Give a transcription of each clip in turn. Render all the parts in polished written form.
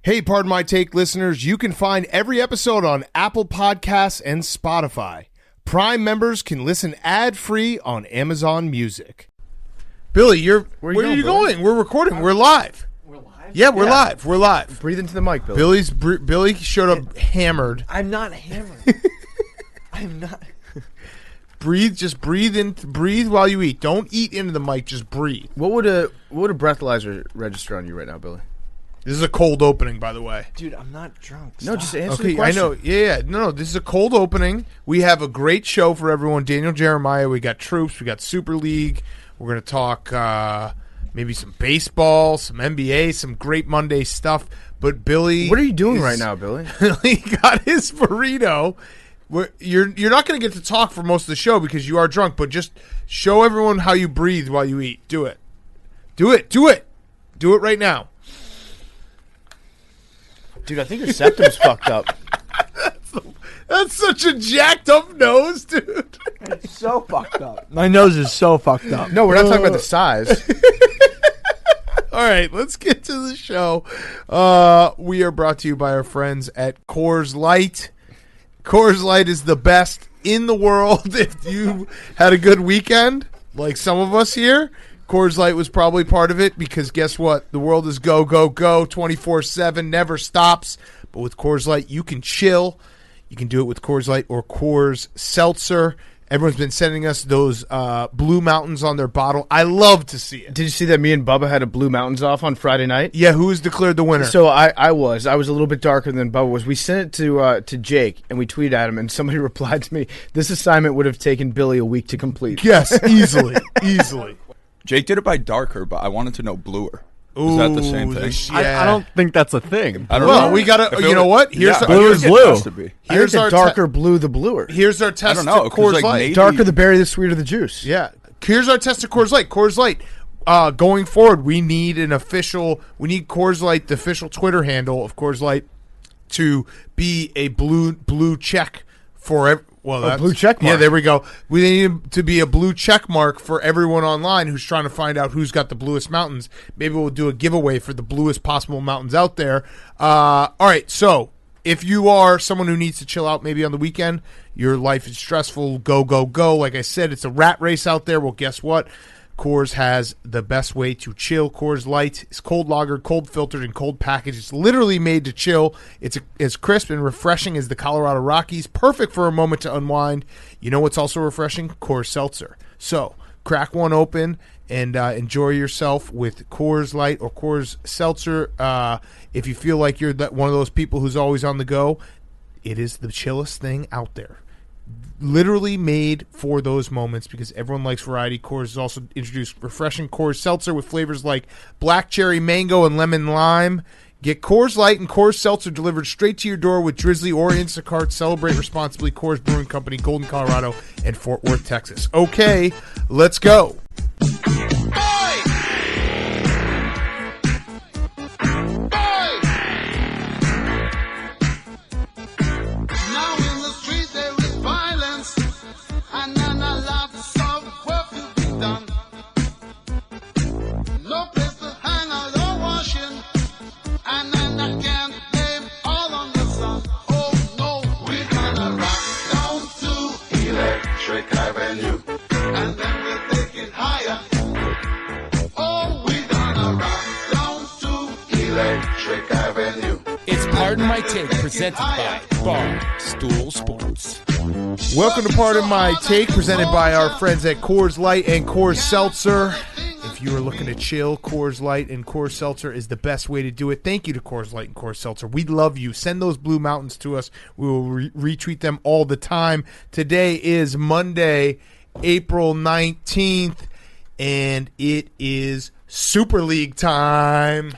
Hey, Pardon My Take listeners, you can find every episode on Apple Podcasts and Spotify. Prime members can listen ad-free on Amazon Music. Billy, where are you going? We're recording. We're live. We're live? Yeah, we're live. We're live. Breathe into the mic, Billy. Billy showed up hammered. I'm not hammered. I'm not. Just breathe while you eat. Don't eat into the mic, just breathe. What would a breathalyzer register on you right now, Billy? This is a cold opening, by the way. Dude, I'm not drunk. No, just answer the question. I know. Yeah. No, this is a cold opening. We have a great show for everyone. Daniel Jeremiah, we got Troopz, we got Super League. We're going to talk maybe some baseball, some NBA, some great Monday stuff. But Billy... What are you doing right now, Billy? He got his burrito. You're not going to get to talk for most of the show because you are drunk, but just show everyone how you breathe while you eat. Do it. Do it. Do it. Do it right now. Dude, I think your septum's fucked up. That's such a jacked up nose, dude. It's so fucked up. My nose is so fucked up. No, we're not talking about the size. All right, let's get to the show. We are brought to you by our friends at Coors Light. Coors Light is the best in the world. If you had a good weekend, like some of us here, Coors Light was probably part of it because guess what? The world is go, go, go, 24/7, never stops. But with Coors Light, you can chill. You can do it with Coors Light or Coors Seltzer. Everyone's been sending us those Blue Mountains on their bottle. I love to see it. Did you see that me and Bubba had a Blue Mountains off on Friday night? Yeah, who was declared the winner? So I was a little bit darker than Bubba was. We sent it to Jake, and we tweeted at him, and somebody replied to me, this assignment would have taken Billy a week to complete. Yes, easily, easily. Jake did it by darker, but I wanted to know bluer. Is that the same thing? I don't think that's a thing. I don't know. We gotta. You know what? Here's blue is blue. Here's our darker blue, the bluer. Here's our test. I don't know, to Coors like Light. navy- Darker the berry, the sweeter the juice. Yeah. Here's our test of Coors Light. Coors Light. Going forward, we need an official. We need Coors Light, the official Twitter handle of Coors Light, to be a blue check for. Well, blue check mark. Yeah, there we go. We need to be a blue check mark for everyone online who's trying to find out who's got the bluest mountains. Maybe we'll do a giveaway for the bluest possible mountains out there. All right, so if you are someone who needs to chill out maybe on the weekend, your life is stressful, go, go, go. Like I said, it's a rat race out there. Well, guess what? Coors has the best way to chill. Coors Light is cold lagered, cold filtered, and cold packaged. It's literally made to chill. It's as crisp and refreshing as the Colorado Rockies. Perfect for a moment to unwind. You know what's also refreshing? Coors Seltzer. So crack one open and enjoy yourself with Coors Light or Coors Seltzer. If you feel like you're one of those people who's always on the go, it is the chillest thing out there. Literally made for those moments because everyone likes variety. Coors has also introduced refreshing Coors Seltzer with flavors like black cherry mango and lemon lime. Get Coors Light and Coors Seltzer delivered straight to your door with Drizzly or Instacart. Celebrate responsibly. Coors Brewing Company, Golden, Colorado, and Fort Worth, Texas. Okay, let's go. It's Pardon My Take, presented by Barstool Sports. Welcome to Pardon My Take, presented by our friends at Coors Light and Coors Seltzer. If you are looking to chill, Coors Light and Coors Seltzer is the best way to do it. Thank you to Coors Light and Coors Seltzer. We love you. Send those Blue Mountains to us. We will retweet them all the time. Today is Monday, April 19th, and it is Super League time.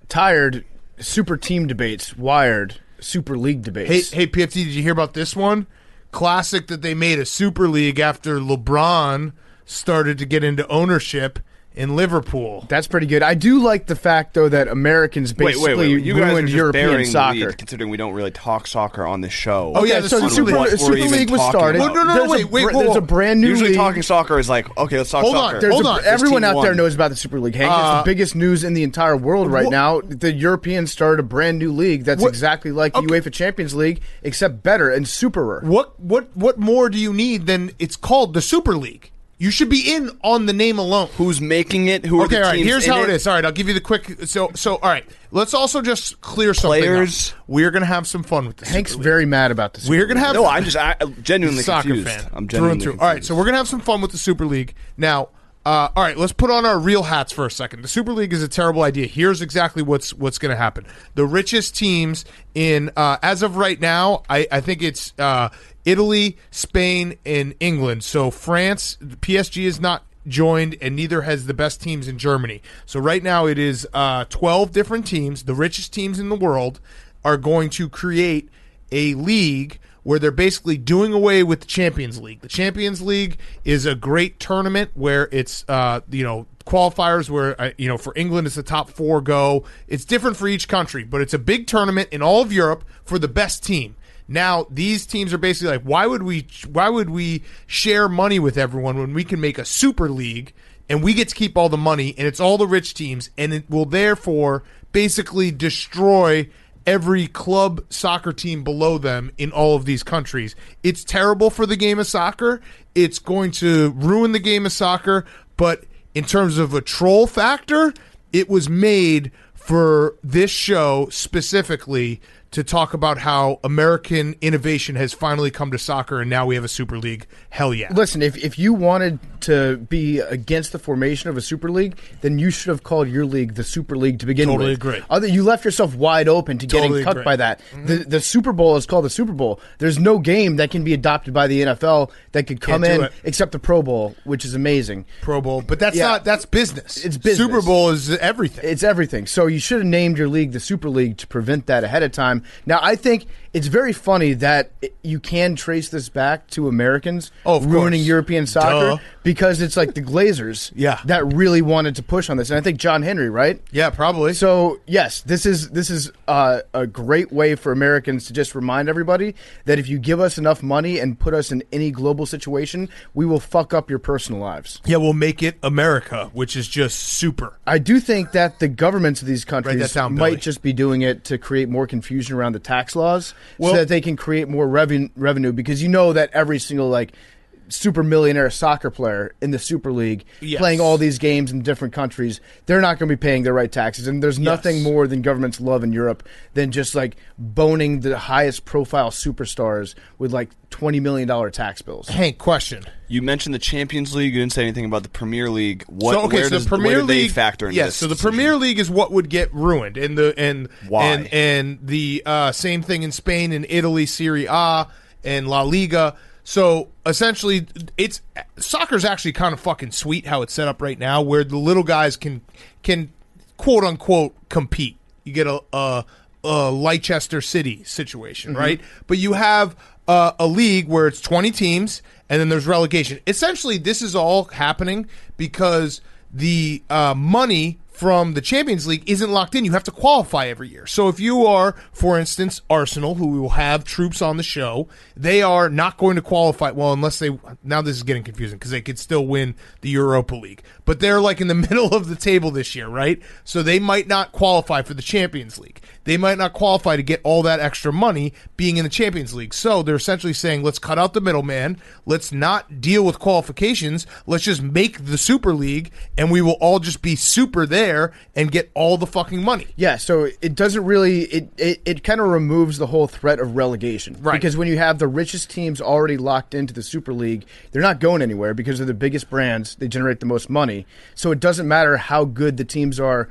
Tired. Super team debates, wired, Super League debates. Hey, PFT, did you hear about this one? Classic that they made a Super League after LeBron started to get into ownership, in Liverpool. That's pretty good. I do like the fact, though, that Americans basically You guys are ruined just European burying soccer. the lead, considering we don't really talk soccer on the show. Oh, yeah, Okay, so the On Super what we're even League was talking started. about. Well, no, There's wait, There's a brand new Usually league. talking soccer is like, okay, let's talk Hold on, soccer. there's Hold on. Everyone Team out there won. knows about the Super League. Hank, it's the biggest news in the entire world right now. The Europeans started a brand new league that's exactly like the UEFA Champions League, except better and superer. What more do you need than it's called the Super League? You should be in on the name alone. Who's making it? Who are Okay, the all right. teams Here's in how it is. All right, I'll give you the quick. So, all right. Let's also just clear something Players. up. We're gonna have some fun with this. Hank's very mad about this. We're gonna have. No, I'm genuinely soccer confused. fan. I'm through genuinely and through. confused. All right, so we're gonna have some fun with the Super League now. All right, let's put on our real hats for a second. The Super League is a terrible idea. Here's exactly what's going to happen. The richest teams in as of right now, I think it's Italy, Spain, and England. So France, PSG is not joined, and neither has the best teams in Germany. So right now it is 12 different teams. The richest teams in the world are going to create a league where they're basically doing away with the Champions League. The Champions League is a great tournament where it's qualifiers where for England it's the top 4 go. It's different for each country, but it's a big tournament in all of Europe for the best team. Now these teams are basically like, why would we share money with everyone when we can make a Super League and we get to keep all the money and it's all the rich teams, and it will therefore basically destroy every club soccer team below them in all of these countries. It's terrible for the game of soccer. It's going to ruin the game of soccer, but in terms of a troll factor, it was made for this show specifically to talk about how American innovation has finally come to soccer, and now we have a Super League. Hell yeah. Listen, if you wanted to be against the formation of a Super League, then you should have called your league the Super League to begin Totally with. agree. You left yourself wide open to getting Totally cut agree. by that. The Super Bowl is called the Super Bowl. There's no game that can be adopted by the NFL that could come Can't do in it. except the Pro Bowl, which is amazing. Pro Bowl, but that's Yeah. that's business. It's business. Super Bowl is everything. It's everything. So you should have named your league the Super League to prevent that ahead of time. Now, I think it's very funny that you can trace this back to Americans Of ruining course. European soccer Duh. because it's like the Glazers that really wanted to push on this. And I think John Henry, right? Yeah, probably. So, yes, this is a great way for Americans to just remind everybody that if you give us enough money and put us in any global situation, we will fuck up your personal lives. Yeah, we'll make it America, which is just super. I do think that the governments of these Write countries that down, Billy. might just be doing it to create more confusion around the tax laws Well- so that they can create more revenue because you know that every single super millionaire soccer player in the Super League Yes. playing all these games in different countries, they're not going to be paying their right taxes. And there's nothing more than governments love in Europe than just boning the highest profile superstars with $20 million tax bills. Hank, question. You mentioned the Champions League. You didn't say anything about the Premier League. So Where do they factor into this? So the decision? Premier League is what would get ruined, Why? And the same thing in Spain and Italy, Serie A and La Liga. So essentially, it's soccer's actually kind of fucking sweet how it's set up right now, where the little guys can quote unquote compete. You get a Leicester City situation, right? But you have a league where it's 20 teams, and then there's relegation. Essentially, this is all happening because the money from the Champions League isn't locked in. You have to qualify every year. So if you are, for instance, Arsenal, who we will have Troopz on the show, they are not going to qualify. Well, unless they, now this is getting confusing because they could still win the Europa League. But they're in the middle of the table this year, right? So they might not qualify for the Champions League. They might not qualify to get all that extra money being in the Champions League. So they're essentially saying, let's cut out the middleman. Let's not deal with qualifications. Let's just make the Super League, and we will all just be super there and get all the fucking money. Yeah, so it doesn't really it kind of removes the whole threat of relegation. Right. Because when you have the richest teams already locked into the Super League, they're not going anywhere because they're the biggest brands, they generate the most money. So it doesn't matter how good the teams are.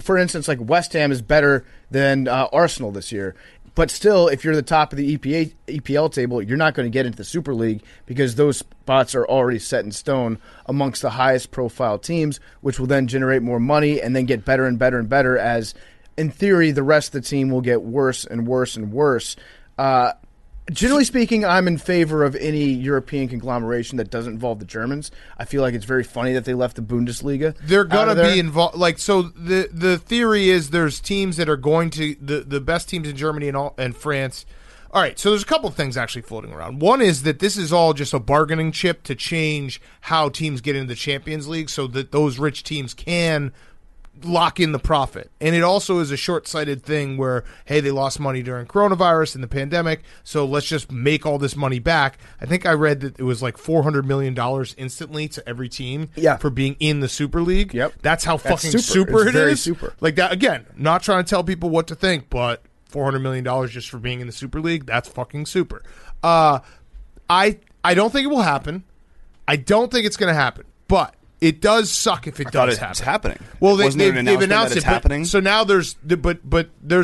For instance, West Ham is better than Arsenal this year. But still, if you're the top of the EPL table, you're not going to get into the Super League because those spots are already set in stone amongst the highest profile teams, which will then generate more money and then get better and better and better as, in theory, the rest of the team will get worse and worse and worse. Generally speaking, I'm in favor of any European conglomeration that doesn't involve the Germans. I feel like it's very funny that they left the Bundesliga. They're going to be involved. Like, so the theory is there's teams that are going to the best teams in Germany and France. All right, so there's a couple of things actually floating around. One is that this is all just a bargaining chip to change how teams get into the Champions League so that those rich teams can lock in the profit. And it also is a short-sighted thing where, hey, they lost money during coronavirus and the pandemic, so let's just make all this money back. I think I read that it was like $400 million instantly to every team for being in the Super League. Yep. That's how fucking super it very is. Super. Like that, again, not trying to tell people what to think, but $400 million just for being in the Super League, that's fucking super. I don't think it will happen. I don't think it's going to happen, but it does suck if it does happen. It's happening. Well, Wasn't there an they've announcement announced that it's it. happening? So now there's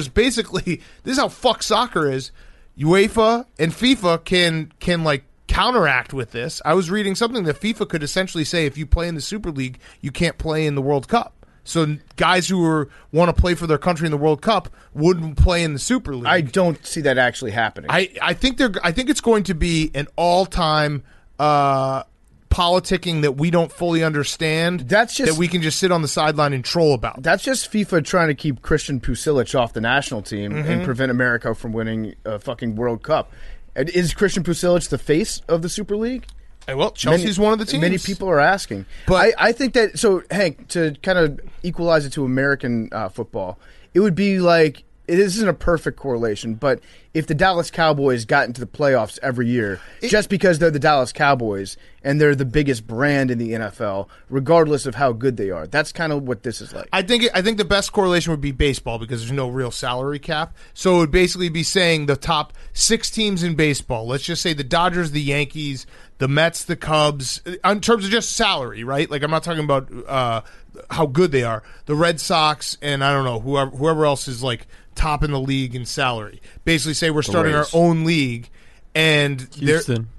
basically, this is how fuck soccer is. UEFA and FIFA can like counteract with this. I was reading something that FIFA could essentially say if you play in the Super League, you can't play in the World Cup. So guys who want to play for their country in the World Cup wouldn't play in the Super League. I don't see that actually happening. I think it's going to be an all-time politicking that we don't fully understand. That's just that we can just sit on the sideline and troll about. That's just FIFA trying to keep Christian Pulisic off the national team and prevent America from winning a fucking World Cup. And is Christian Pulisic the face of the Super League? Well, Chelsea's one of the teams. Many people are asking. But I think that, so Hank, to kind of equalize it to American football, it would be like, it isn't a perfect correlation, but if the Dallas Cowboys got into the playoffs every year, just because they're the Dallas Cowboys and they're the biggest brand in the NFL, regardless of how good they are, that's kind of what this is like. I think the best correlation would be baseball because there's no real salary cap. So it would basically be saying the top 6 teams in baseball. Let's just say the Dodgers, the Yankees, the Mets, the Cubs, in terms of just salary, right? Like I'm not talking about how good they are. The Red Sox and I don't know whoever else is like top in the league in salary. Basically say we're starting our own league and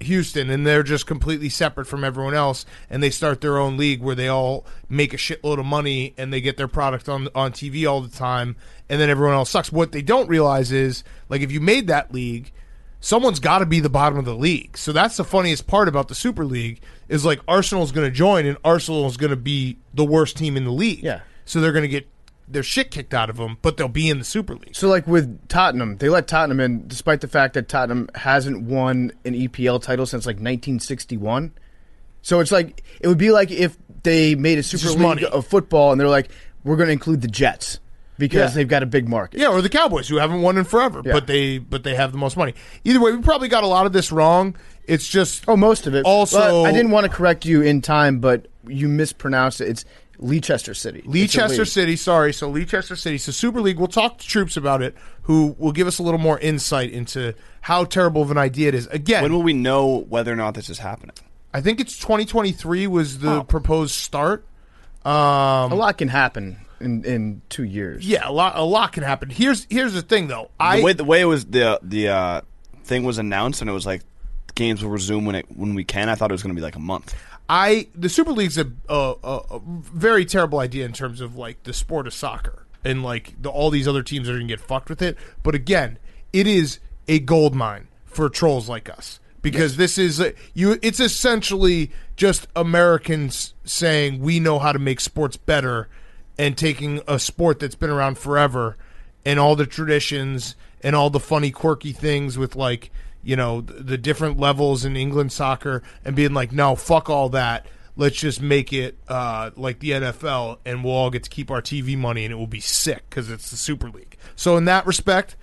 Houston, and they're just completely separate from everyone else, and they start their own league where they all make a shitload of money and they get their product on TV all the time, and then everyone else sucks. What they don't realize is, like, if you made that league, someone's got to be the bottom of the league. So that's the funniest part about the Super League is, like, Arsenal's going to join, and Arsenal's going to be the worst team in the league. Yeah. So they're going to get their shit kicked out of them, but they'll be in the Super League. So, like with Tottenham, they let Tottenham in despite the fact that Tottenham hasn't won an EPL title since like 1961. So it's like it would be like if they made a Super League of football and they're like, we're going to include the Jets because they've got a big market. Yeah, or the Cowboys who haven't won in forever, but they have the most money. Either way, we probably got a lot of this wrong. It's just most of it. Also, well, I didn't want to correct you in time, but you mispronounced it. It's Leicester City. Leicester City, sorry. So Leicester City. So Super League, we'll talk to Troopz about it, who will give us a little more insight into how terrible of an idea it is. Again, when will we know whether or not this is happening? I think it's 2023 was the proposed start. A lot can happen in 2 years. Yeah, a lot can happen. Here's the thing, though. The way it was the thing was announced, and it was like games will resume when we can. I thought it was going to be like a month. The Super League's a very terrible idea in terms of like the sport of soccer and like all these other teams are going to get fucked with it. But again, it is a gold mine for trolls like us because this is it's essentially just Americans saying we know how to make sports better and taking a sport that's been around forever and all the traditions and all the funny quirky things with like, you know, the different levels in England soccer and being like, no, fuck all that. Let's just make it like the NFL and we'll all get to keep our TV money and it will be sick because it's the Super League. So in that respect,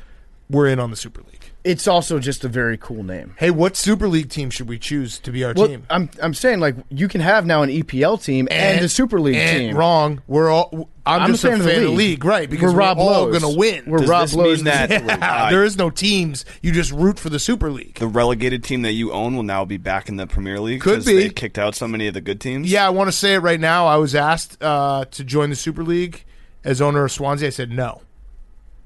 we're in on the Super League. It's also just a very cool name. Hey, what Super League team should we choose to be our team? I'm saying like you can have now an EPL team and a Super League team. Wrong. I'm just a fan of the league, right? Because we're all going to win. We're Rob Lowe's. There is no teams. You just root for the Super League. The relegated team that you own will now be back in the Premier League. Could be. They kicked out so many of the good teams. Yeah, I want to say it right now. I was asked to join the Super League as owner of Swansea. I said no.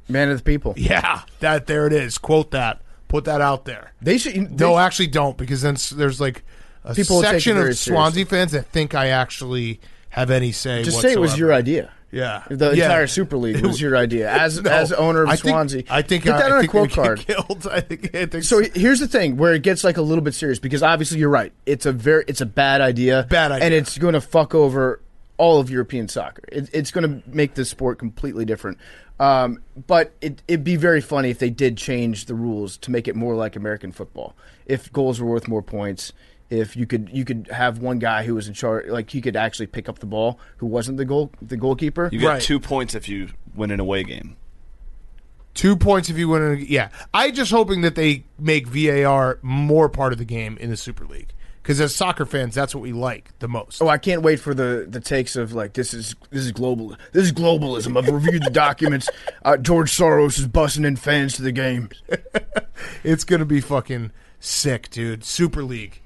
Man of the people. Yeah, there it is. Quote that. Put that out there. No, actually don't, because then there's like a section of Swansea fans that think I actually have any say Just whatsoever. say it was your idea. Yeah. The entire Super League was your idea as owner of Swansea. I think get that on a quote card. Killed. I think so. Here's the thing where it gets like a little bit serious because obviously you're right. It's a bad idea. And it's going to fuck over all of European soccer. It's going to make the sport completely different. But it'd be very funny if they did change the rules to make it more like American football. If goals were worth more points. If you could have one guy who was in charge, like he could actually pick up the ball, who wasn't the goalkeeper. You get 2 points if you win an away game. 2 points if you win. Yeah, I just hoping that they make VAR more part of the game in the Super League because as soccer fans, that's what we like the most. Oh, I can't wait for the takes of like this is global. This is globalism. I've reviewed the documents. George Soros is busting in fans to the game. It's gonna be fucking sick, dude. Super League.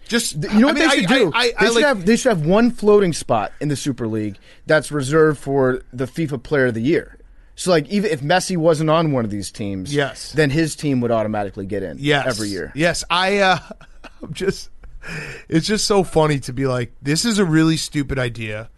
Just they should do? They should have one floating spot in the Super League that's reserved for the FIFA Player of the Year. So, like, even if Messi wasn't on one of these teams, then his team would automatically get in every year. Yes, it's just so funny to be like, this is a really stupid idea.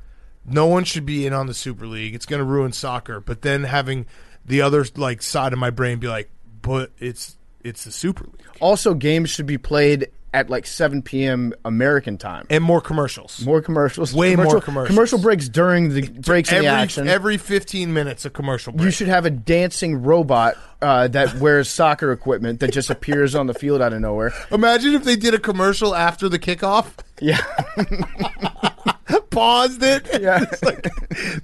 No one should be in on the Super League. It's going to ruin soccer. But then having the other like side of my brain be like, but it's the Super League. Also, games should be played at like 7 p.m. American time. And more commercials. More commercials. More commercials. Commercial breaks during the breaks in the action. Every 15 minutes, a commercial break. You should have a dancing robot that wears soccer equipment that just appears on the field out of nowhere. Imagine if they did a commercial after the kickoff. Yeah. Paused it. Yeah. It's like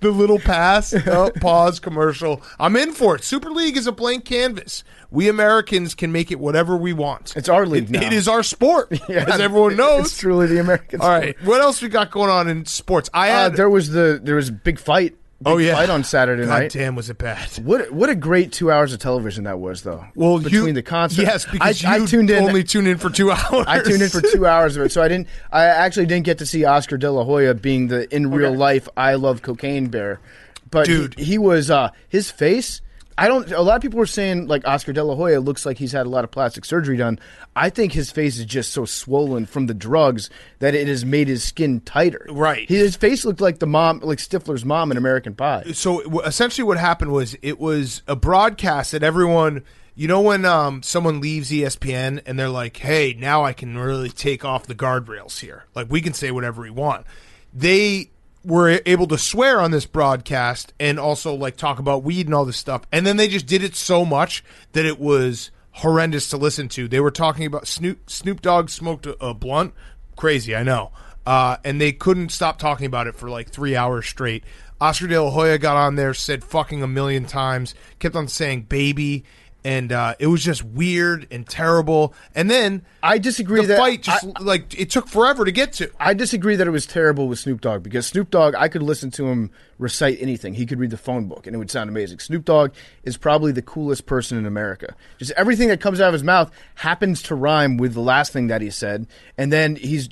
the little pass. Pause commercial. I'm in for it. Super League is a blank canvas. We Americans can make it whatever we want. It's our league now. It is our sport, as everyone knows. It's truly the American sport. All right. What else we got going on in sports? There was a big fight. Fight on Saturday night. God damn, was it bad? What a great 2 hours of television that was, though. Well, between the concerts, yes, because I only tuned in for 2 hours. I tuned in for 2 hours of it, so I actually didn't get to see Oscar De La Hoya being the in real life I Love Cocaine bear, but dude, he was his face. A lot of people were saying like Oscar De La Hoya looks like he's had a lot of plastic surgery done. I think his face is just so swollen from the drugs that it has made his skin tighter. Right. His face looked like the mom, like Stifler's mom in American Pie. So essentially what happened was it was a broadcast that everyone, you know when someone leaves ESPN and they're like, hey, now I can really take off the guardrails here. Like we can say whatever we want. They were able to swear on this broadcast and also like talk about weed and all this stuff. And then they just did it so much that it was horrendous to listen to. They were talking about Snoop Dogg smoked a blunt. Crazy, I know. And they couldn't stop talking about it for like 3 hours straight. Oscar De La Hoya got on there, said fucking a million times, kept on saying baby. And it was just weird and terrible. And then I disagree. The fight just it took forever to get to. I disagree that it was terrible with Snoop Dogg because Snoop Dogg, I could listen to him recite anything. He could read the phone book and it would sound amazing. Snoop Dogg is probably the coolest person in America. Just everything that comes out of his mouth happens to rhyme with the last thing that he said. And then he's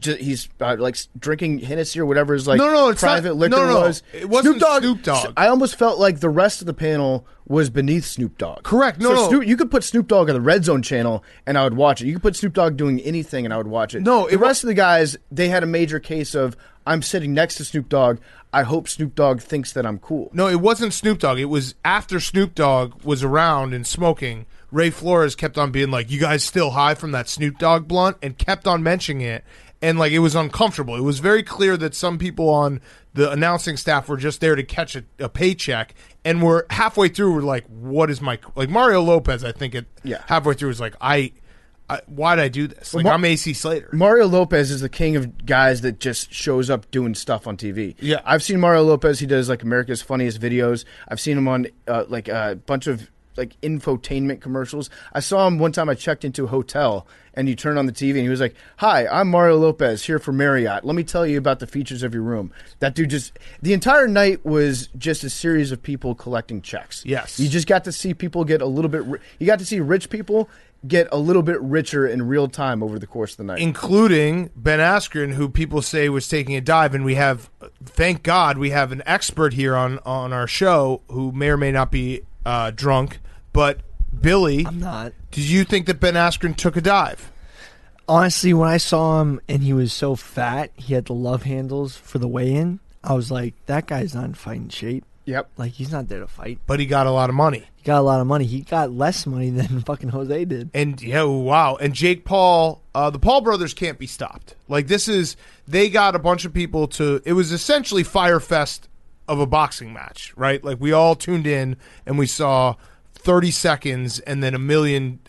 like drinking Hennessy or whatever his private liquor was. It wasn't Snoop Dogg. I almost felt like the rest of the panel was beneath Snoop Dogg. Correct. You could put Snoop Dogg on the Red Zone channel and I would watch it. You could put Snoop Dogg doing anything and I would watch it. The rest of the guys, they had a major case of I'm sitting next to Snoop Dogg. I hope Snoop Dogg thinks that I'm cool. No, it wasn't Snoop Dogg. It was after Snoop Dogg was around and smoking. Ray Flores kept on being like, you guys still high from that Snoop Dogg blunt? And kept on mentioning it. And like it was uncomfortable. It was very clear that some people on the announcing staff were just there to catch a paycheck. And we're halfway through, we're like, what is my... Like Mario Lopez, I think halfway through was like, why did I do this? Like, I'm AC Slater. Mario Lopez is the king of guys that just shows up doing stuff on TV. Yeah. I've seen Mario Lopez. He does, like, America's Funniest Videos. I've seen him on, like, a bunch of, like, infotainment commercials. I saw him one time I checked into a hotel, and he turned on the TV, and he was like, hi, I'm Mario Lopez here for Marriott. Let me tell you about the features of your room. That dude just... The entire night was just a series of people collecting checks. Yes. You just got to see people get a little bit... You got to see rich people get a little bit richer in real time over the course of the night. Including Ben Askren, who people say was taking a dive, and we have, thank God, we have an expert here on our show who may or may not be drunk, but Billy... I'm not. Did you think that Ben Askren took a dive? Honestly, when I saw him and he was so fat, he had the love handles for the weigh-in, I was like, that guy's not in fighting shape. Yep. Like, he's not there to fight. but he got a lot of money. He got a lot of money. He got less money than fucking Jose did. And yeah, wow. And Jake Paul, the Paul brothers can't be stopped. Like, they got a bunch of people it was essentially Fyre Fest of a boxing match, right? Like, we all tuned in and we saw 30 seconds and then a million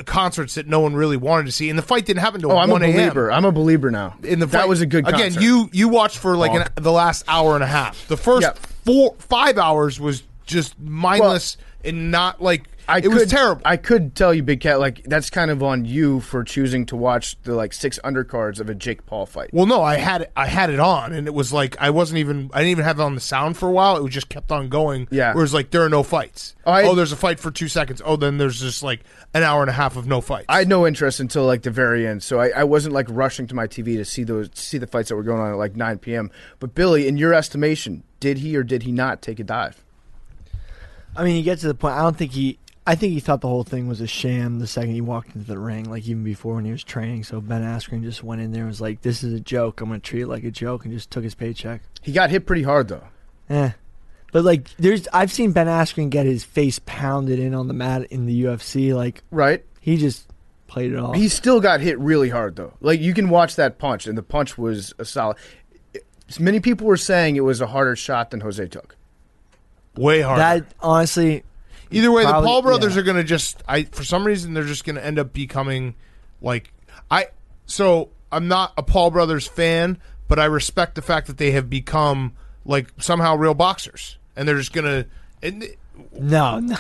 concerts that no one really wanted to see. And the fight didn't happen till 1 I'm a a.m. believer. I'm a believer now. That was a good concert. Again, you watched for like the last hour and a half. The first 5 hours was just mindless and not like it was terrible. I could tell you, Big Cat, like that's kind of on you for choosing to watch the like 6 undercards of a Jake Paul fight. Well, no, I had it on, and it was like I didn't even have it on the sound for a while. It just kept on going. Yeah. Whereas like there are no fights. There's a fight for 2 seconds. Oh, then there's just like an hour and a half of no fights. I had no interest until like the very end, so I wasn't like rushing to my TV to see the fights that were going on at like 9 p.m. But Billy, in your estimation, did he or did he not take a dive? I mean, you get to the point. I think he thought the whole thing was a sham the second he walked into the ring, like even before when he was training. So Ben Askren just went in there and was like, "This is a joke. I'm going to treat it like a joke," and just took his paycheck. He got hit pretty hard though. But like, I've seen Ben Askren get his face pounded in on the mat in the UFC. Like, right? He just played it off. He still got hit really hard though. Like you can watch that punch, and the punch was a solid. Many people were saying it was a harder shot than Jose took. Way harder. That honestly. Either way, the Paul brothers are going to for some reason, they're just going to end up becoming like So I'm not a Paul brothers fan, but I respect the fact that they have become like somehow real boxers, and they're just going to. No.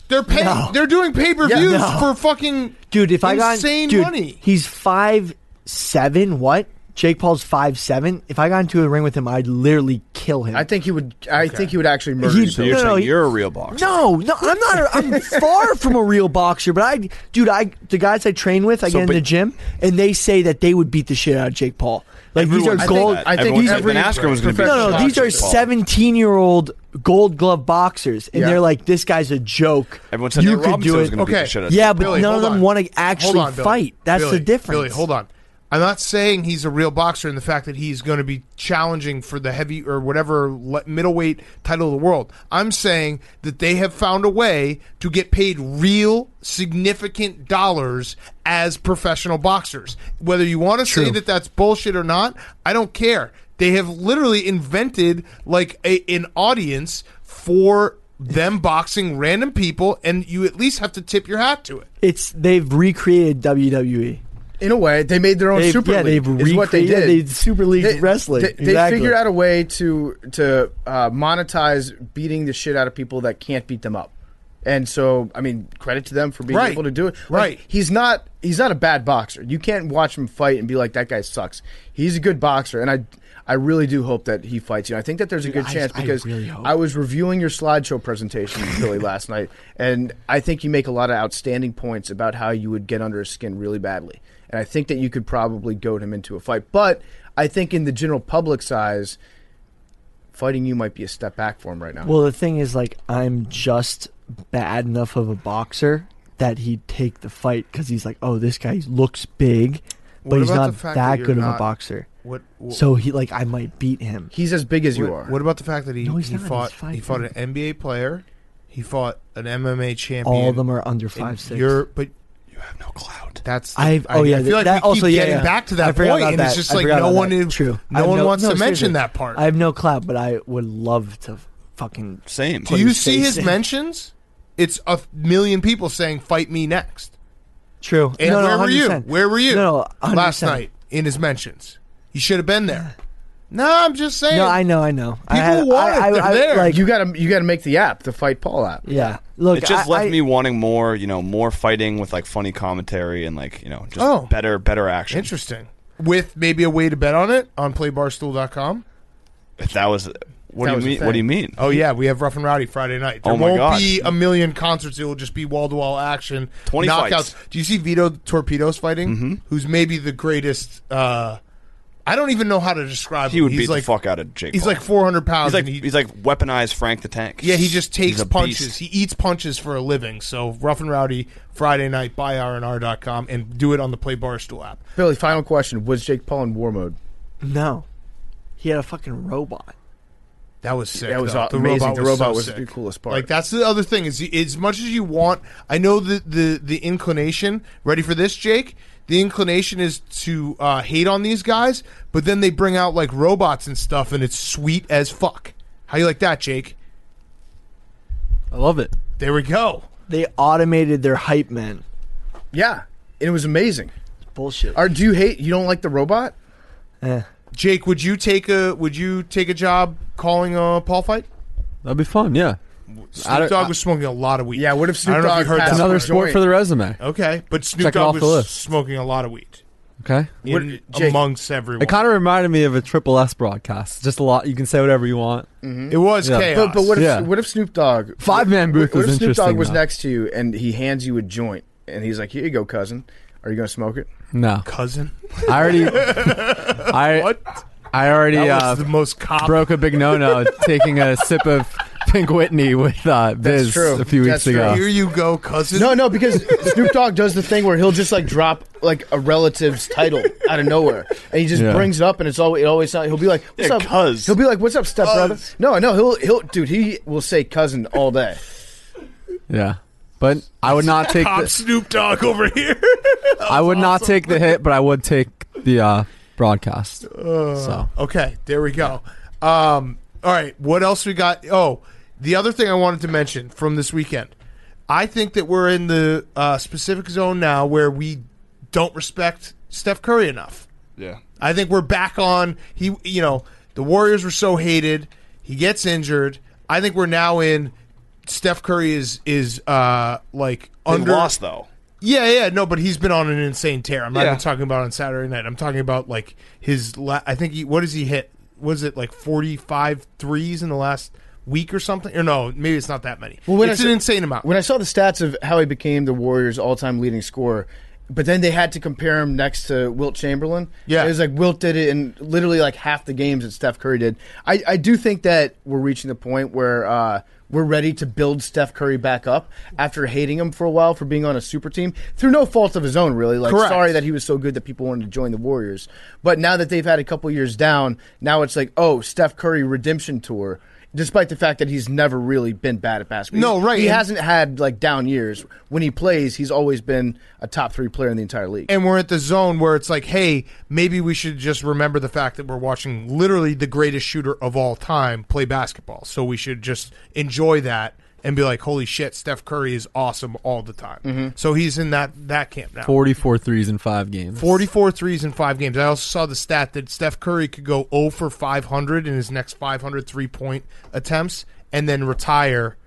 They're paying. No. They're doing pay-per-views for fucking insane money. He's 5'7". What? Jake Paul's 5'7". If I got into a ring with him, I'd literally kill him. I think he would. I think he would actually murder you. So you're saying you're a real boxer? No, I'm not. I'm far from a real boxer. But the guys I train with, I get in the gym, and they say that they would beat the shit out of Jake Paul. Like these are gold. I think Ben Askren was going to beat. No. These are 17-year-old Gold Glove boxers, and they're like, this guy's a joke. Everyone said you could do it. Okay. Yeah, but none of them want to actually fight. That's the difference. Billy, hold on. I'm not saying he's a real boxer in the fact that he's going to be challenging for the heavy or whatever middleweight title of the world. I'm saying that they have found a way to get paid real significant dollars as professional boxers. Whether you want to say that that's bullshit or not, I don't care. They have literally invented like an audience for them boxing random people, and you at least have to tip your hat to it. They've recreated WWE. In a way, they made their own Super League. Is what they did. They Super League wrestling. They figured out a way to monetize beating the shit out of people that can't beat them up. And so, I mean, credit to them for being able to do it. Like, he's not a bad boxer. You can't watch him fight and be like, that guy sucks. He's a good boxer, and I really do hope that he fights you. I think that there's a good chance because I was reviewing your slideshow presentation, Billy, last night, and I think you make a lot of outstanding points about how you would get under his skin really badly. And I think that you could probably goad him into a fight. But I think in the general public's eyes, fighting you might be a step back for him right now. Well, the thing is, like, I'm just bad enough of a boxer that he'd take the fight because he's like, oh, this guy looks big, but he's not that good of a boxer. So I might beat him. He's as big as you are. What about the fact that he fought an NBA player, he fought an MMA champion? All of them are under 5'6". But you have no clout. I feel like we keep getting back to that point, and it's just like no one wants to mention that part. I have no clout, but I would love to fucking same. Do you see his mentions? It's 1 million people saying "Fight me next." True. And where were you? Where were you? No, last night in his mentions. You should have been there. No, I'm just saying. No, I know. People want it. They're there. Like, you gotta make the app, the Fight Paul app. Yeah. Look, it just left me wanting more, more fighting with like funny commentary and like, just better action. Interesting. With maybe a way to bet on it on playbarstool.com. If that was what do you mean? Oh yeah, we have Rough and Rowdy Friday night. There won't be a million concerts. It will just be wall-to-wall action. 20 knockouts. Fights. Do you see Vito Torpedo's fighting? Mm-hmm. Who's maybe the greatest I don't even know how to describe him. He would beat the fuck out of Jake Paul. He's like 400 pounds. He's like weaponized Frank the Tank. Yeah, he just takes punches. Beast. He eats punches for a living. So Rough and Rowdy Friday night, buy rnr.com and do it on the Play Barstool app. Billy, final question. Was Jake Paul in war mode? No. He had a fucking robot. That was sick. That was though. amazing. The robot was so the coolest part. Like that's the other thing is as much as you want. I know the inclination. Ready for this, Jake? The inclination is to hate on these guys, but then they bring out like robots and stuff, and it's sweet as fuck. How you like that, Jake? I love it. There we go. They automated their hype man. Yeah, it was amazing. Bullshit. Do you hate? You don't like the robot? Jake, would you take a job calling a Paul fight? That'd be fun. Yeah. Snoop Dogg was smoking a lot of weed. Yeah. What if Snoop I don't know if Dogg you heard passed that. Another a sport joint? for the resume. Okay, but Snoop Check it Dogg off the was list. smoking a lot of weed. Okay. Jake, Amongst everyone. It kind of reminded me of a Triple S broadcast. Just a lot. You can say whatever you want. It was Yeah. chaos. But what if Yeah. what if Snoop Dogg 5-man booth What was if Snoop Dogg interesting, was though. next to you and he hands you a joint and he's like, "Here you go, cousin. Are you going to smoke it?" No. cousin? I already. What? I already That was the most cop. broke a big no-no taking a sip of Pink Whitney with Biz true. a few weeks That's true. ago. Here you go, cousin. No, because Snoop Dogg does the thing where he'll just like drop like a relative's title out of nowhere, and he just Yeah. brings it up, and it always sounds. He'll be like, "What's Yeah, up, cuz." He'll be like, "What's up, stepbrother?" No, he'll dude. He will say cousin all day. Yeah. But I would not take Cop the, Snoop Dogg over here. I would not take the hit, but I would take the broadcast. So Okay, there we go. All right, what else we got? Oh, the other thing I wanted to mention from this weekend. I think that we're in the specific zone now where we don't respect Steph Curry enough. Yeah. I think we're back on the Warriors were so hated. He gets injured. I think we're now in Steph Curry is like They under lost though. Yeah, no, but he's been on an insane tear. I'm not Yeah. even talking about on Saturday night. I'm talking about like his. I think what does he hit? Was it like 45 threes in the last week or something? Or no, maybe it's not that many. Well, it's an insane amount. When I saw the stats of how he became the Warriors' all-time leading scorer, but then they had to compare him next to Wilt Chamberlain. Yeah. It was like Wilt did it in literally like half the games that Steph Curry did. I do think that we're reaching the point where we're ready to build Steph Curry back up after hating him for a while for being on a super team through no fault of his own, really. Like, Correct. sorry that he was so good that people wanted to join the Warriors. But now that they've had a couple years down, now it's like, oh, Steph Curry redemption tour. Despite the fact that he's never really been bad at basketball. No, right. He And- hasn't had like down years. When he plays, he's always been a top 3 player in the entire league. And we're at the zone where it's like, hey, maybe we should just remember the fact that we're watching literally the greatest shooter of all time play basketball. So we should just enjoy that and be like, holy shit, Steph Curry is awesome all the time. Mm-hmm. So he's in that camp now. 44 threes in 5 games. 44 threes in 5 games. I also saw the stat that Steph Curry could go 0 for 500 in his next 500 3-point attempts and then retire,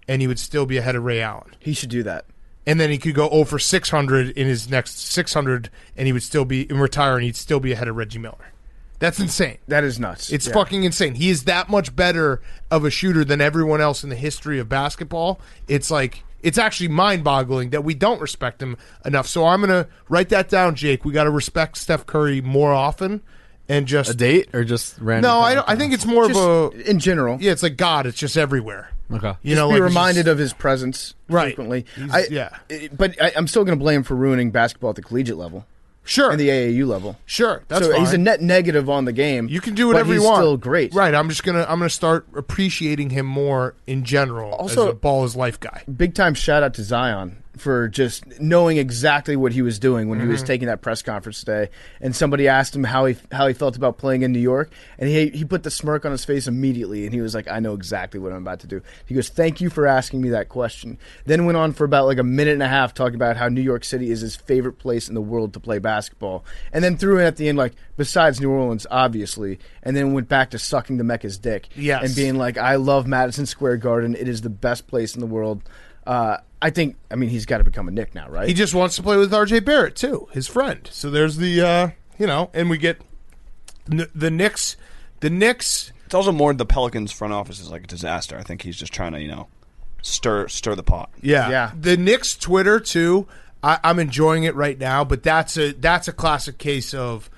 and he would still be ahead of Ray Allen. He should do that. And then he could go 0 for 600 in his next 600, and he would still be retire, and he'd still be ahead of Reggie Miller. That's insane. That is nuts. It's Yeah. fucking insane. He is that much better of a shooter than everyone else in the history of basketball. It's like it's actually mind-boggling that we don't respect him enough. So I'm gonna write that down, Jake. We got to respect Steph Curry more often, and just A date or just random? no. I think it's more Just of a in general. yeah. It's like God. It's just everywhere. Okay. You know, be like, reminded it's of his presence Right. frequently. Yeah. But I'm still going to blame him for ruining basketball at the collegiate level just, sure, and the AAU level. sure. That's so fine. he's a net negative on the game. You can do whatever but he's you want. Still great. Right. I'm gonna start appreciating him more in general Also- as a ball is life guy. Big time shout out to Zion for just knowing exactly what he was doing when he Mm-hmm. was taking that press conference today. And somebody asked him how he felt about playing in New York, and he put the smirk on his face immediately, and he was like, "I know exactly what I'm about to do." He goes, "Thank you for asking me that question." Then went on for about like a minute and a half talking about how New York City is his favorite place in the world to play basketball, and then threw in at the end like, besides New Orleans, obviously, and then went back to sucking the Mecca's dick Yes. and being like, "I love Madison Square Garden. It is the best place in the world." I mean, he's got to become a Knick now, right? He just wants to play with RJ Barrett too, his friend. So there's the and we get the Knicks. The Knicks. It's also more the Pelicans front office is like a disaster. I think he's just trying to, stir the pot. Yeah. The Knicks Twitter too. I'm enjoying it right now, but that's a classic case of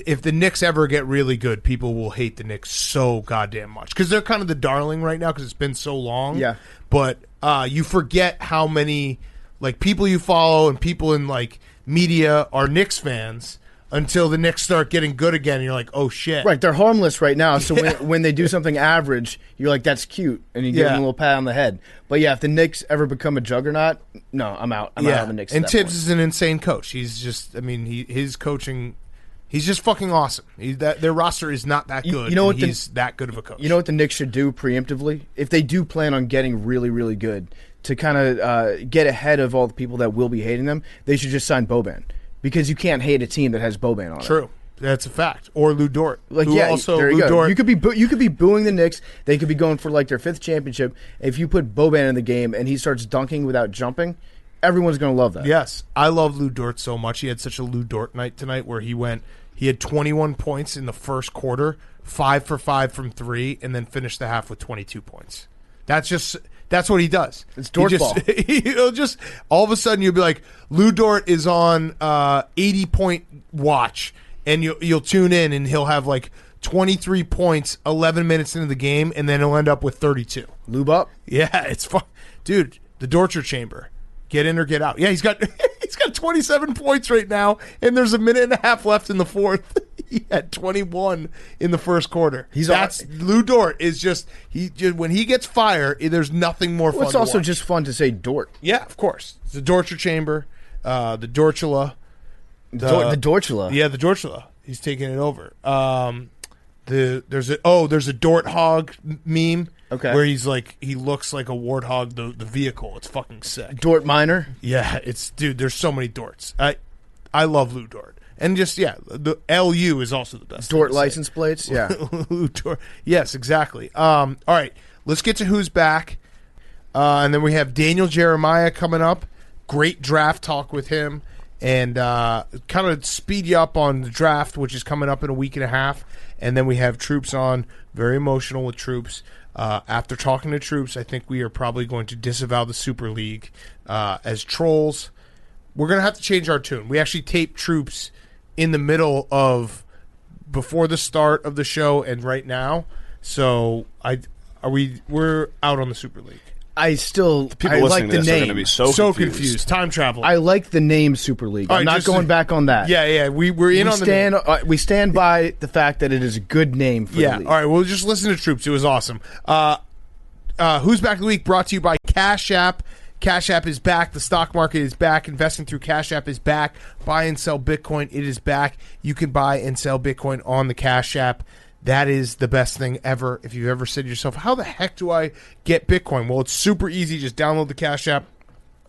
if the Knicks ever get really good, people will hate the Knicks so goddamn much because they're kind of the darling right now because it's been so long. Yeah. But you forget how many like people you follow and people in like media are Knicks fans. until the Knicks start getting good again. And you're like, oh shit. Right, they're harmless right now. So when they do something average, you're like, that's cute, and you give them a little pat on the head. But yeah, if the Knicks ever become a juggernaut, no, I'm out. I'm out of the Knicks. And Tibbs is an insane coach. He's just, his coaching. He's just fucking awesome. Their roster is not that good. He's that good of a coach. You know what the Knicks should do preemptively? If they do plan on getting really, really good, to kind of get ahead of all the people that will be hating them, they should just sign Boban. Because you can't hate a team that has Boban on it. True. That's a fact. Or Lou Dort. There you go. You could be booing the Knicks. They could be going for like their 5th championship. If you put Boban in the game and he starts dunking without jumping, everyone's going to love that. Yes. I love Lou Dort so much. He had such a Lou Dort night tonight where he had 21 points in the first quarter, 5 for 5 from 3, and then finished the half with 22 points. That's what he does. It's Dort ball. He'll just all of a sudden you'll be like, Lou Dort is on 80-point watch, and you'll tune in and he'll have like 23 points 11 minutes into the game, and then he'll end up with 32. Lube up? Yeah, it's fun, dude. The torture chamber. Get in or get out. Yeah, he's got 27 points right now, and there's a minute and a half left in the fourth. He had 21 in the first quarter. Lou Dort is just when he gets fire, there's nothing more fun. It's also just fun to say Dort. Yeah, of course. It's the torture chamber, the Dortula, the Dortula. Yeah, the Dortula. He's taking it over. There's a Dort Hog meme. Okay. Where he looks like a warthog, the vehicle. It's fucking sick. Dort Minor? Yeah, there's so many Dorts. I love Lou Dort. And just, the LU is also the best. Dort license plates? Yeah. Lou Dort. Yes, exactly. All right, let's get to who's back. And then we have Daniel Jeremiah coming up. Great draft talk with him. And kind of speed you up on the draft, which is coming up in a week and a half. And then we have Troopz on. Very emotional with Troopz. After talking to Troopz, I think we are probably going to disavow the Super League as trolls. We're going to have to change our tune. We actually taped Troopz in the middle of before the start of the show and right now. So we're out on the Super League. People listening like to the this name. are going to be so confused. Time travel. I like the name Super League. I'm not going back on that. Yeah. We're in on the name. We stand by the fact that it is a good name for the league. All right. We'll just listen to Troopz. It was awesome. Who's Back of the Week brought to you by Cash App. Cash App is back. The stock market is back. Investing through Cash App is back. Buy and sell Bitcoin. It is back. You can buy and sell Bitcoin on the Cash App. That is the best thing ever. If you've ever said to yourself, how the heck do I get Bitcoin? Well, it's super easy. Just download the Cash App,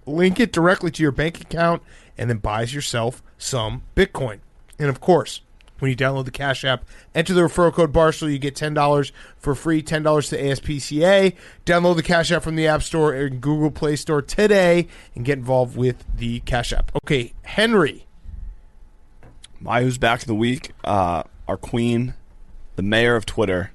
link it directly to your bank account, and then buys yourself some Bitcoin. And, of course, when you download the Cash App, enter the referral code BARSTOOL. You get $10 for free, $10 to ASPCA. Download the Cash App from the App Store and Google Play Store today and get involved with the Cash App. Okay, Henry. My Who's Back of the Week, our queen, the mayor of Twitter,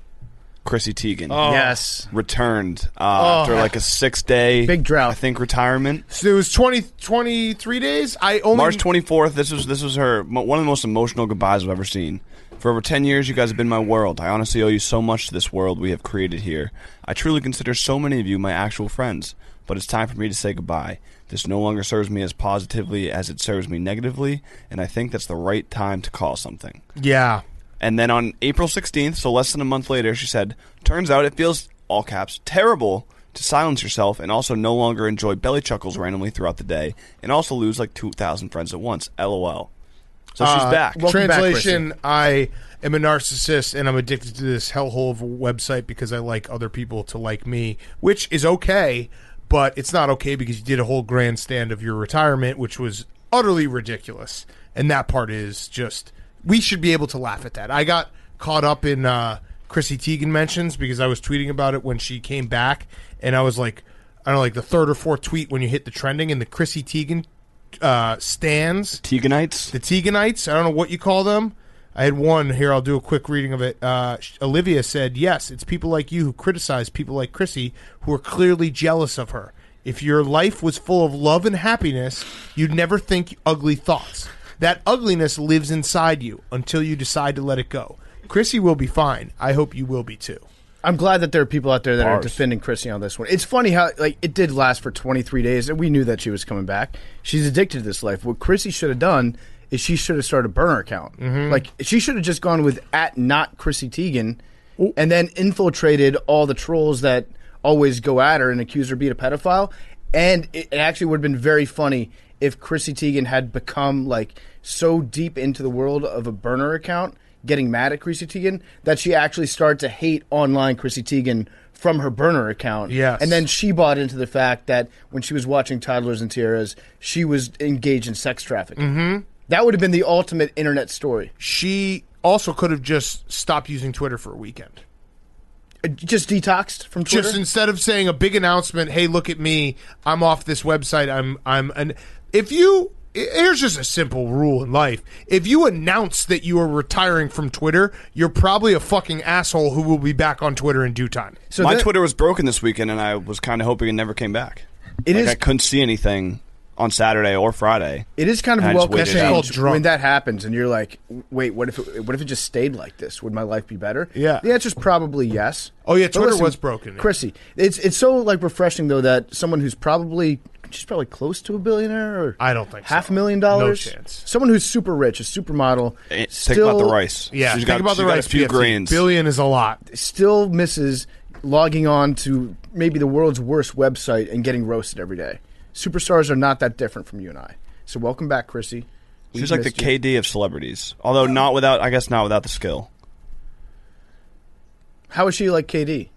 Chrissy Teigen. Oh. Yes. Returned after like a 6-day big drought, I think, retirement. So it was 23 days? March 24th, this was her one of the most emotional goodbyes I've ever seen. For over 10 years, you guys have been my world. I honestly owe you so much to this world we have created here. I truly consider so many of you my actual friends, but it's time for me to say goodbye. This no longer serves me as positively as it serves me negatively, and I think that's the right time to call something. Yeah. And then on April 16th, so less than a month later, she said, turns out it feels, all caps, terrible to silence yourself and also no longer enjoy belly chuckles randomly throughout the day and also lose like 2,000 friends at once. LOL. So she's back. Translation, I am a narcissist and I'm addicted to this hellhole of a website because I like other people to like me, which is okay, but it's not okay because you did a whole grandstand of your retirement, which was utterly ridiculous. And that part is just... We should be able to laugh at that. I got caught up in Chrissy Teigen mentions because I was tweeting about it when she came back, and I was like, I don't know, like the third or fourth tweet when you hit the trending, and the Chrissy Teigen stands. Teganites? The Teganites. I don't know what you call them. I had one here. I'll do a quick reading of it. Olivia said, yes, it's people like you who criticize people like Chrissy who are clearly jealous of her. If your life was full of love and happiness, you'd never think ugly thoughts. That ugliness lives inside you until you decide to let it go. Chrissy will be fine. I hope you will be too. I'm glad that there are people out there that are defending Chrissy on this one. It's funny how it did last for 23 days, and we knew that she was coming back. She's addicted to this life. What Chrissy should have done is she should have started a burner account. Like, she should have just gone with @not Chrissy Teigen and then infiltrated all the trolls that always go at her and accuse her of being a pedophile. And it actually would have been very funny if Chrissy Teigen had become, like, so deep into the world of a burner account, getting mad at Chrissy Teigen, that she actually started to hate online Chrissy Teigen from her burner account. Yes. And then she bought into the fact that when she was watching Toddlers and Tiaras, she was engaged in sex trafficking. That would have been the ultimate internet story. She also could have just stopped using Twitter for a weekend. Just detoxed from Twitter? Just instead of saying a big announcement, hey, look at me, I'm off this website, here's just a simple rule in life. If you announce that you are retiring from Twitter, you're probably a fucking asshole who will be back on Twitter in due time. So my Twitter was broken this weekend, and I was kind of hoping it never came back. I couldn't see anything on Saturday or Friday. It is kind of a welcome change when that happens, and you're like, wait, what if it just stayed like this? Would my life be better? Yeah. The answer is probably yes. Oh, yeah, Twitter was broken. Yeah. Chrissy, it's so, like, refreshing, though, that someone who's she's probably close to a billionaire, or I don't think $500,000. No chance. Someone who's super rich, a supermodel. Think about the rice. Yeah, she's think about the rice. A few grains. Billion is a lot. Still misses logging on to maybe the world's worst website and getting roasted every day. Superstars are not that different from you and I. So welcome back, Chrissy. She's like the KD of celebrities, although not without the skill. How is she like KD?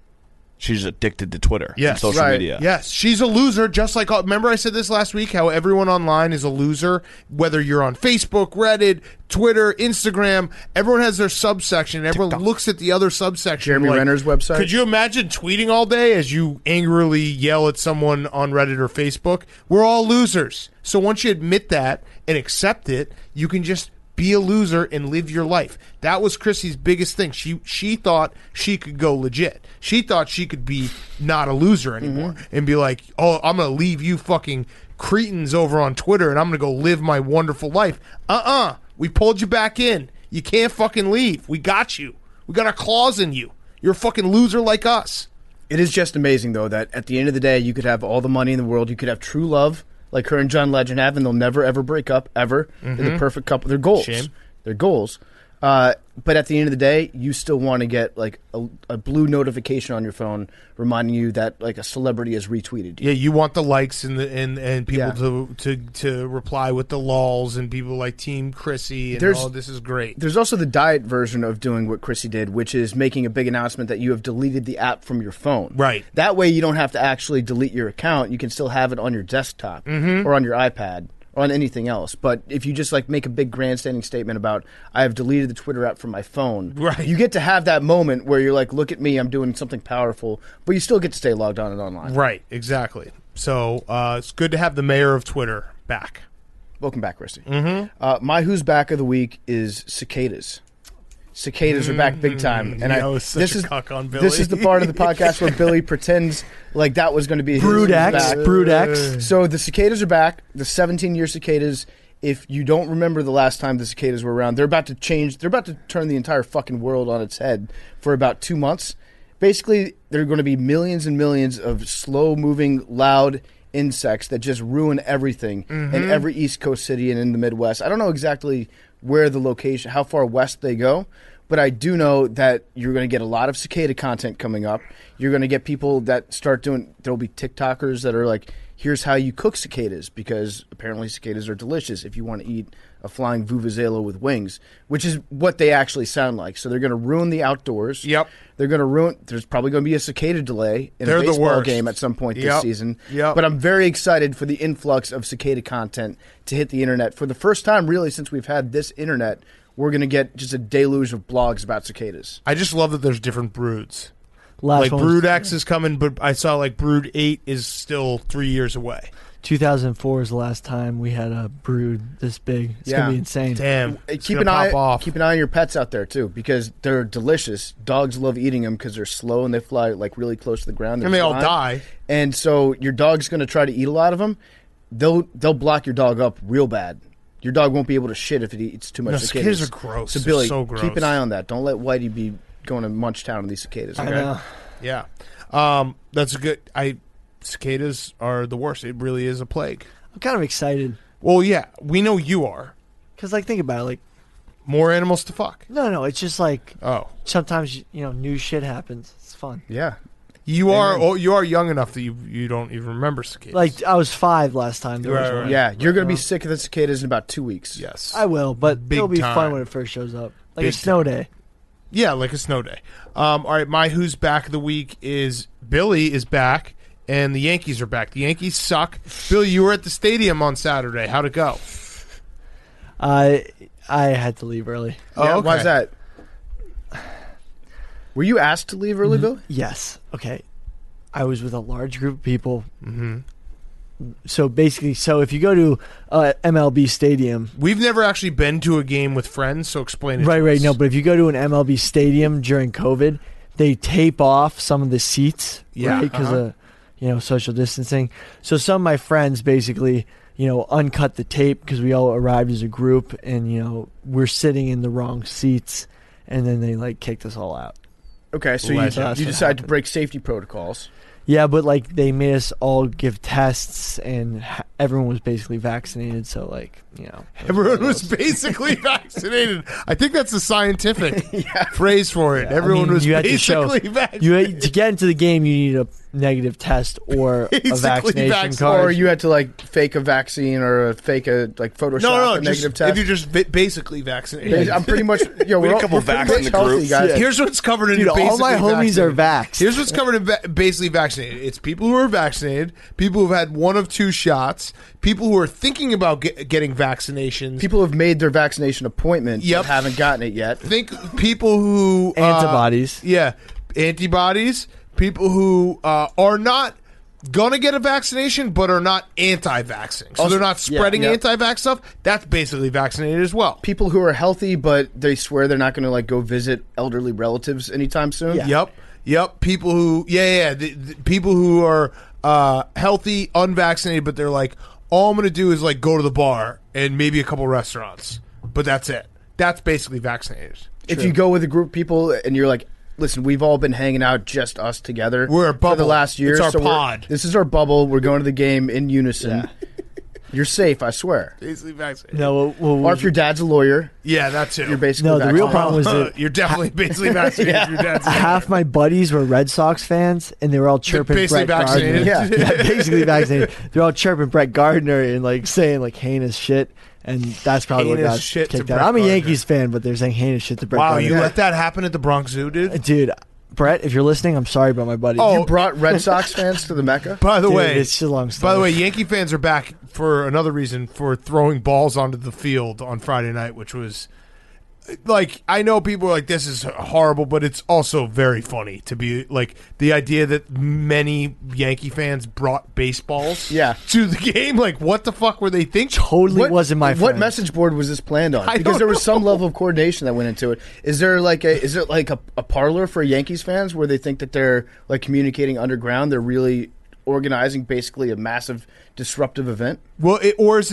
She's addicted to Twitter and Yes, social media. Yes, she's a loser, just like... Remember I said this last week, how everyone online is a loser? Whether you're on Facebook, Reddit, Twitter, Instagram, everyone has their subsection, and everyone looks at the other subsection. Jeremy Renner's website? Could you imagine tweeting all day as you angrily yell at someone on Reddit or Facebook? We're all losers. So once you admit that and accept it, you can just... be a loser and live your life. That was Chrissy's biggest thing. She thought she could go legit. She thought she could be not a loser anymore and be like, oh, I'm going to leave you fucking cretins over on Twitter and I'm going to go live my wonderful life. We pulled you back in. You can't fucking leave. We got you. We got our claws in you. You're a fucking loser like us. It is just amazing, though, that at the end of the day, you could have all the money in the world. You could have true love, like her and John Legend have, and they'll never, ever break up, ever. They're the perfect couple. They're goals. Shame. They're goals. But at the end of the day, you still want to get, like, a blue notification on your phone reminding you that, like, a celebrity has retweeted you. Yeah, you want the likes and people to reply with the lols and people like Team Chrissy and this is great. There's also the diet version of doing what Chrissy did, which is making a big announcement that you have deleted the app from your phone. Right. That way you don't have to actually delete your account. You can still have it on your desktop or on your iPad. Or on anything else. But if you just, like, make a big grandstanding statement about, I have deleted the Twitter app from my phone, right, you get to have that moment where you're like, look at me, I'm doing something powerful, but you still get to stay logged on and online. Right, exactly. So it's good to have the mayor of Twitter back. Welcome back, Chrissy. My Who's Back of the week is cicadas. Cicadas are back big time, and this is the part of the podcast where Billy pretends like that was going to be his Brood X. So the cicadas are back. The 17-year cicadas. If you don't remember the last time the cicadas were around, they're about to change. They're about to turn the entire fucking world on its head for about 2 months. Basically, there are going to be millions and millions of slow-moving, loud insects that just ruin everything in every East Coast city and in the Midwest. I don't know exactly where the location, how far west they go, but I do know that you're going to get a lot of cicada content coming up. You're going to get people that start doing, there'll be TikTokers that are like, here's how you cook cicadas, because apparently cicadas are delicious if you want to eat a flying vuvuzela with wings, which is what they actually sound like. So they're going to ruin the outdoors. Yep. They're going to ruin, there's probably going to be a cicada delay in a baseball game at some point this season. Yep. But I'm very excited for the influx of cicada content to hit the internet. For the first time, really, since we've had this internet, we're going to get just a deluge of blogs about cicadas. I just love that there's different broods. Like Brood X is coming, but I saw like Brood 8 is still 3 years away. 2004 is the last time we had a brood this big. It's going to be insane. Damn. Keep an eye on your pets out there, too, because they're delicious. Dogs love eating them because they're slow and they fly like really close to the ground. And they all die. And so your dog's going to try to eat a lot of them. They'll block your dog up real bad. Your dog won't be able to shit if it eats too much cicadas. Cicadas are gross. So, Billy, so gross. Keep an eye on that. Don't let Whitey be going to Munchtown on these cicadas. Okay? I know. Yeah. That's a good... Cicadas are the worst. It really is a plague. I'm kind of excited. Well, yeah. We know you are. Because, like, think about it. Like, more animals to fuck. No. It's just like sometimes new shit happens. It's fun. Yeah. You are young enough that you don't even remember cicadas. Like, I was 5 last time. Right. Yeah, you're going to be sick of the cicadas in about 2 weeks. Yes. I will, but Big it'll be time. fun when it first shows up. Like Big a snow day. Yeah, like a snow day. All right, my Who's Back of the Week is Billy is back, and the Yankees are back. The Yankees suck. Billy, you were at the stadium on Saturday. How'd it go? I had to leave early. Yeah, okay. Why's that? Were you asked to leave early, Bill? Yes. Okay. I was with a large group of people. Mm-hmm. So basically, if you go to MLB Stadium, We've never actually been to a game with friends, so explain it. right, to us. no. But if you go to an MLB Stadium during COVID, they tape off some of the seats, Yeah, because of social distancing. So some of my friends basically, uncut the tape because we all arrived as a group, and we're sitting in the wrong seats, and then they like kicked us all out. Okay, so Legend. you decided to break safety protocols. Yeah, but like they made us all give tests, and everyone was basically vaccinated. So Everyone was basically vaccinated. I think that's the scientific phrase for it. Yeah, Everyone was you had to basically vaccinated. to get into the game, you need a negative test or a Basically vaccination vaccinated. card. Or you had to like fake a vaccine or fake a Photoshop No, a negative test. if you're just basically vaccinated. I'm pretty much. We had a couple vax in the group. guys. Here's what's covered in Dude, basically all my homies are vaccinated. vaxxed. Here's what's covered in basically vaccinated. It's people who are vaccinated, people who've had 1 of 2 shots, people who are thinking about getting vaccinations. People have made their vaccination appointment Yep. but haven't gotten it yet. Think people who Antibodies. Antibodies. People who are not gonna get a vaccination but are not anti-vaxxing, so Also- they're not spreading yeah. anti-vax stuff. That's basically vaccinated as well. People who are healthy but they swear they're not going to go visit elderly relatives anytime soon. Yeah. Yep. People who, the people who are healthy, unvaccinated, but they're like, all I'm going to do is go to the bar and maybe a couple restaurants, but that's it. That's basically vaccinated. If you go with a group of people and you're like, listen, we've all been hanging out, just us together. We're a for bubble. the last year. It's our so pod. This is our bubble. We're going to the game in unison. Yeah. You're safe, I swear. Basically vaccinated. No, Or if your dad's a lawyer, Yeah, that's it. you're basically No, the real vaccinated. problem was that You're definitely basically vaccinated. Yeah. Your dad's half my buddies were Red Sox fans, and they were all chirping basically Brett Gardner. vaccinated. Yeah. Basically vaccinated. They're all chirping Brett Gardner and saying heinous shit, and that's probably what Heinous got shit to kicked Brett out. I'm a Gardner. Yankees fan, but they're saying heinous shit to Brett Wow, Gardner. you let that happen at the Bronx Zoo, dude? Dude, Brett, if you're listening, I'm sorry about my buddy. Oh, You brought Red Sox fans to the Mecca? By the Dude, way, it's a long story. By the way, Yankee fans are back for another reason, for throwing balls onto the field on Friday night, which was I know people are like, this is horrible, but it's also very funny to be the idea that many Yankee fans brought baseballs to the game. What the fuck were they thinking? Totally wasn't my What friend. message board was this planned on? I Because don't there was know. some level of coordination that went into it. Is there a parlor for Yankees fans where they think that they're communicating underground? They're really organizing basically a massive disruptive event? Well, or is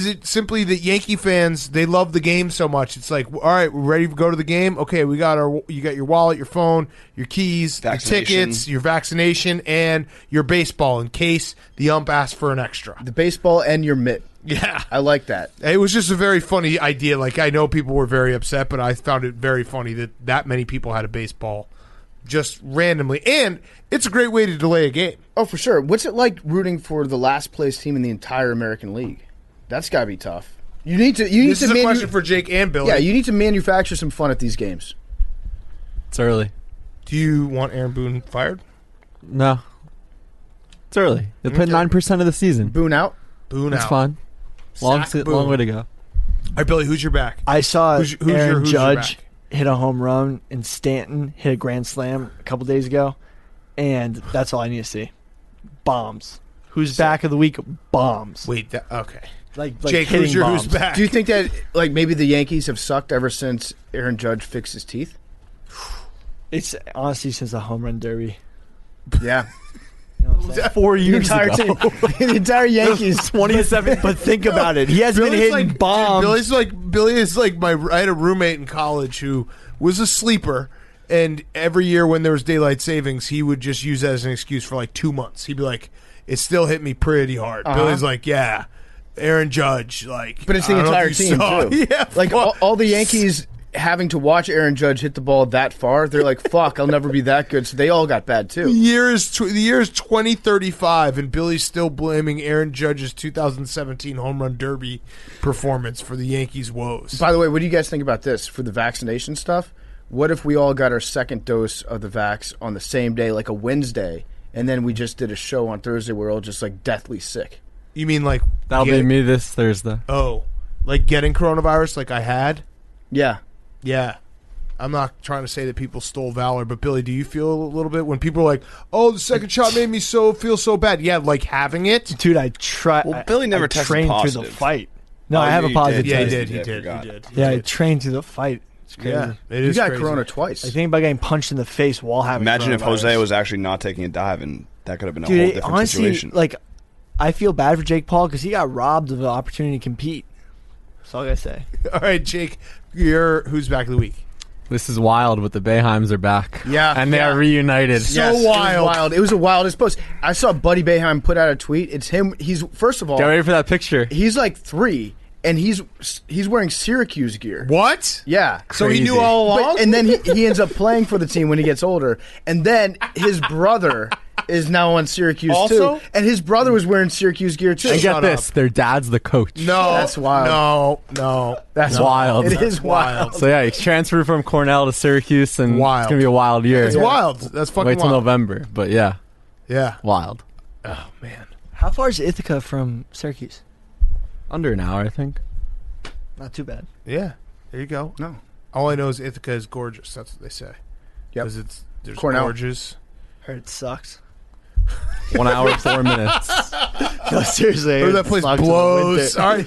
it simply that Yankee fans, they love the game so much? It's all right, we're ready to go to the game. Okay, you got your wallet, your phone, your keys, your tickets, your vaccination, and your baseball in case the ump asks for an extra. The baseball and your mitt. Yeah. I like that. It was just a very funny idea. I know people were very upset, but I found it very funny that many people had a baseball just randomly. And it's a great way to delay a game. Oh, for sure. What's it like rooting for the last place team in the entire American League? That's got to be tough. You need to. This is a question for Jake and Billy. Yeah, you need to manufacture some fun at these games. It's early. Do you want Aaron Boone fired? No. It's early. They played 9% of the season. Boone out. Boone It's out. fun. Long Boone. way to go. All right, Billy, who's your back? I saw Who's Aaron your Judge back? hit a home run, and Stanton hit a grand slam a couple days ago, and that's all I need to see. Bombs. Who's back of the week? Bombs. Wait, okay. Like Jake, hitting who's bombs. back? Do you think that maybe the Yankees have sucked ever since Aaron Judge fixed his teeth? It's honestly since the home run derby. Yeah. You know what I'm saying? 4 The years entire ago. team, the entire Yankees. 27. But think about it. He hasn't been hitting bombs. Billy is I had a roommate in college who was a sleeper, and every year when there was daylight savings, he would just use that as an excuse for 2 months. He'd be like, "It still hit me pretty hard." Billy's like, "Yeah." Aaron Judge, like, but it's the entire team too. Yeah, like all the Yankees having to watch Aaron Judge hit the ball that far, they're like, "Fuck, I'll never be that good." So they all got bad too. The year is 2035, and Billy's still blaming Aaron Judge's 2017 home run derby performance for the Yankees' woes. By the way, what do you guys think about this for the vaccination stuff? What if we all got our second dose of the vax on the same day, like a Wednesday, and then we just did a show on Thursday where we're all just like deathly sick? You mean like That'll be me this Thursday. Oh, like getting coronavirus, like I had? Yeah. Yeah. I'm not trying to say that people stole valor, but Billy, do you feel a little bit when people are like, "Oh, the second shot made me feel so bad"? Yeah, like having it, dude. I try. Well, Billy never tested trained positive through the fight. No, I have a positive. Yeah, test. he did. Yeah, I trained through the fight. It's crazy. Yeah, it You is got crazy. corona twice. I think about getting punched in the face while having. Imagine if coronavirus. Jose was actually not taking a dive, and that could have been a Dude, whole different honestly, situation. like, I feel bad for Jake Paul because he got robbed of the opportunity to compete. That's all I gotta say. All right, Jake, you're who's back of the week? This is wild, but the Boeheims are back. Yeah, and they yeah. are reunited. So wild. It was the wildest post. I saw Buddy Boeheim put out a tweet. It's him. He's first of all, Get ready for that picture. he's like 3, and he's wearing Syracuse gear. What? Yeah. So he knew Crazy. all along. And then he ends up playing for the team when he gets older. And then his brother is now on Syracuse Also? too. And his brother was wearing Syracuse gear too. And get Shut this, up. their dad's the coach. No, That's wild. No, That's wild. It is wild. So yeah, he's transferred from Cornell to Syracuse, and Wild. it's gonna be a wild year. It's wild. That's fucking Wait till wild. November, but yeah, Yeah. wild. Oh man. How far is Ithaca from Syracuse? Under an hour, I think. Not too bad. Yeah. There you go. No. All I know is Ithaca is gorgeous. That's what they say. Yep. Because there's Cornell. gorgeous. Heard it sucks. 1 hour, 4 minutes. No, seriously. Or it that place sucks in the blows. winter. All right,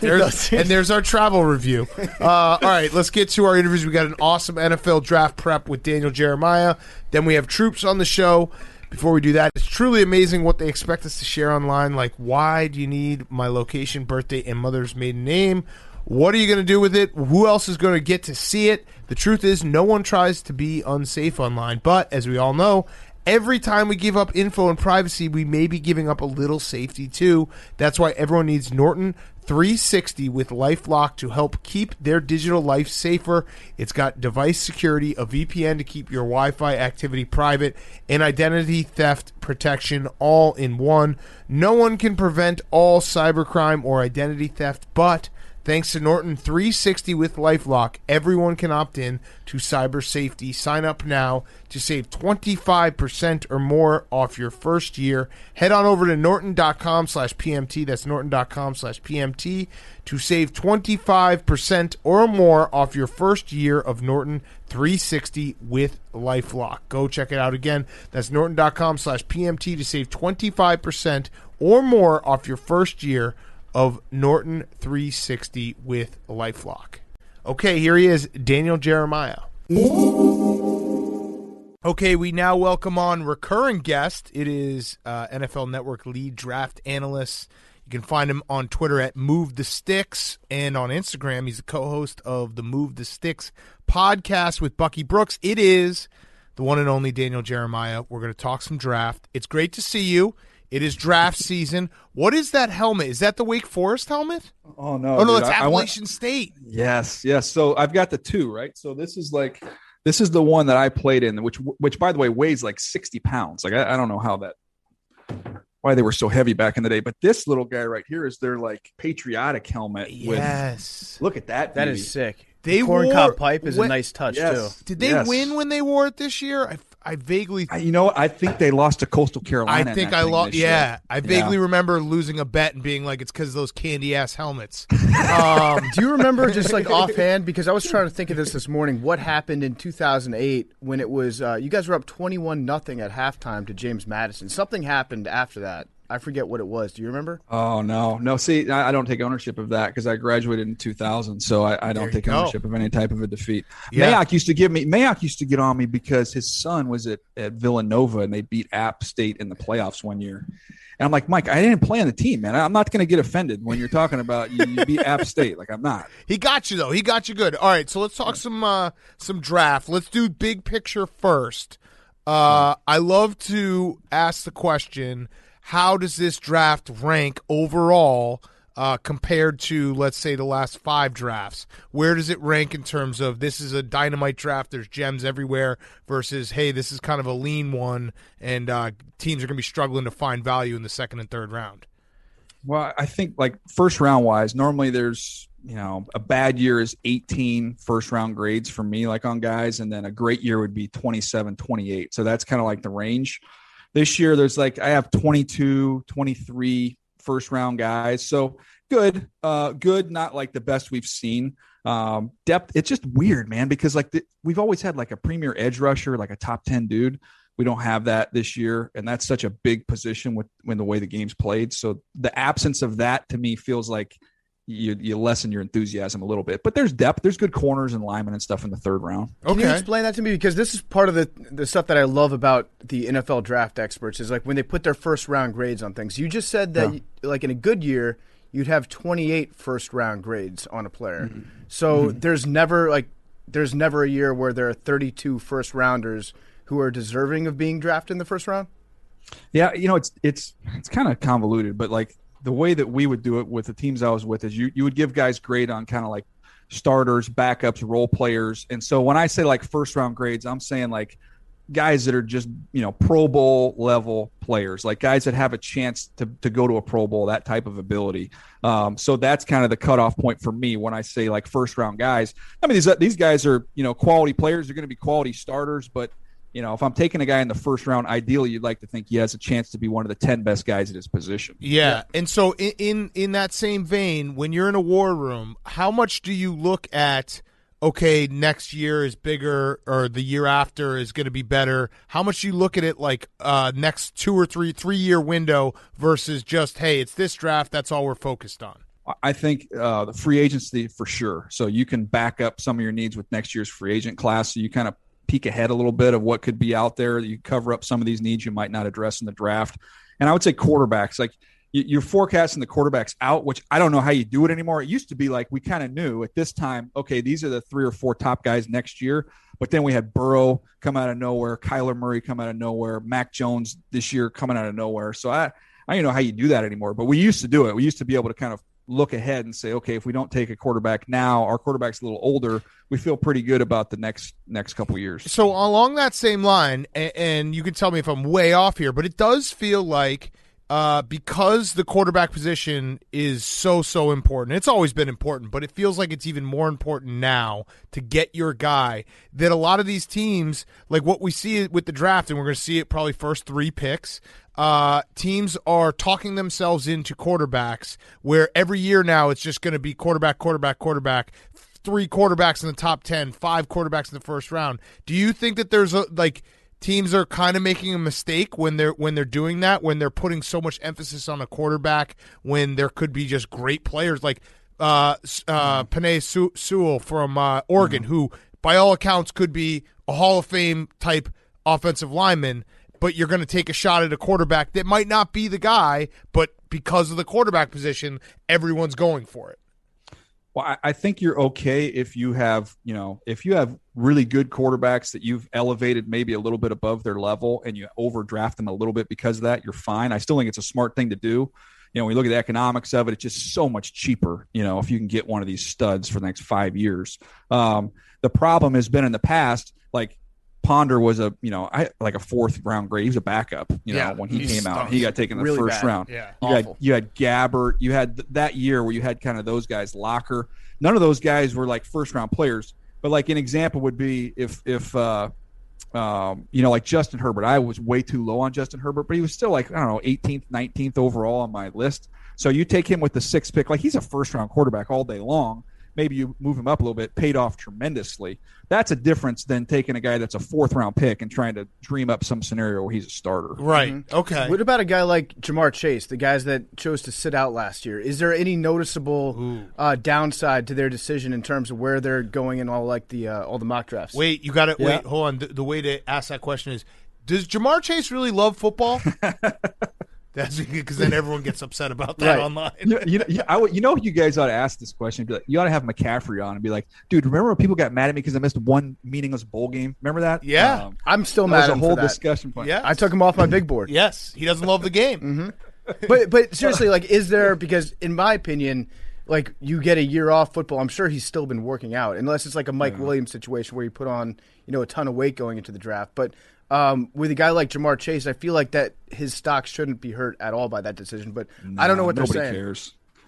there's our travel review. All right, let's get to our interviews. We got an awesome NFL draft prep with Daniel Jeremiah. Then we have Troopz on the show. Before we do that, it's truly amazing what they expect us to share online. Like, why do you need my location, birthday, and mother's maiden name? What are you going to do with it? Who else is going to get to see it? The truth is, no one tries to be unsafe online. But, as we all know, every time we give up info and privacy, we may be giving up a little safety too. That's why everyone needs Norton 360 with LifeLock to help keep their digital life safer. It's got device security, a VPN to keep your Wi-Fi activity private, and identity theft protection all in one. No one can prevent all cybercrime or identity theft, but thanks to Norton 360 with LifeLock, everyone can opt in to cyber safety. Sign up now to save 25% or more off your first year. Head on over to norton.com/PMT. That's norton.com/PMT to save 25% or more off your first year of Norton 360 with LifeLock. Go check it out again. That's norton.com/PMT to save 25% or more off your first year of Norton 360 with LifeLock. Okay, here he is, Daniel Jeremiah. Okay, we now welcome on recurring guest. It is NFL Network lead draft analyst. You can find him on Twitter at Move the Sticks, and on Instagram, he's the co-host of the Move the Sticks podcast with Bucky Brooks. It is the one and only Daniel Jeremiah. We're going to talk some draft. It's great to see you. It is draft season. What is that helmet? Is that the Wake Forest helmet? Oh no! Oh no, dude, it's Appalachian State. Yes. So I've got the two, right? So this is the one that I played in, which by the way weighs like 60 pounds. Like I don't know why they were so heavy back in the day, but this little guy right here is their like patriotic helmet. Yes. Look at that. That beauty. is sick. They the corn wore- cob pipe is when- a nice touch Yes. too. Did they win when they wore it this year? I vaguely. You know what? I think they lost to Coastal Carolina. I think in that I thing lost. this year. Yeah, I vaguely remember losing a bet and being like, "It's because of those candy ass helmets." Do you remember just like offhand? Because I was trying to think of this morning. What happened in 2008 when it was you guys were up 21-0 at halftime to James Madison? Something happened after that. I forget what it was. Do you remember? Oh no. See, I don't take ownership of that because I graduated in 2000, so I don't take ownership of any type of a defeat. Yeah. Mayock used to get on me because his son was at Villanova and they beat App State in the playoffs one year. And I'm like, Mike, I didn't play on the team, man. I'm not going to get offended when you're talking about you beat App State. Like, I'm not. He got you though. He got you good. All right, so let's talk some draft. Let's do big picture first. I love to ask the question: how does this draft rank overall compared to, let's say, the last 5 drafts? Where does it rank in terms of this is a dynamite draft, there's gems everywhere, versus, hey, this is kind of a lean one, and teams are going to be struggling to find value in the second and third round? Well, I think like first round wise, normally there's, a bad year is 18 first round grades for me, like on guys. And then a great year would be 27, 28. So that's kind of like the range. This year, there's I have 22, 23 first round guys. So good, not like the best we've seen. Depth, it's just weird, man, because we've always had like a premier edge rusher, like a top 10 dude. We don't have that this year, and that's such a big position when the way the game's played. So the absence of that to me feels like you lessen your enthusiasm a little bit. But there's depth. There's good corners and linemen and stuff in the third round. Can you explain that to me? Because this is part of the stuff that I love about the NFL draft experts is like when they put their first round grades on things. You just said that like in a good year, you'd have 28 first round grades on a player. Mm-hmm. So there's never a year where there are 32 first rounders who are deserving of being drafted in the first round? Yeah, it's kind of convoluted, but like the way that we would do it with the teams I was with is you would give guys grade on kind of like starters, backups, role players. And so when I say like first round grades, I'm saying like guys that are just, Pro Bowl level players, like guys that have a chance to go to a Pro Bowl, that type of ability. So that's kind of the cutoff point for me when I say like first round guys. I mean, these guys are, quality players. They're going to be quality starters, but if I'm taking a guy in the first round, ideally you'd like to think he has a chance to be one of the 10 best guys at his position. Yeah. And so in that same vein, when you're in a war room, how much do you look at, okay, next year is bigger or the year after is going to be better? How much do you look at it like next 2 or 3 year window versus just, hey, it's this draft, that's all we're focused on? I think the free agency for sure. So you can back up some of your needs with next year's free agent class. So you kind of peek ahead a little bit of what could be out there. You cover up some of these needs you might not address in the draft. And I would say quarterbacks, like you're forecasting the quarterbacks out, which I don't know how you do it anymore. It used to be like we kind of knew at this time, okay, these are the 3 or 4 top guys next year. But then we had Burrow come out of nowhere, Kyler Murray come out of nowhere, Mac Jones this year coming out of nowhere. So I don't know how you do that anymore, but we used to do it. We used to be able to kind of look ahead and say, okay, if we don't take a quarterback now, our quarterback's a little older, we feel pretty good about the next couple of years. So along that same line, and you can tell me if I'm way off here, but it does feel like because the quarterback position is so important, it's always been important, but it feels like it's even more important now to get your guy, that a lot of these teams, like what we see with the draft, and we're going to see it probably first 3 picks, teams are talking themselves into quarterbacks where every year now it's just going to be quarterback, 3 quarterbacks in the top 10, 5 quarterbacks in the first round. Do you think that there's teams are kind of making a mistake when they're doing that, when they're putting so much emphasis on a quarterback when there could be just great players like Penei Sewell from Oregon, who by all accounts could be a Hall of Fame type offensive lineman, but you're going to take a shot at a quarterback that might not be the guy, but because of the quarterback position, everyone's going for it. Well, I think you're okay if you have really good quarterbacks that you've elevated maybe a little bit above their level and you overdraft them a little bit because of that, you're fine. I still think it's a smart thing to do. When you look at the economics of it, it's just so much cheaper, if you can get one of these studs for the next 5 years. The problem has been in the past, like Ponder was a 4th round grade. He was a backup, when he came out. He got taken in the first round. Yeah, you had Gabbert. You had that year where you had kind of those guys, Locker. None of those guys were like first round players. But like an example would be if like Justin Herbert. I was way too low on Justin Herbert, but he was still like, 18th, 19th overall on my list. So you take him with the 6th pick. Like he's a first round quarterback all day long. Maybe you move him up a little bit, paid off tremendously. That's a difference than taking a guy that's a 4th round pick and trying to dream up some scenario where he's a starter. Right. Mm-hmm. Okay. What about a guy like Jamar Chase, the guys that chose to sit out last year? Is there any noticeable downside to their decision in terms of where they're going in all the mock drafts? Wait, you got to wait. Hold on. The way to ask that question is, does Jamar Chase really love football? That's because then everyone gets upset about that online. You guys ought to ask this question. Be like, you ought to have McCaffrey on and be like, dude, remember when people got mad at me because I missed one meaningless bowl game? Remember that? Yeah. I'm still mad at him. That was a whole for that. discussion point. Yes. I took him off my big board. Yes. He doesn't love the game. Mm-hmm. But seriously, like, is there, because in my opinion, like, you get a year off football, I'm sure he's still been working out, unless it's like a Mike Williams situation where you put on, a ton of weight going into the draft. But with a guy like Jamar Chase, I feel like that his stock shouldn't be hurt at all by that decision. But I don't know what they're saying.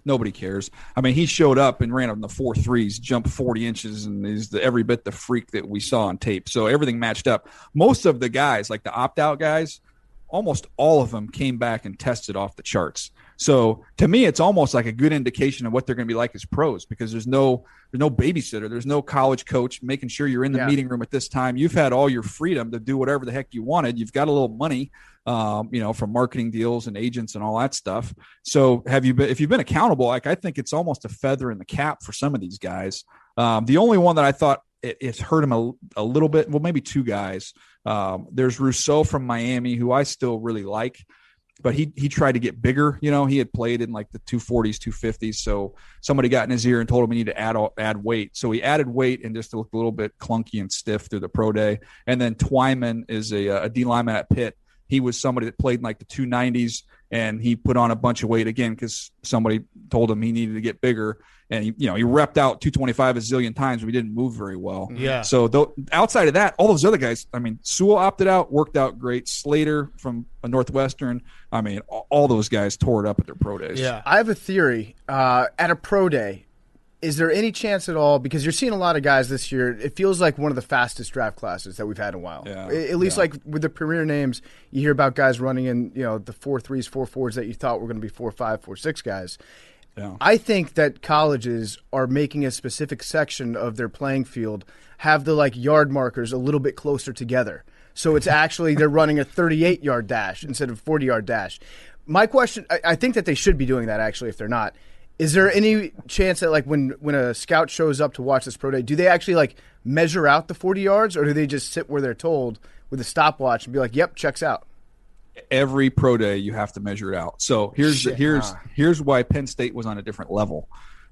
Nobody cares. I mean, he showed up and ran on the 4.3s, jumped 40 inches, and is every bit the freak that we saw on tape. So everything matched up. Most of the guys, like the opt-out guys, almost all of them came back and tested off the charts. So to me, it's almost like a good indication of what they're going to be like as pros, because there's no babysitter. There's no college coach making sure you're in the meeting room at this time. You've had all your freedom to do whatever the heck you wanted. You've got a little money, from marketing deals and agents and all that stuff. So if you've been accountable, like, I think it's almost a feather in the cap for some of these guys. The only one that I thought it's hurt him a little bit, well, maybe two guys. There's Rousseau from Miami, who I still really like, but he tried to get bigger. He had played in like the 240s, 250s. So somebody got in his ear and told him he need to add weight. So he added weight and just looked a little bit clunky and stiff through the pro day. And then Twyman is a D lineman at Pitt. He was somebody that played in like the 290s, and he put on a bunch of weight again because somebody told him he needed to get bigger. And he repped out 225 a zillion times, but he didn't move very well. Yeah. So outside of that, all those other guys, I mean, Sewell opted out, worked out great. Slater from Northwestern, I mean, all those guys tore it up at their pro days. Yeah. I have a theory. At a pro day, is there any chance at all, because you're seeing a lot of guys this year, it feels like one of the fastest draft classes that we've had in a while. Yeah. At least like with the premier names, you hear about guys running in, the 4.3s, 4.4s that you thought were going to be 4.5, 4.6 guys. Yeah. I think that colleges are making a specific section of their playing field have the like yard markers a little bit closer together. So it's actually they're running a 38-yard dash instead of 40-yard dash. My question, I think that they should be doing that actually if they're not. Is there any chance that like when a scout shows up to watch this pro day, do they actually like measure out the 40 yards, or do they just sit where they're told with a stopwatch and be like, "Yep, checks out"? Every pro day you have to measure it out. So here's why Penn State was on a different level.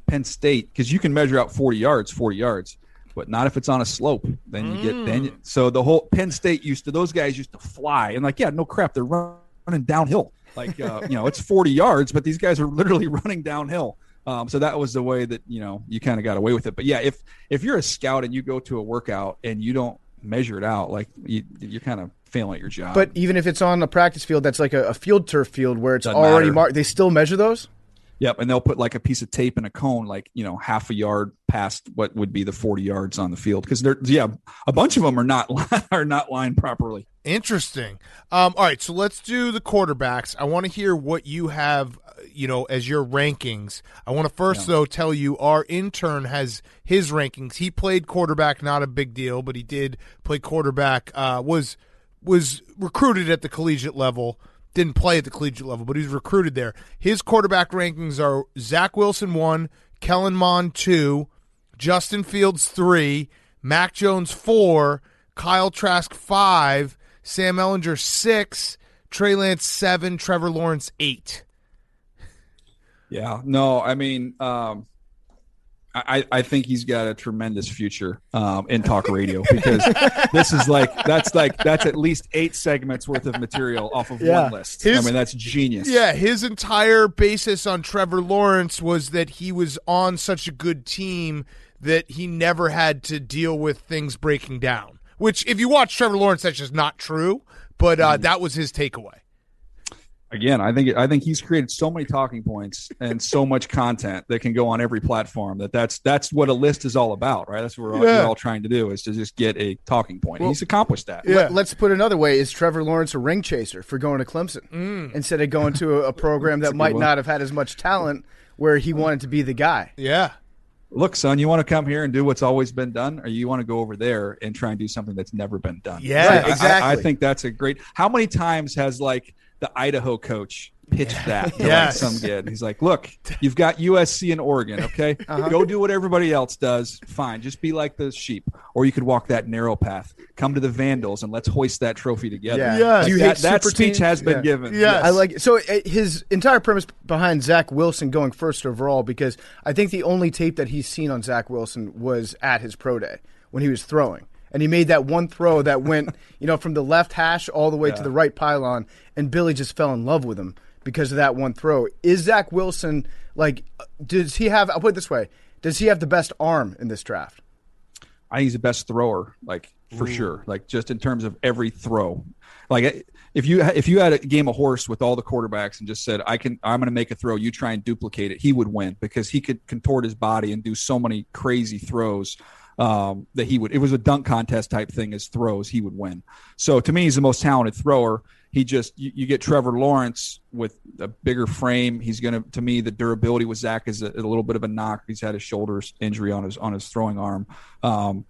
Penn State, because you can measure out 40 yards, but not if it's on a slope. Then you get so the whole Penn State those guys used to fly and like, yeah, no crap, they're running downhill. Like it's 40 yards, but these guys are literally running downhill. So that was the way that you kind of got away with it. But yeah, if you're a scout and you go to a workout and you don't measure it out, like you're kind of failing at your job. But even if it's on a practice field that's like a field turf field where it's already marked, they still measure those? Yep, and they'll put like a piece of tape in a cone, like half a yard past what would be the 40 yards on the field, because a bunch of them are not lined properly. Interesting. All right, so let's do the quarterbacks. I want to hear what you have, as your rankings. I want to first though tell you our intern has his rankings. He played quarterback, not a big deal, but he did play quarterback. Was recruited at the collegiate level. Didn't play at the collegiate level, but he was recruited there. His quarterback rankings are Zach Wilson 1, Kellen Mond 2, Justin Fields 3, Mac Jones 4, Kyle Trask 5, Sam Ehlinger 6, Trey Lance 7, Trevor Lawrence 8. Yeah, no, I mean, I think he's got a tremendous future in talk radio, because this is that's at least 8 segments worth of material off of one list. That's genius. Yeah, his entire basis on Trevor Lawrence was that he was on such a good team that he never had to deal with things breaking down. Which, if you watch Trevor Lawrence, that's just not true. But that was his takeaway. Again, I think he's created so many talking points and so much content that can go on every platform that's what a list is all about, right? That's what we're all trying to do, is to just get a talking point. He's accomplished that. Yeah. Let's put it another way. Is Trevor Lawrence a ring chaser for going to Clemson instead of going to a program that might not have had as much talent where he wanted to be the guy? Yeah. Look, son, you want to come here and do what's always been done, or you want to go over there and try and do something that's never been done? Yeah, right, exactly. I think that's a great – how many times has, like, the Idaho coach pitched that to like some kid? He's like, look, you've got USC and Oregon, okay? Go do what everybody else does. Fine. Just be like the sheep. Or you could walk that narrow path. Come to the Vandals and let's hoist that trophy together. Yeah. Like that speech has been given. Yes. I like it. So his entire premise behind Zach Wilson going first overall, because I think the only tape that he's seen on Zach Wilson was at his pro day when he was throwing. And he made that one throw that went, from the left hash all the way to the right pylon, and Billy just fell in love with him because of that one throw. Is Zach Wilson, like, does he have, I'll put it this way, does he have the best arm in this draft? I think he's the best thrower, like, for sure. Like, just in terms of every throw. Like, if you had a game of horse with all the quarterbacks and just said, I'm going to make a throw, you try and duplicate it, he would win because he could contort his body and do so many crazy throws that he would. It was a dunk contest type thing as throws, he would win. So to me, he's the most talented thrower. He just you get Trevor Lawrence with a bigger frame. He's going to me, the durability with Zach is a little bit of a knock. He's had a shoulder injury on his throwing arm.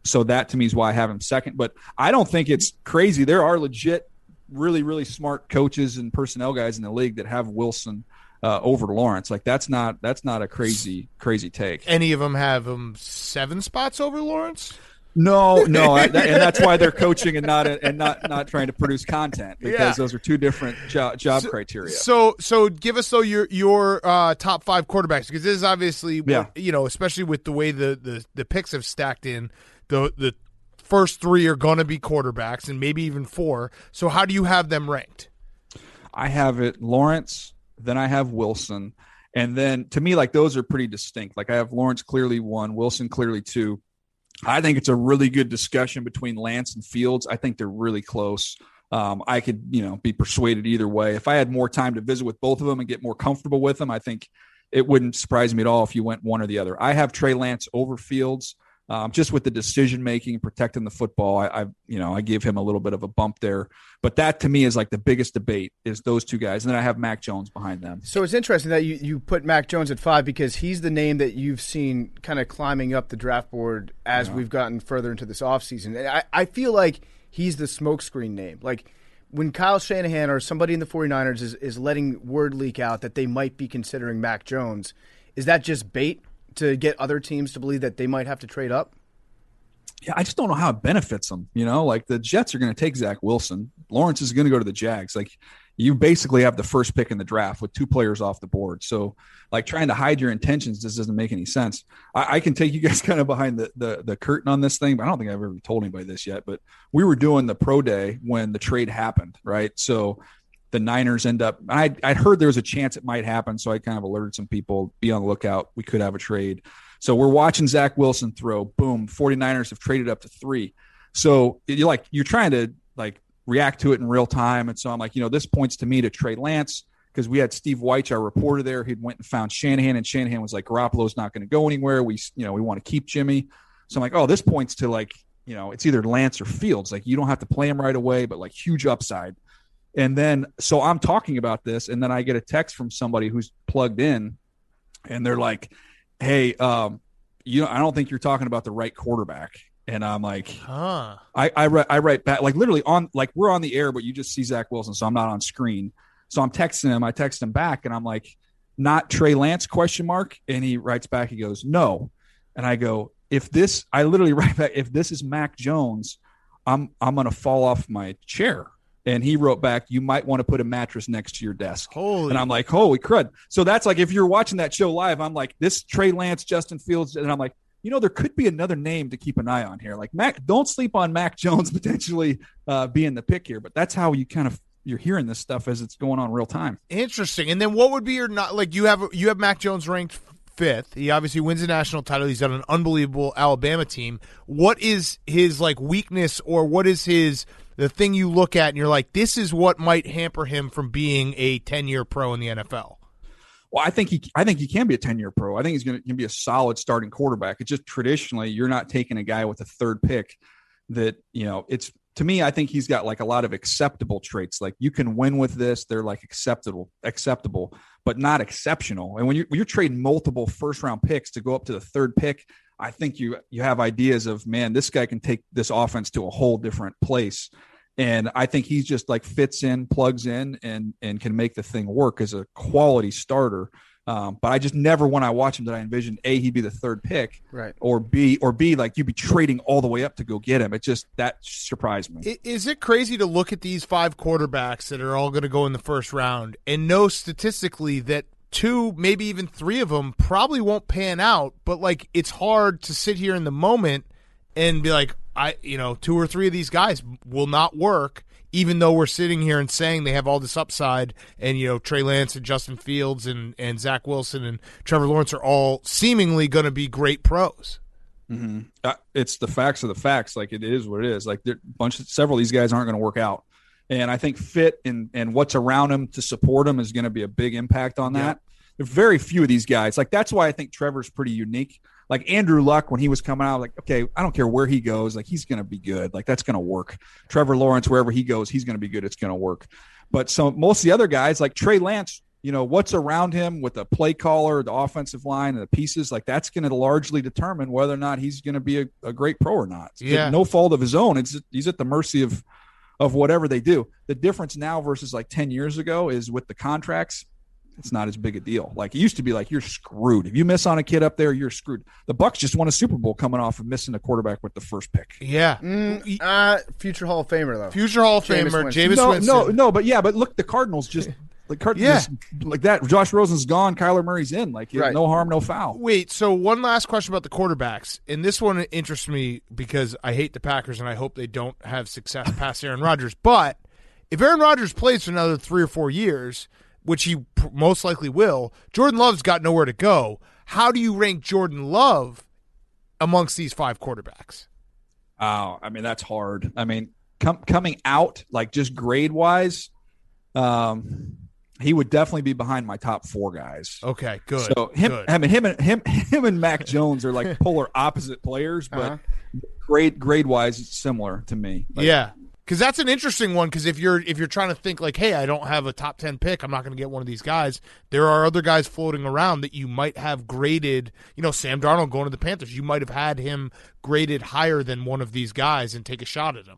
So that to me is why I have him second. But I don't think it's crazy. There are legit, really, really smart coaches and personnel guys in the league that have Wilson over Lawrence. Like that's not a crazy take. Any of them have him 7 spots over Lawrence? No, and that's why they're coaching and not trying to produce content because those are two different job criteria. So give us your top 5 quarterbacks because this is obviously especially with the way the picks have stacked in the first 3 are going to be quarterbacks and maybe even 4. So how do you have them ranked? I have it Lawrence, then I have Wilson, and then to me like those are pretty distinct. Like I have Lawrence clearly 1, Wilson clearly 2. I think it's a really good discussion between Lance and Fields. I think they're really close. I could, be persuaded either way. If I had more time to visit with both of them and get more comfortable with them, I think it wouldn't surprise me at all if you went one or the other. I have Trey Lance over Fields. Just with the decision making, protecting the football, I give him a little bit of a bump there. But that to me is like the biggest debate is those two guys, and then I have Mac Jones behind them. So it's interesting that you put Mac Jones at 5 because he's the name that you've seen kind of climbing up the draft board as we've gotten further into this offseason. I feel like he's the smokescreen name. Like when Kyle Shanahan or somebody in the 49ers is letting word leak out that they might be considering Mac Jones, is that just bait to get other teams to believe that they might have to trade up? Yeah, I just don't know how it benefits them. Like the Jets are going to take Zach Wilson. Lawrence is going to go to the Jags. Like you basically have the first pick in the draft with 2 players off the board. So like trying to hide your intentions just doesn't make any sense. I can take you guys kind of behind the curtain on this thing, but I don't think I've ever told anybody this yet. But we were doing the pro day when the trade happened, right? So the Niners end up – I'd heard there was a chance it might happen, so I kind of alerted some people, be on the lookout. We could have a trade. So we're watching Zach Wilson throw. Boom, 49ers have traded up to 3. So you're trying to like react to it in real time. And so I'm like, this points to me to trade Lance because we had Steve Weich, our reporter there. He'd went and found Shanahan, and Shanahan was like, Garoppolo's not going to go anywhere. We want to keep Jimmy. So I'm like, oh, this points to like, it's either Lance or Fields. Like you don't have to play him right away, but like huge upside. And then, so I'm talking about this, and then I get a text from somebody who's plugged in, and they're like, hey, I don't think you're talking about the right quarterback. And I'm like, huh. I write back, like literally we're on the air, but you just see Zach Wilson, so I'm not on screen. So I'm texting him. I text him back, and I'm like, not Trey Lance, ? And he writes back, he goes, no. And I go, I literally write back, if this is Mac Jones, I'm going to fall off my chair. And he wrote back, you might want to put a mattress next to your desk. And I'm like, holy crud. So that's like, if you're watching that show live, I'm like, this Trey Lance, Justin Fields. And I'm like, there could be another name to keep an eye on here. Like don't sleep on Mac Jones potentially being the pick here. But that's how you're hearing this stuff as it's going on real time. Interesting. And then what would be your not like you have Mac Jones ranked 5th. He obviously wins a national title. He's on an unbelievable Alabama team. What is his like weakness, or what is the thing you look at and you're like, this is what might hamper him from being a 10-year pro in the NFL? Well, I think he can be a 10-year pro. I think he's going to be a solid starting quarterback. It's just traditionally you're not taking a guy with a 3rd pick that, it's, to me, I think he's got like a lot of acceptable traits. Like you can win with this. They're like acceptable, but not exceptional. And when you're trading multiple 1st-round picks to go up to the 3rd pick, I think you have ideas of, man, this guy can take this offense to a whole different place. And I think he's just like fits in, plugs in, and can make the thing work as a quality starter. But I just never, when I watch him, did I envision A, he'd be the 3rd pick, right? Or B, like you'd be trading all the way up to go get him. It just, that surprised me. Is it crazy to look at these 5 quarterbacks that are all going to go in the 1st round and know statistically that 2, maybe even 3 of them probably won't pan out, but like it's hard to sit here in the moment and be like, 2 or 3 of these guys will not work even though we're sitting here and saying they have all this upside, and Trey Lance and Justin Fields and Zach Wilson and Trevor Lawrence are all seemingly going to be great pros. Mm-hmm. It's the facts of the facts. Like, it is what it is. Like, several of these guys aren't going to work out, and I think fit and what's around them to support them is going to be a big impact on that. There's very few of these guys. Like, that's why I think Trevor's pretty unique. Like Andrew Luck, when he was coming out, like, okay, I don't care where he goes. Like, he's going to be good. Like, that's going to work. Trevor Lawrence, wherever he goes, he's going to be good. It's going to work. But so most of the other guys, like Trey Lance, what's around him with the play caller, the offensive line, and the pieces, like, that's going to largely determine whether or not he's going to be a great pro or not. Yeah. No fault of his own. He's at the mercy of whatever they do. The difference now versus like 10 years ago is with the contracts, it's not as big a deal. Like, it used to be like, you're screwed. If you miss on a kid up there, you're screwed. The Bucs just won a Super Bowl coming off of missing a quarterback with the first pick. Yeah. Future Hall of Famer, though. Future Hall of Famer, Jameis Winston. No, but look, the Cardinals just like that. Josh Rosen's gone. Kyler Murray's in. Like, right. No harm, no foul. Wait, so one last question about the quarterbacks. And this one interests me because I hate the Packers and I hope they don't have success past Aaron Rodgers. But if Aaron Rodgers plays for another 3 or 4 years, which he most likely will, Jordan Love's got nowhere to go. How do you rank Jordan Love amongst these 5 quarterbacks? Oh, I mean, that's hard. I mean, coming out, like, just grade-wise, he would definitely be behind my top 4 guys. Okay, good. So him and Mac Jones are like polar opposite players, but grade-wise, it's similar to me. Like, yeah. Because that's an interesting one. Because if you're trying to think like, hey, I don't have a top 10 pick, I'm not going to get one of these guys. There are other guys floating around that you might have graded. Sam Darnold going to the Panthers. You might have had him graded higher than one of these guys and take a shot at him.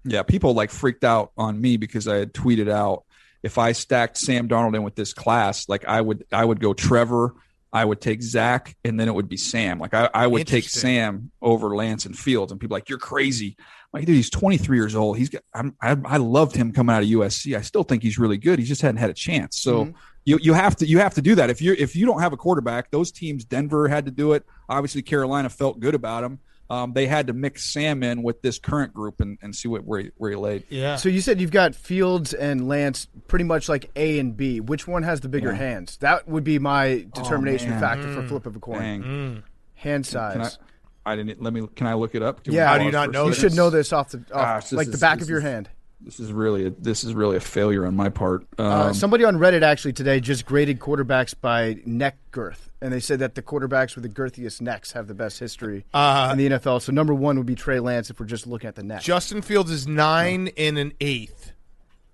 Yeah, people like freaked out on me because I had tweeted out if I stacked Sam Darnold in with this class, like I would go Trevor, I would take Zach, and then it would be Sam. Like I would take Sam over Lance and Fields, and people are like, you're crazy. I'm like, dude, he's 23 years old. I loved him coming out of USC. I still think he's really good. He just hadn't had a chance. So you have to do that. If you don't have a quarterback, those teams, Denver had to do it. Obviously, Carolina felt good about him. They had to mix Sam in with this current group and see where he laid. Yeah. So you said you've got Fields and Lance pretty much like A and B. Which one has the bigger hands? That would be my determination factor for flip of a coin. Hand size. Can I look it up? How do you not know? You should know this off the back of your hand. This is really a failure on my part. Somebody on Reddit actually today just graded quarterbacks by neck girth, and they said that the quarterbacks with the girthiest necks have the best history in the NFL. So number 1 would be Trey Lance if we're just looking at the neck. Justin Fields is 9 and an 1/8.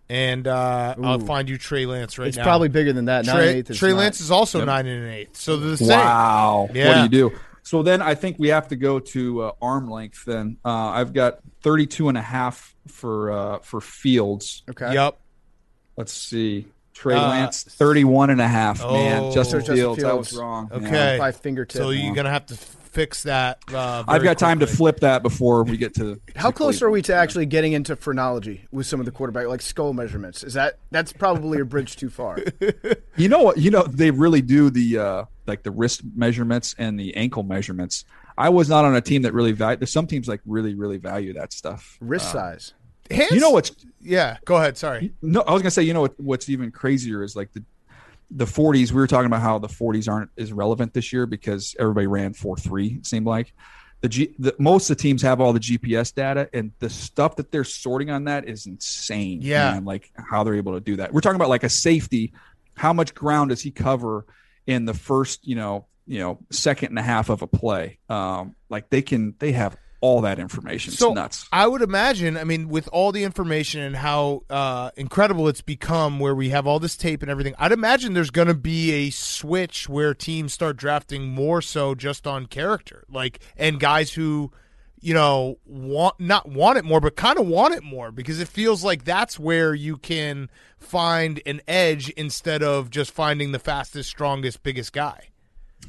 And I'll find you Trey Lance now. It's probably bigger than that. 9 and 1/8 Trey Lance is also 9 and an 1/8. So they're the same. Wow. Yeah. What do you do? So then I think we have to go to arm length then. I've got 32.5 for Fields. Okay. Yep. Let's see. Trey Lance, 31.5. Man, Justin Fields. I was wrong. Okay. 5 fingertips. So you're going to have to fix that. I've got time to flip that before we get to. How close are we to actually getting into phrenology with some of the quarterback, like skull measurements? That's probably a bridge too far. You know what? They really do the like the wrist measurements and the ankle measurements. I was not on a team that really valued. There's some teams like really, really value that stuff. Wrist size. Hands? You know what's? Yeah. Go ahead. Sorry. No, I was gonna say. What's even crazier is like the 40s. We were talking about how the 40s aren't as relevant this year because everybody ran 4.3. It seemed like most of the teams have all the GPS data, and the stuff that they're sorting on that is insane. Yeah, man, like how they're able to do that. We're talking about like a safety. How much ground does he cover in the first, second and a half of a play? Like they have all that information. It's nuts. I would imagine, with all the information and how incredible it's become where we have all this tape and everything, I'd imagine there's going to be a switch where teams start drafting more so just on character, and guys who, not want it more, but kind of want it more, because it feels like that's where you can find an edge instead of just finding the fastest, strongest, biggest guy.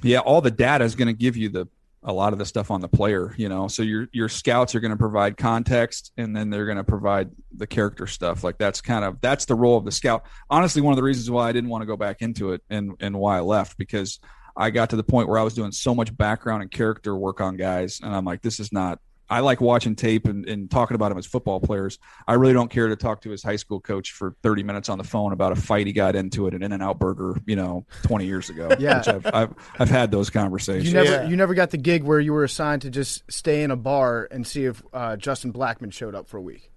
Yeah, all the data is going to give you a lot of the stuff on the player, so your scouts are going to provide context, and then they're going to provide the character stuff. Like that's the role of the scout. Honestly, one of the reasons why I didn't want to go back into it and why I left, because I got to the point where I was doing so much background and character work on guys, and I'm like, I like watching tape and talking about him as football players. I really don't care to talk to his high school coach for 30 minutes on the phone about a fight he got into at an In-N-Out Burger, 20 years ago. Yeah. Which I've had those conversations. You never got the gig where you were assigned to just stay in a bar and see if Justin Blackman showed up for a week.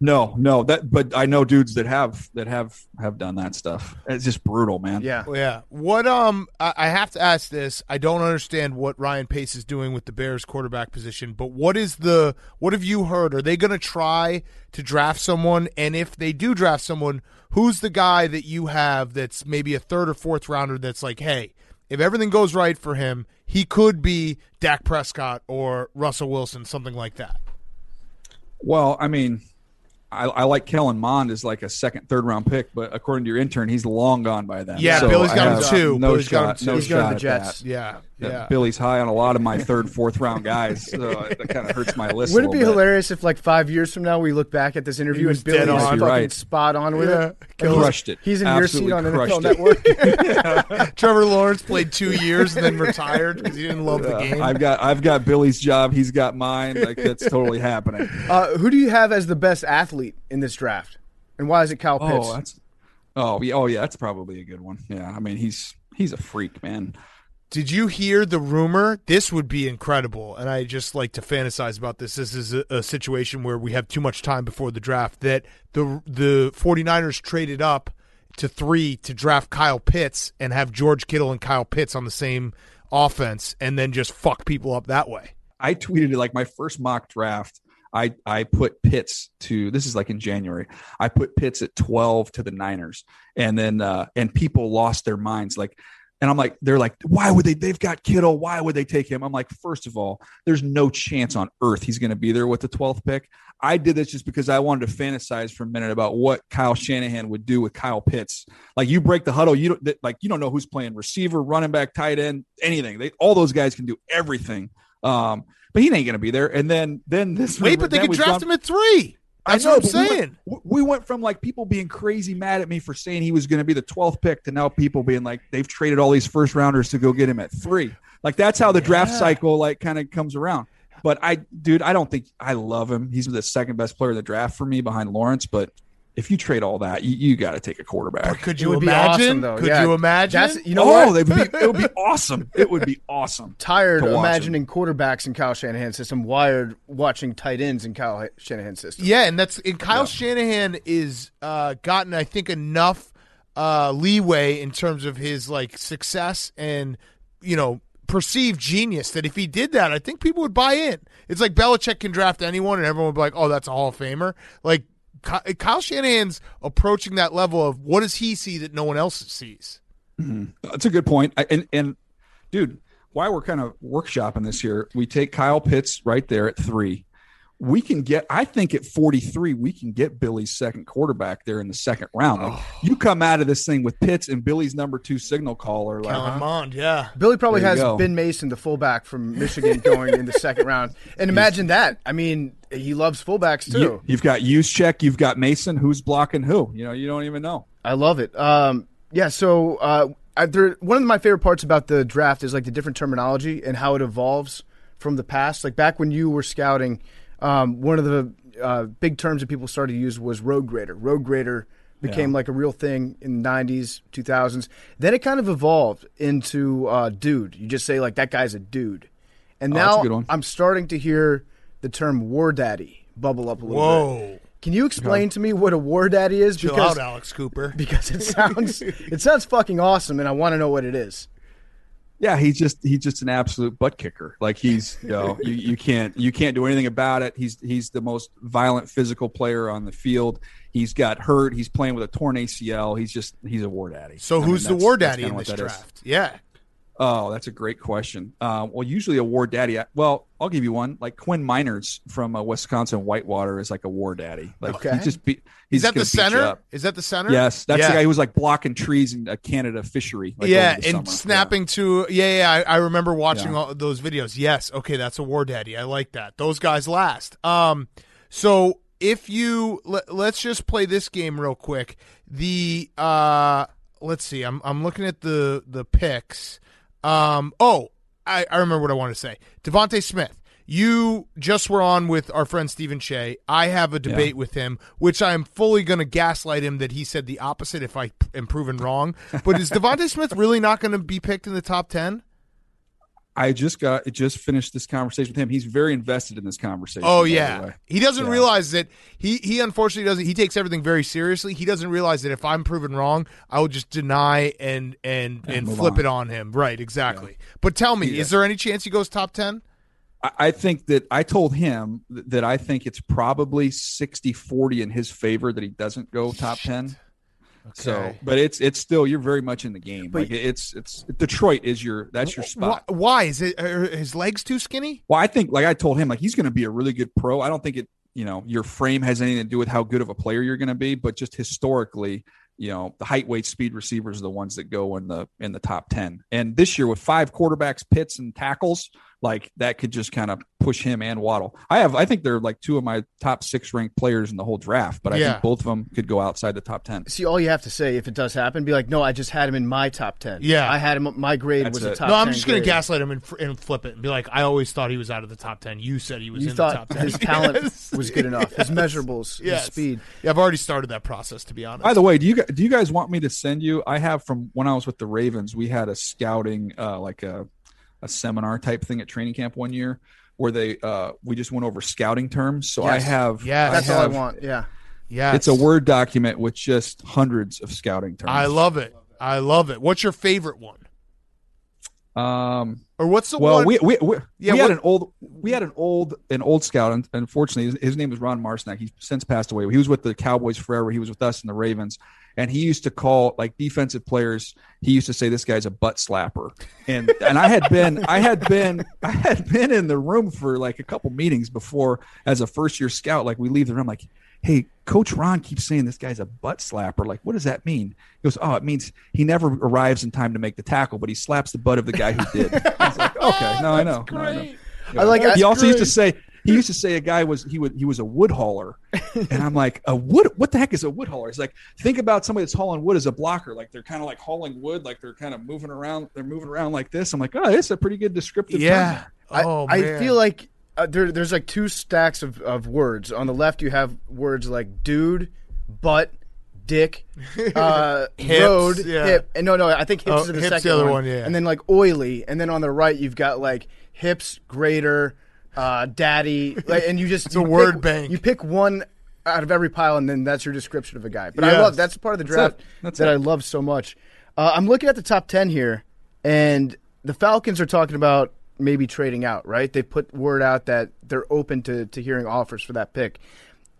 No, but I know dudes that have done that stuff. It's just brutal, man. Yeah. Yeah. What I have to ask this. I don't understand what Ryan Pace is doing with the Bears quarterback position, but what have you heard? Are they going to try to draft someone? And if they do draft someone, who's the guy that you have that's maybe a third or fourth rounder that's like, hey, if everything goes right for him, he could be Dak Prescott or Russell Wilson, something like that? Well, I mean, I like Kellen Mond as like a second, third round pick, but according to your intern, he's long gone by then. Yeah, so Billy's got him too. No Billy's shot. No He's going shot to the Jets. Yeah. Billy's high on a lot of my third, fourth round guys, so that kind of hurts my list. Would it be hilarious if, like, 5 years from now, we look back at this interview and Billy was fucking spot on with it? Crushed it. He's in Absolutely your seat on crushed NFL Network. Trevor Lawrence played 2 years and then retired because he didn't love the game. I've got Billy's job. He's got mine. Like, that's totally happening. Who do you have as the best athlete in this draft, and why is it Kyle Pitts? Yeah, that's probably a good one. Yeah, I mean he's a freak, man. Did you hear the rumor? This would be incredible, and I just like to fantasize about this. This is a situation where we have too much time before the draft, that the 49ers traded up to 3 to draft Kyle Pitts and have George Kittle and Kyle Pitts on the same offense and then just fuck people up that way. I tweeted it like my first mock draft. I put Pitts to, this is like in January, I put Pitts at 12 to the Niners, and then and people lost their minds. And I'm like, they're like, why would they've got Kittle, why would they take him? I'm like, first of all, there's no chance on earth he's going to be there with the 12th pick. I did this just because I wanted to fantasize for a minute about what Kyle Shanahan would do with Kyle Pitts. Like, you break the huddle, you don't know who's playing receiver, running back, tight end, anything. All those guys can do everything. But he ain't going to be there. And then this. Wait, but they could draft him at 3. That's what I'm saying. We went from like people being crazy mad at me for saying he was going to be the 12th pick to now people being like, they've traded all these first rounders to go get him at 3. Like, that's how the draft cycle like kind of comes around. But I don't think, I love him. He's the second best player in the draft for me behind Lawrence. But if you trade all that, you got to take a quarterback. But could you imagine? Awesome, could you imagine? It would be awesome. It would be awesome. Tired of imagining quarterbacks in Kyle Shanahan's system. Wired watching tight ends in Kyle Shanahan's system. Yeah, and Kyle Shanahan is gotten, I think, enough leeway in terms of his like success and perceived genius that if he did that, I think people would buy in. It's like Belichick can draft anyone, and everyone would be like, "Oh, that's a Hall of Famer." Like, Kyle Shanahan's approaching that level of what does he see that no one else sees? Mm-hmm. That's a good point. And dude, why we're kind of workshopping this here, we take Kyle Pitts right there at 3. We can get, I think at 43, we can get Billy's second quarterback there in the second round. Like, you come out of this thing with Pitts and Billy's number 2 signal caller. Kellen Mond, yeah. Billy probably has Ben Mason, the fullback from Michigan, going in the second round. And imagine that. I mean, he loves fullbacks too. You've got Juszczyk, you've got Mason. Who's blocking who? You don't even know. I love it. So one of my favorite parts about the draft is like the different terminology and how it evolves from the past. Like, back when you were scouting, one of the big terms that people started to use was road grader. Road grader became like a real thing in the 90s, 2000s. Then it kind of evolved into dude. You just say, like, that guy's a dude. And now I'm starting to hear the term war daddy bubble up a little bit. Can you explain to me what a war daddy is? Chill out, Alex Cooper. Because it sounds fucking awesome, and I want to know what it is. Yeah, he's just an absolute butt kicker. Like, he's you can't do anything about it. He's the most violent physical player on the field. He's got hurt. He's playing with a torn ACL. He's a war daddy. So who's the war daddy in this draft? Yeah. Oh, that's a great question. Well, usually a war daddy. Well, I'll give you one. Like, Quinn Miners from Wisconsin Whitewater is like a war daddy. Like, Is that the center? Is that the center? Yes, that's the guy who was like blocking trees in a Canada fishery. Like, and snapping to. I remember watching all those videos. Yes, okay, that's a war daddy. I like that. Those guys last. So if you let's just play this game real quick. The let's see. I'm looking at the picks. I remember what I wanted to say. Devontae Smith. You just were on with our friend Stephen Shea. I have a debate with him, which I am fully going to gaslight him that he said the opposite if I am proven wrong. But is Devontae Smith really not going to be picked in the top 10? I just finished this conversation with him. He's very invested in this conversation. Oh yeah, he doesn't realize that he unfortunately doesn't. He takes everything very seriously. He doesn't realize that if I'm proven wrong, I will just deny and flip it on him. Right, exactly. Yeah. But tell me, is there any chance he goes top 10? I think that I told him that I think it's probably 60-40 in his favor that he doesn't go top 10. Okay. So, but it's still, you're very much in the game. But like it's Detroit is that's your spot. Why is it? Are his legs too skinny? Well, I think, like I told him, like he's going to be a really good pro. I don't think your frame has anything to do with how good of a player you're going to be, but just historically, the height, weight, speed receivers are the ones that go in the top 10. And this year with 5 quarterbacks, Pitts, and tackles, like that could just kind of push him and Waddle. I think they're like 2 of my top 6 ranked players in the whole draft, but I think both of them could go outside the top 10. See, all you have to say if it does happen, be like, no, I just had him in my top 10. Yeah. I had him, my grade was a top 10. No, I'm just going to gaslight him and flip it and be like, I always thought he was out of the top 10. You said he was in the top 10. His talent was good enough. His measurables, his speed. Yeah, I've already started that process, to be honest. By the way, do you guys want me to send you? I have from when I was with the Ravens, we had a scouting, like a seminar type thing at training camp one year where we just went over scouting terms. So I have, that's all I want. Yeah. Yeah. It's a Word document with just hundreds of scouting terms. I love it. What's your favorite one? Or what's the one? We had an old scout. And unfortunately, his name was Ron Marsnack. He's since passed away. He was with the Cowboys forever. He was with us in the Ravens. And he used to call like defensive players. He used to say this guy's a butt slapper. And I had been in the room for like a couple meetings before as a first year scout. Like we leave the room like, hey, Coach Ron keeps saying this guy's a butt slapper. Like, what does that mean? He goes, oh, it means he never arrives in time to make the tackle, but he slaps the butt of the guy who did. I was like, okay, no, I know. Great. No, I know. Yeah. He also used to say a guy was a wood hauler, and I'm like, what the heck is a wood hauler? He's like, think about somebody that's hauling wood as a blocker, like they're kind of like hauling wood, like they're kind of moving around. They're moving around like this. I'm like, oh, that's a pretty good descriptive term. I feel like there's like 2 stacks of words. On the left, you have words like dude, butt, dick, hips, road, hip, and no, I think hips is the second the other one, and then like oily, and then on the right you've got like hips, grater, daddy, and you just it's a word bank. You pick one out of every pile, and then that's your description of a guy. But I love that's part of the draft I love so much. I'm looking at the top 10 here, and the Falcons are talking about maybe trading out. Right? They put word out that they're open to hearing offers for that pick.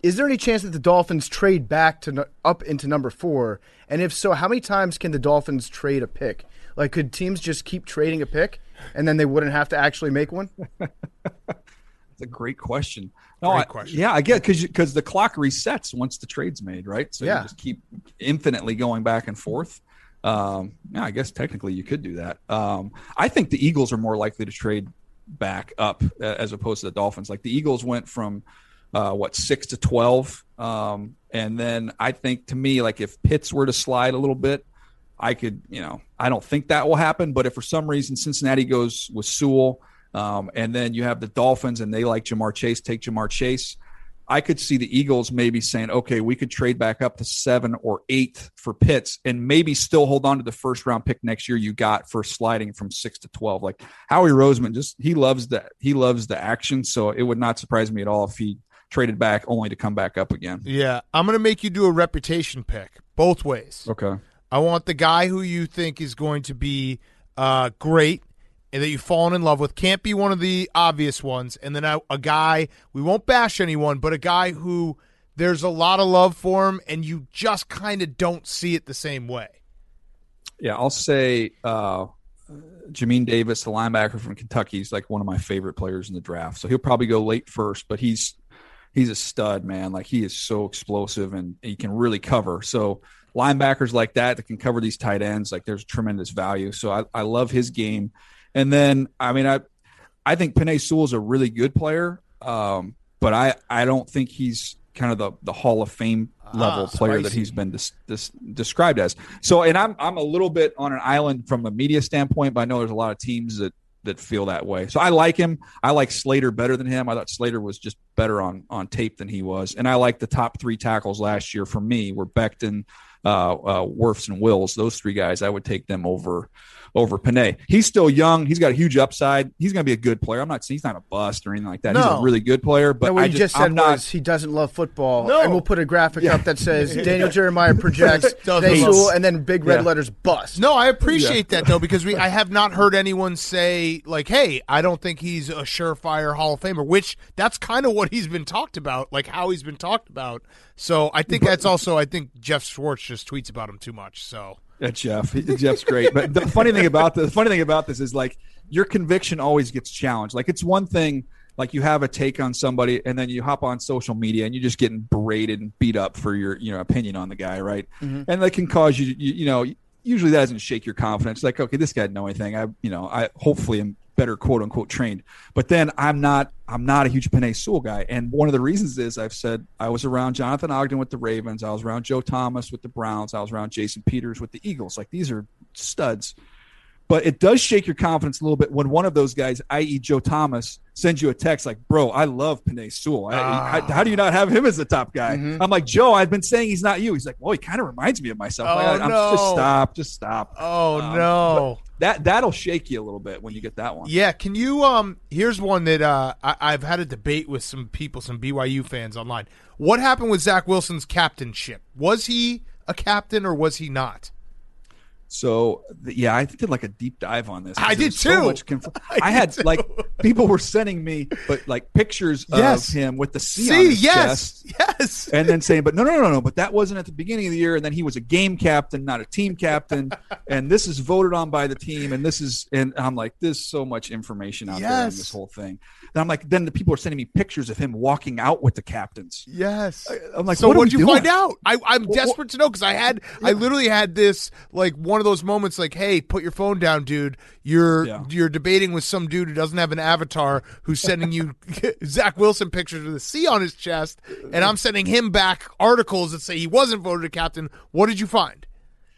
Is there any chance that the Dolphins trade back up into number 4? And if so, how many times can the Dolphins trade a pick? Like, could teams just keep trading a pick, and then they wouldn't have to actually make one? That's a great question. Yeah, I get because the clock resets once the trade's made, right? So you just keep infinitely going back and forth. I guess technically you could do that. I think the Eagles are more likely to trade back up as opposed to the Dolphins. Like the Eagles went from 6 to 12, and then I think to me, like if Pitts were to slide a little bit, I could, I don't think that will happen. But if for some reason Cincinnati goes with Sewell, and then you have the Dolphins and they like Jamar Chase, take Jamar Chase, I could see the Eagles maybe saying, okay, we could trade back up to 7 or 8 for Pitts and maybe still hold on to the first round pick next year you got for sliding from 6 to 12. Like Howie Roseman, he loves the action. So it would not surprise me at all if he traded back only to come back up again. Yeah. I'm going to make you do a reputation pick both ways. Okay. I want the guy who you think is going to be great and that you've fallen in love with. Can't be one of the obvious ones. And then a guy, we won't bash anyone, but a guy who there's a lot of love for him and you just kind of don't see it the same way. Yeah, I'll say Jamin Davis, the linebacker from Kentucky, is like one of my favorite players in the draft. So he'll probably go late first, but he's a stud, man. Like he is so explosive and he can really cover. So linebackers like that can cover these tight ends, like there's tremendous value. So I love his game. And then, I mean, I think Penei Sewell is a really good player, but I don't think he's kind of the Hall of Fame level player that he's been described as. So, and I'm a little bit on an island from a media standpoint, but I know there's a lot of teams that that feel that way. So I like him. I like Slater better than him. I thought Slater was just better on tape than he was. And I like the top 3 tackles last year for me were Becton, Wirfs, and Wills. Those 3 guys, I would take them over Panay. He's still young. He's got a huge upside. He's going to be a good player. He's not a bust or anything like that. No. He's a really good player. But what you just said was he doesn't love football. No. And we'll put a graphic up that says Daniel Jeremiah projects Sewell, and then big red letters bust. No, I appreciate that though, because I have not heard anyone say like, "Hey, I don't think he's a surefire Hall of Famer," which that's kind of what he's been talked about, like how he's been talked about. So I think that's also Jeff Schwartz just tweets about him too much. So. Yeah, Jeff's great. But the funny thing about this is like your conviction always gets challenged. Like it's one thing, like you have a take on somebody and then you hop on social media and you're just getting berated and beat up for your opinion on the guy, right? Mm-hmm. And that can cause you usually that doesn't shake your confidence. Like, okay, this guy didn't know anything. I hopefully am better quote unquote trained. But then I'm not a huge Penei Sewell guy. And one of the reasons is I've said I was around Jonathan Ogden with the Ravens. I was around Joe Thomas with the Browns. I was around Jason Peters with the Eagles. Like these are studs. But it does shake your confidence a little bit when one of those guys, i.e. Joe Thomas, sends you a text like, bro, I love Penei Sewell. How do you not have him as the top guy? Mm-hmm. I'm like, Joe, I've been saying he's not you. He's like, well, he kind of reminds me of myself. Just stop. Oh, no. That'll shake you a little bit when you get that one. Yeah, can you here's one that I've had a debate with some people, some BYU fans online. What happened with Zach Wilson's captainship? Was he a captain or was he not? So I did like a deep dive on this. I did too. I had like people were sending me, but like pictures of him with the C on his chest, and then saying, "But no, but that wasn't at the beginning of the year." And then he was a game captain, not a team captain, and this is voted on by the team, and I'm like, "There's so much information out there on this whole thing." And I'm like, then the people are sending me pictures of him walking out with the captains. Yes, I'm like, so what did you find out? I'm desperate to know because I literally had this like one of those moments like, hey, put your phone down, dude. You're debating with some dude who doesn't have an avatar who's sending you Zach Wilson pictures with a C on his chest, and I'm sending him back articles that say he wasn't voted a captain. What did you find?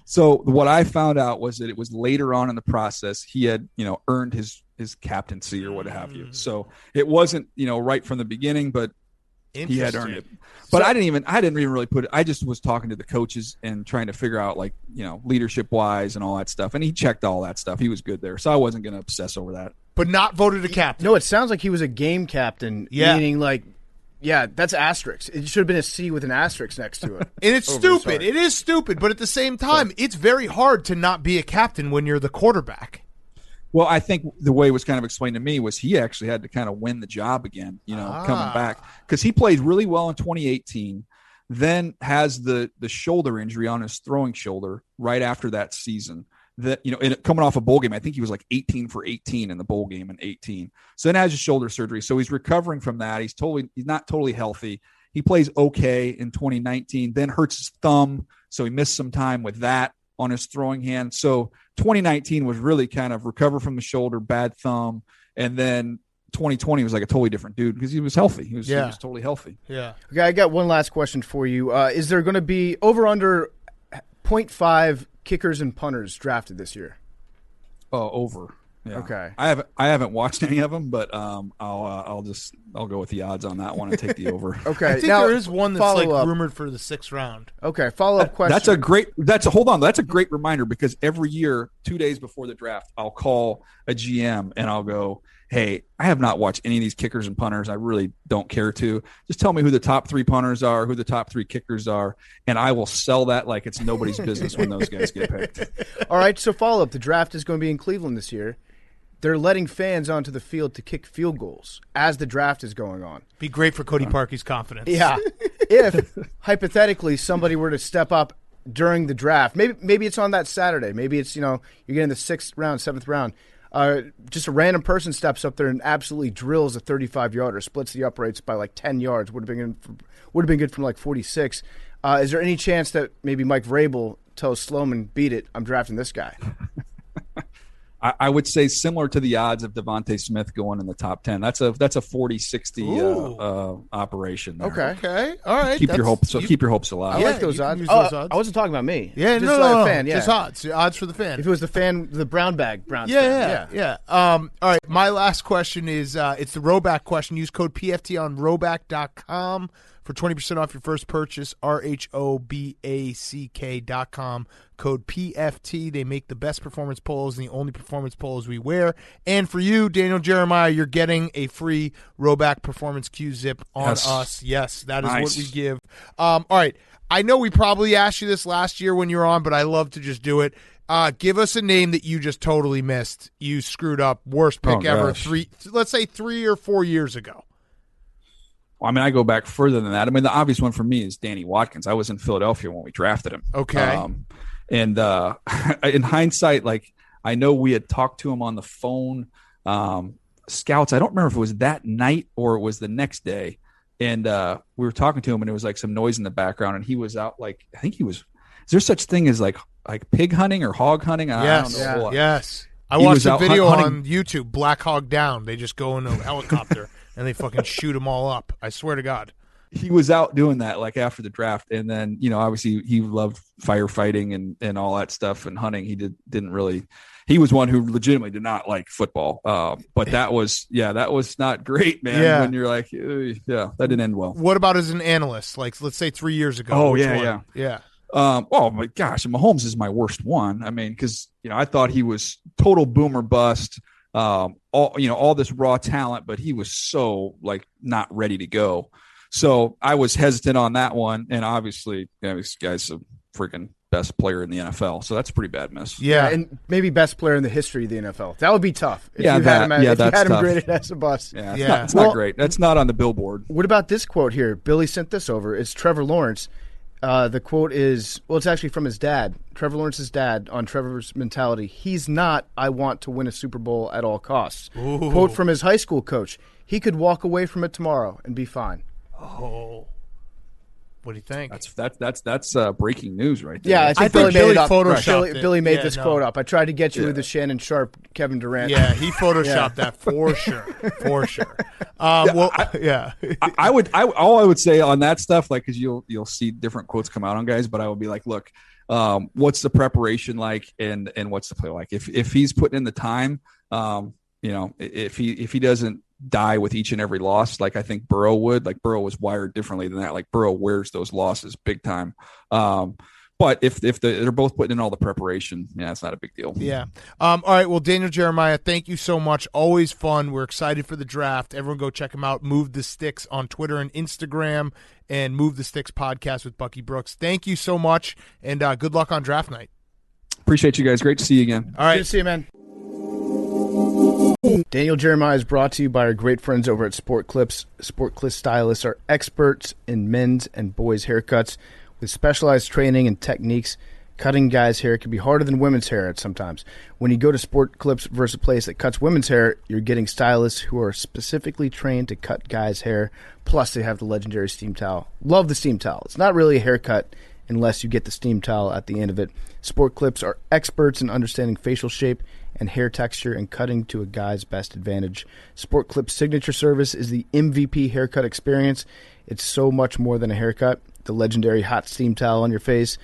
So what I found out was that it was later on in the process he had, earned his captaincy or what have you. So it wasn't, right from the beginning, but he had earned it. But I didn't even really put it. I just was talking to the coaches and trying to figure out like, leadership wise and all that stuff. And he checked all that stuff. He was good there. So I wasn't going to obsess over that. But not voted a captain. No, it sounds like he was a game captain, meaning like, yeah, that's asterisk. It should have been a C with an asterisk next to it. And it's stupid. It is stupid. But at the same time, it's very hard to not be a captain when you're the quarterback. Well, I think the way it was kind of explained to me was he actually had to kind of win the job again, coming back. Because he played really well in 2018, then has the shoulder injury on his throwing shoulder right after that season. That coming off a bowl game, I think he was like 18 for 18 in the bowl game in 18. So then has his shoulder surgery. So he's recovering from that. He's not totally healthy. He plays okay in 2019, then hurts his thumb. So he missed some time with that on his throwing hand. So 2019 was really kind of recover from the shoulder, bad thumb. And then 2020 was like a totally different dude because he was healthy. He was totally healthy. Yeah. Okay, I got one last question for you. Is there going to be over under 0.5 kickers and punters drafted this year? Over. Yeah. Okay. I haven't watched any of them, but I'll go with the odds on that one and take the over. Okay. I think now, there is one that's like rumored for the 6th round. Okay. Follow-up question. That's a great reminder because every year, 2 days before the draft, I'll call a GM and I'll go, hey, I have not watched any of these kickers and punters. I really don't care to. Just tell me who the top 3 punters are, who the top 3 kickers are, and I will sell that like it's nobody's business when those guys get picked. All right, so follow-up. The draft is going to be in Cleveland this year. They're letting fans onto the field to kick field goals as the draft is going on. Be great for Cody Parkey's confidence. Yeah. If, hypothetically, somebody were to step up during the draft, maybe it's on that Saturday. Maybe it's, you're getting the 6th round, 7th round. Just a random person steps up there and absolutely drills a 35-yarder, splits the uprights by like 10 yards. Would have been good from like 46. Is there any chance that maybe Mike Vrabel tells Sloman, beat it, I'm drafting this guy? I would say similar to the odds of Devontae Smith going in the top 10. That's a 40-60 operation there. Okay. All right. Keep your hopes alive. I like those odds. Use those odds. I wasn't talking about me. Yeah, just no. fan. Yeah, just odds for the fan. If it was the fan, the brown bag, fan. Yeah. All right. My last question is it's the Roback question. Use code PFT on roback.com for 20% off your first purchase. RHOBACK.com. Code PFT. They make the best performance polos and the only performance polos we wear. And for you, Daniel Jeremiah, you're getting a free Roback Performance Q-Zip on us. Yes, that is what we give. All right. I know we probably asked you this last year when you were on, but I love to just do it. Give us a name that you just totally missed. You screwed up. Worst pick ever. Let's say 3 or 4 years ago. Well, I mean, I go back further than that. I mean, the obvious one for me is Danny Watkins. I was in Philadelphia when we drafted him. Okay. And in hindsight, like, I know we had talked to him on the phone. Scouts, I don't remember if it was that night or it was the next day. And we were talking to him, and it was like some noise in the background. And he was out, like, I think he was. Is there such thing as like pig hunting or hog hunting? Yes. I don't know. Yes. I watched a video on YouTube, Black Hog Down. They just go in a helicopter and they fucking shoot them all up. I swear to God. He was out doing that like after the draft, and then obviously he loved firefighting and all that stuff and hunting. He didn't really. He was one who legitimately did not like football. But that was not great, man. Yeah. When you're like, that didn't end well. What about as an analyst? Like, let's say 3 years ago. Oh, Which yeah. Oh my gosh, Mahomes is my worst one. I mean, because I thought he was total boomer bust. All this raw talent, but he was so like not ready to go. So I was hesitant on that one, and obviously, this guy's a freaking best player in the NFL. So that's a pretty bad miss. Yeah, and maybe best player in the history of the NFL. That would be tough. If you had him graded as a bust. Yeah, it's not great. That's not on the billboard. What about this quote here? Billy sent this over. It's Trevor Lawrence. The quote is, it's actually from his dad, Trevor Lawrence's dad, on Trevor's mentality. He's not, I want to win a Super Bowl at all costs. Ooh. Quote from his high school coach. He could walk away from it tomorrow and be fine. Oh. What do you think? That's breaking news right there. Yeah, I think Billy made it up. Billy made this quote up. I tried to get you with the Shannon Sharp, Kevin Durant. Yeah, he photoshopped that for sure. For sure. All I would say on that stuff, like, because you'll see different quotes come out on guys, but I would be like, look, what's the preparation like, and what's the play like? If he's putting in the time, if he doesn't die with each and every loss, like I think Burrow would. Like, Burrow was wired differently than that. Like, Burrow wears those losses big time. But if they're both putting in all the preparation, it's not a big deal. Yeah. All right. Well, Daniel Jeremiah, thank you so much. Always fun. We're excited for the draft. Everyone go check him out. Move the Sticks on Twitter and Instagram, and Move the Sticks podcast with Bucky Brooks. Thank you so much, and good luck on draft night. Appreciate you guys. Great to see you again. All right. Good to see you, man. Daniel Jeremiah is brought to you by our great friends over at Sport Clips. Sport Clips stylists are experts in men's and boys' haircuts. With specialized training and techniques, cutting guys' hair can be harder than women's hair at sometimes. When you go to Sport Clips versus a place that cuts women's hair, you're getting stylists who are specifically trained to cut guys' hair. Plus, they have the legendary steam towel. Love the steam towel. It's not really a haircut unless you get the steam towel at the end of it. Sport Clips are experts in understanding facial shape and hair texture and cutting to a guy's best advantage. Sport Clips' signature service is the MVP haircut experience. It's so much more than a haircut. The legendary hot steam towel on your face,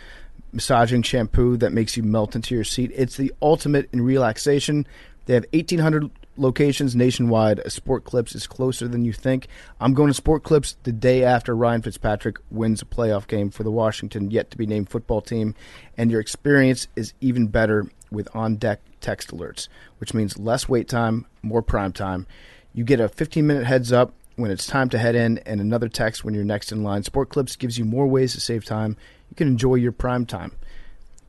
massaging shampoo that makes you melt into your seat. It's the ultimate in relaxation. They have 1,800 locations nationwide. Sport Clips is closer than you think. I'm going to Sport Clips the day after Ryan Fitzpatrick wins a playoff game for the Washington yet-to-be-named football team, and your experience is even better with on-deck text alerts, which means less wait time, more prime time. You get a 15-minute heads up when it's time to head in, and another text when you're next in line. Sport Clips gives you more ways to save time. You can enjoy your prime time.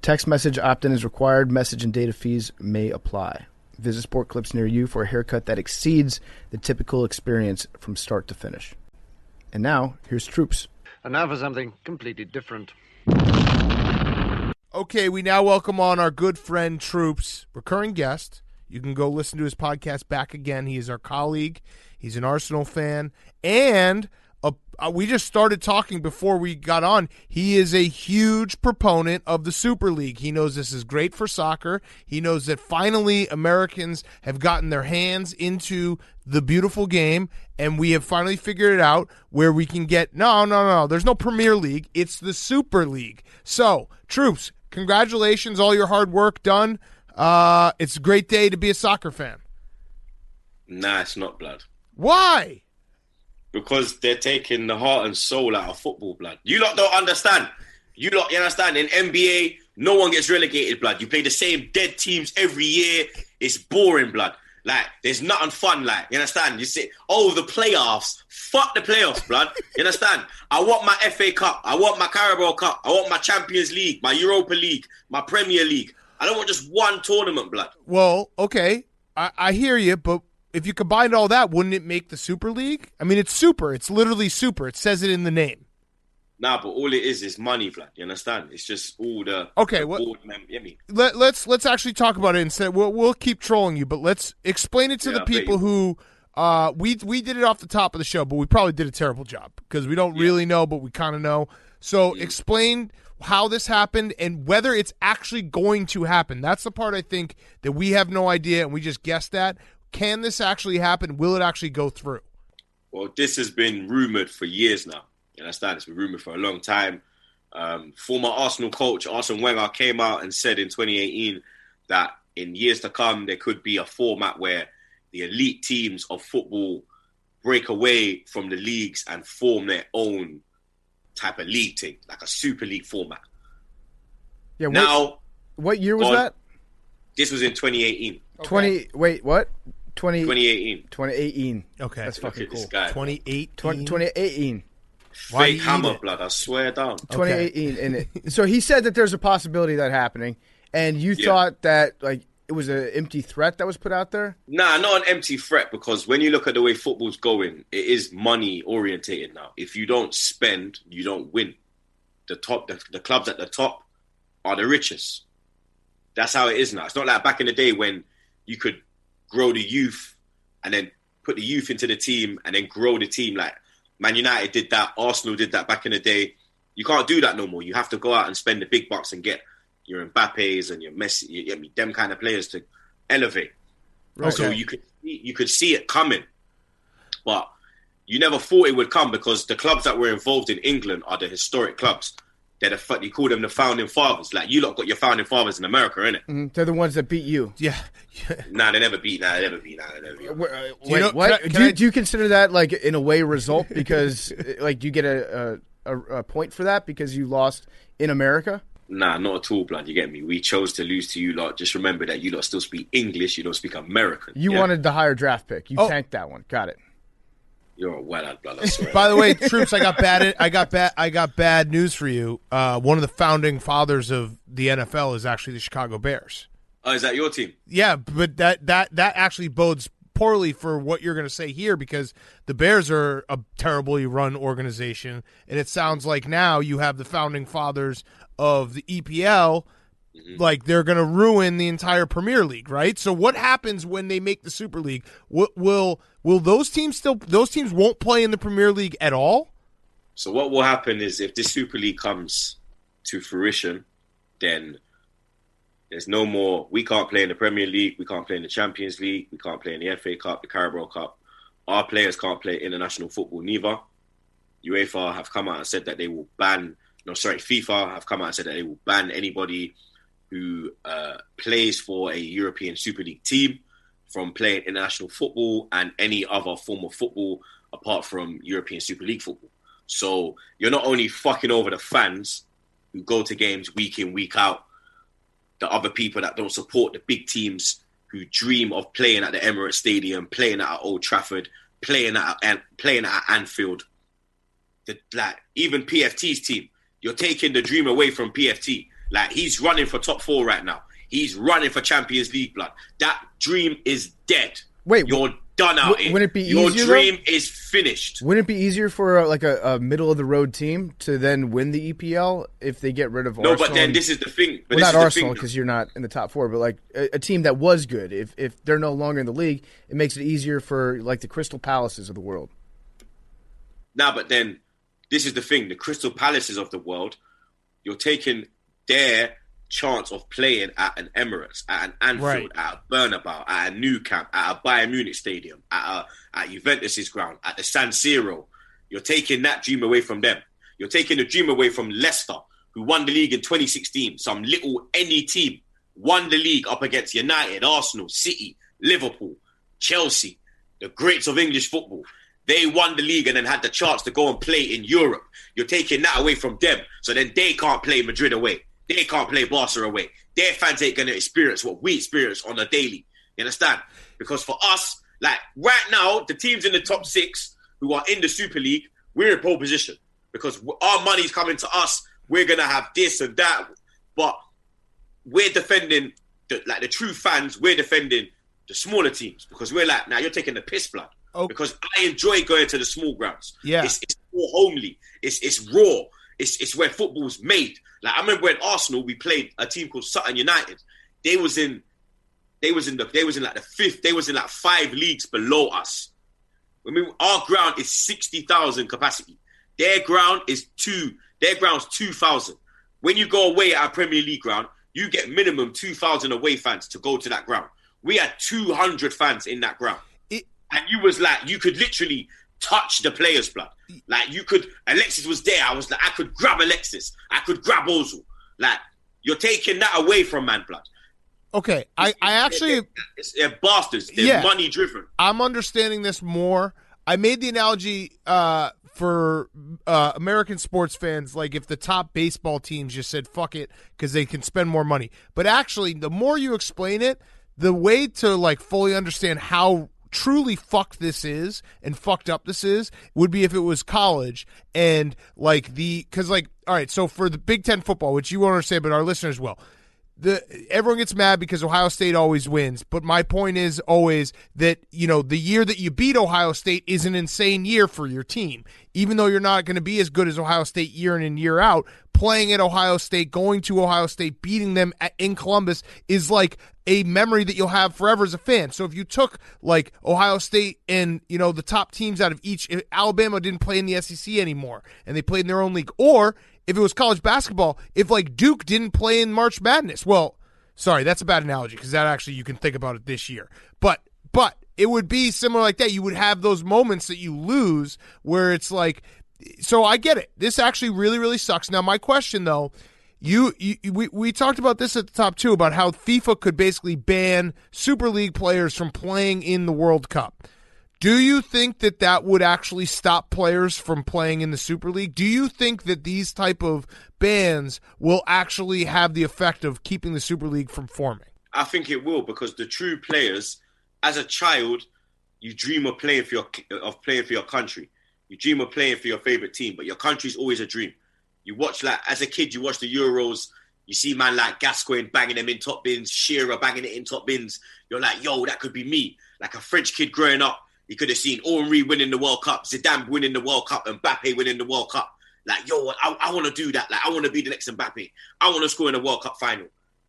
Text message opt-in is required. Message and data fees may apply. Visit Sport Clips near you for a haircut that exceeds the typical experience from start to finish. And now, here's Troopz. And now for something completely different. Okay, we now welcome on our good friend Troopz, recurring guest. You can go listen to his podcast back again. He is our colleague. He's an Arsenal fan. And we just started talking before we got on. He is a huge proponent of the Super League. He knows this is great for soccer. He knows that finally Americans have gotten their hands into the beautiful game, and we have finally figured it out where we can get no. There's no Premier League. It's the Super League. So, Troopz, congratulations, all your hard work done. It's a great day to be a soccer fan. Nah, it's not, blood. Why? Because they're taking the heart and soul out of football, blood. You lot don't understand. You understand? In NBA, no one gets relegated, blood. You play the same dead teams every year. It's boring, blood. Like, there's nothing fun, like, you understand? You say, the playoffs. Fuck the playoffs, blood. You understand? I want my FA Cup. I want my Carabao Cup. I want my Champions League, my Europa League, my Premier League. I don't want just one tournament, blood. Well, okay. I hear you, but if you combined all that, wouldn't it make the Super League? I mean, it's super. It's literally super. It says it in the name. Nah, but all it is money, blood. You understand? It's just all the board members. Let's actually talk about it instead. We'll keep trolling you, but let's explain it to the people who we did it off the top of the show, but we probably did a terrible job because we don't really know, but we kind of know. So explain how this happened and whether it's actually going to happen. That's the part I think that we have no idea and we just guessed at. Can this actually happen? Will it actually go through? Well, this has been rumoured for years now. You understand? It's been rumoured for a long time. Former Arsenal coach Arsene Wenger came out and said in 2018 that in years to come, there could be a format where the elite teams of football break away from the leagues and form their own type of league thing, like a Super League format. Yeah. What year was that? This was in 2018. Okay. Wait, what? 2018. 2018. Okay. That's fucking cool. 2018. 2018. Fake hammer, blood. I swear down. 2018. So he said that there's a possibility of that happening, and you thought that like it was an empty threat that was put out there? Nah, not an empty threat, because when you look at the way football's going, it is money orientated now. If you don't spend, you don't win. The clubs at the top are the richest. That's how it is now. It's not like back in the day when you could grow the youth and then put the youth into the team and then grow the team. Like Man United did that, Arsenal did that back in the day. You can't do that no more. You have to go out and spend the big bucks and get your Mbappes and your Messi, them kind of players to elevate. Okay. So you could see it coming, but you never thought it would come because the clubs that were involved in England are the historic clubs. You call them the founding fathers. Like, you lot got your founding fathers in America, innit? Mm-hmm. They're the ones that beat you. Yeah. Nah, they never beat. Wait, what? Do you consider that, like, in a way, a result? Because, like, do you get a point for that because you lost in America? Nah, not at all, blood. You get me? We chose to lose to you lot. Just remember that you lot still speak English. You don't speak American. You wanted the higher draft pick. You tanked that one. Got it. You're a wet-eyed blood, I swear. By the way, Troopz, I got bad news for you. One of the founding fathers of the NFL is actually the Chicago Bears. Oh, is that your team? Yeah, but that actually bodes poorly for what you're going to say here because the Bears are a terribly run organization, and it sounds like now you have the founding fathers of the EPL. Like they're going to ruin the entire Premier League, right? So what happens when they make the Super League? Will those teams won't play in the Premier League at all? So what will happen is if this Super League comes to fruition, then there's no more. We can't play in the Premier League. We can't play in the Champions League. We can't play in the FA Cup, the Carabao Cup. Our players can't play international football neither. UEFA have come out and said that they will ban. FIFA have come out and said that they will ban anybody who plays for a European Super League team from playing international football and any other form of football apart from European Super League football. So you're not only fucking over the fans who go to games week in, week out, the other people that don't support the big teams who dream of playing at the Emirates Stadium, playing at Old Trafford, playing at Anfield. Even PFT's team, you're taking the dream away from PFT. Like, he's running for top 4 right now. He's running for Champions League, blood. That dream is dead. Wait, you're done out here. Wouldn't it be Your easier, dream is finished. Wouldn't it be easier for a middle of the road team to then win the EPL if they get rid of Arsenal? No, but then this is the thing. Well, not Arsenal because you're not in the top 4, but like a team that was good. If they're no longer in the league, it makes it easier for like the Crystal Palaces of the world. Now, but then this is the thing: the Crystal Palaces of the world, you're taking their chance of playing at an Emirates, at an Anfield, at a Bernabeu, at a Nou Camp, at a Bayern Munich stadium, at Juventus's ground, at the San Siro. You're taking that dream away from them. You're taking the dream away from Leicester, who won the league in 2016. Some little any team won the league up against United, Arsenal, City, Liverpool, Chelsea, the greats of English football. They won the league and then had the chance to go and play in Europe. You're taking that away from them. So then they can't play Madrid away. They can't play Barca away. Their fans ain't going to experience what we experience on a daily. You understand? Because for us, like right now, the teams in the top 6 who are in the Super League, we're in pole position. Because our money's coming to us. We're going to have this and that. But we're defending, the true fans, we're defending the smaller teams. Because we're like, now you're taking the piss, blood. Okay. Because I enjoy going to the small grounds. Yeah. It's more homely. It's raw. It's where football's made. Like I remember when Arsenal, we played a team called Sutton United. They was in like the 5th. They was in like 5 leagues below us. I mean, our ground is 60,000 capacity. Their ground is 2,000. When you go away at our Premier League ground, you get minimum 2,000 away fans to go to that ground. We had 200 fans in that ground. And you was like, you could literally touch the players' blood. Like you could, Alexis was there. I was like, I could grab Alexis. I could grab Ozil. Like, you're taking that away from man blood. Okay, I actually... They're bastards. They're money driven. I'm understanding this more. I made the analogy for American sports fans, like if the top baseball teams just said, fuck it, because they can spend more money. But actually, the more you explain it, the way to like fully understand how truly fucked this is and fucked up this is would be if it was college and like because like, all right, so for the Big Ten football, which you won't understand, but our listeners will, everyone gets mad because Ohio State always wins. But my point is always that, you know, the year that you beat Ohio State is an insane year for your team. Even though you're not going to be as good as Ohio State year in and year out, playing at Ohio State, going to Ohio State, beating them in Columbus is like a memory that you'll have forever as a fan. So if you took like Ohio State and, you know, the top teams out of each, Alabama didn't play in the SEC anymore and they played in their own league. Or if it was college basketball, if like Duke didn't play in March Madness, well, sorry, that's a bad analogy because that actually you can think about it this year. But it would be similar like that. You would have those moments that you lose where it's like, so I get it. This actually really, really sucks. Now, my question though, we talked about this at the top too, about how FIFA could basically ban Super League players from playing in the World Cup. Do you think that would actually stop players from playing in the Super League? Do you think that these type of bans will actually have the effect of keeping the Super League from forming? I think it will, because the true players, as a child, you dream of playing for your country. You dream of playing for your favorite team, but your country's always a dream. You watch, like, as a kid, you watch the Euros. You see man like Gascoigne banging them in top bins, Shearer banging it in top bins. You're like, yo, that could be me. Like a French kid growing up, he could have seen Henry winning the World Cup, Zidane winning the World Cup, and Mbappe winning the World Cup. Like, yo, I want to do that. Like, I want to be the next Mbappe. I want to score in the World Cup final.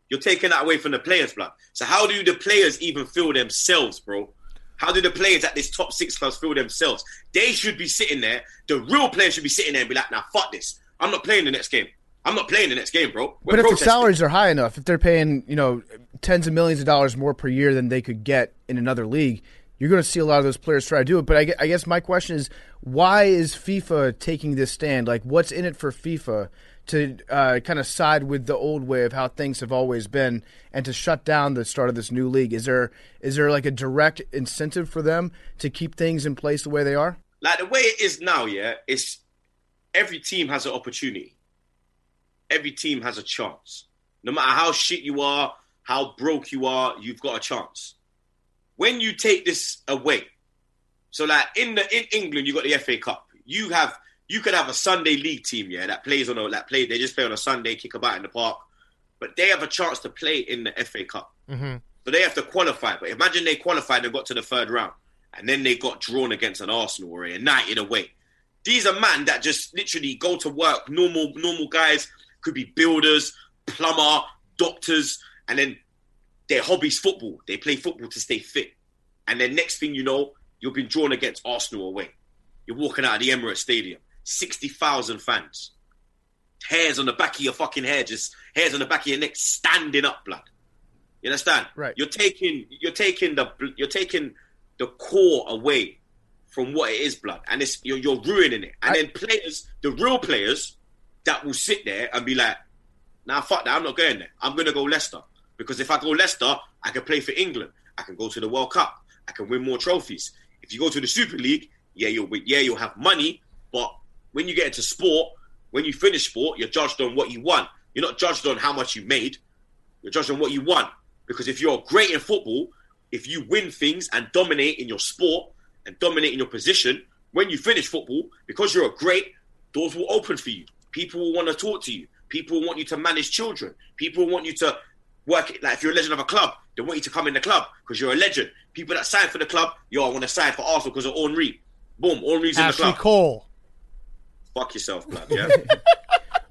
You're taking that away from the players, blood. So how do the players even feel themselves, bro? How do the players at this top 6 clubs feel themselves? They should be sitting there. The real players should be sitting there and be like, nah, fuck this. I'm not playing the next game. I'm not playing the next game, bro. But if the salaries are high enough, if they're paying, you know, tens of millions of dollars more per year than they could get in another league, you're going to see a lot of those players try to do it. But I guess my question is, why is FIFA taking this stand? Like, what's in it for FIFA to kind of side with the old way of how things have always been and to shut down the start of this new league? Is there like a direct incentive for them to keep things in place the way they are? Like the way it is now, yeah, it's every team has an opportunity. Every team has a chance. No matter how shit you are, how broke you are, you've got a chance. When you take this away, so like in England, you got the FA Cup. You could have a Sunday league team, yeah, that plays they just play on a Sunday, kick about in the park, but they have a chance to play in the FA Cup. Mm-hmm. So they have to qualify. But imagine they qualified and got to the third round, and then they got drawn against an Arsenal or a United away. These are men that just literally go to work. Normal guys, could be builders, plumber, doctors, and then their hobby's football. They play football to stay fit. And then next thing you know, you've been drawn against Arsenal away. You're walking out of the Emirates Stadium. 60,000 fans. Hairs on the back of your fucking hair, just hairs on the back of your neck, standing up, blood. You understand? Right. You're taking the core away from what it is, blood, and you're ruining it. And then players, the real players, that will sit there and be like, "Nah, fuck that. I'm not going there. I'm gonna go Leicester because if I go Leicester, I can play for England. I can go to the World Cup. I can win more trophies. If you go to the Super League, you'll have money, but when you get into sport, when you finish sport, you're judged on what you won. You're not judged on how much you made. You're judged on what you won. Because if you're great in football, if you win things and dominate in your sport and dominate in your position, when you finish football, because you're a great, doors will open for you. People will want to talk to you. People will want you to manage children. People will want you to work. Like if you're a legend of a club, they want you to come in the club because you're a legend. People that sign for the club, I want to sign for Arsenal because of Henry. Boom, Henry's in the club. Ashley Cole. Fuck yourself, blood, yeah?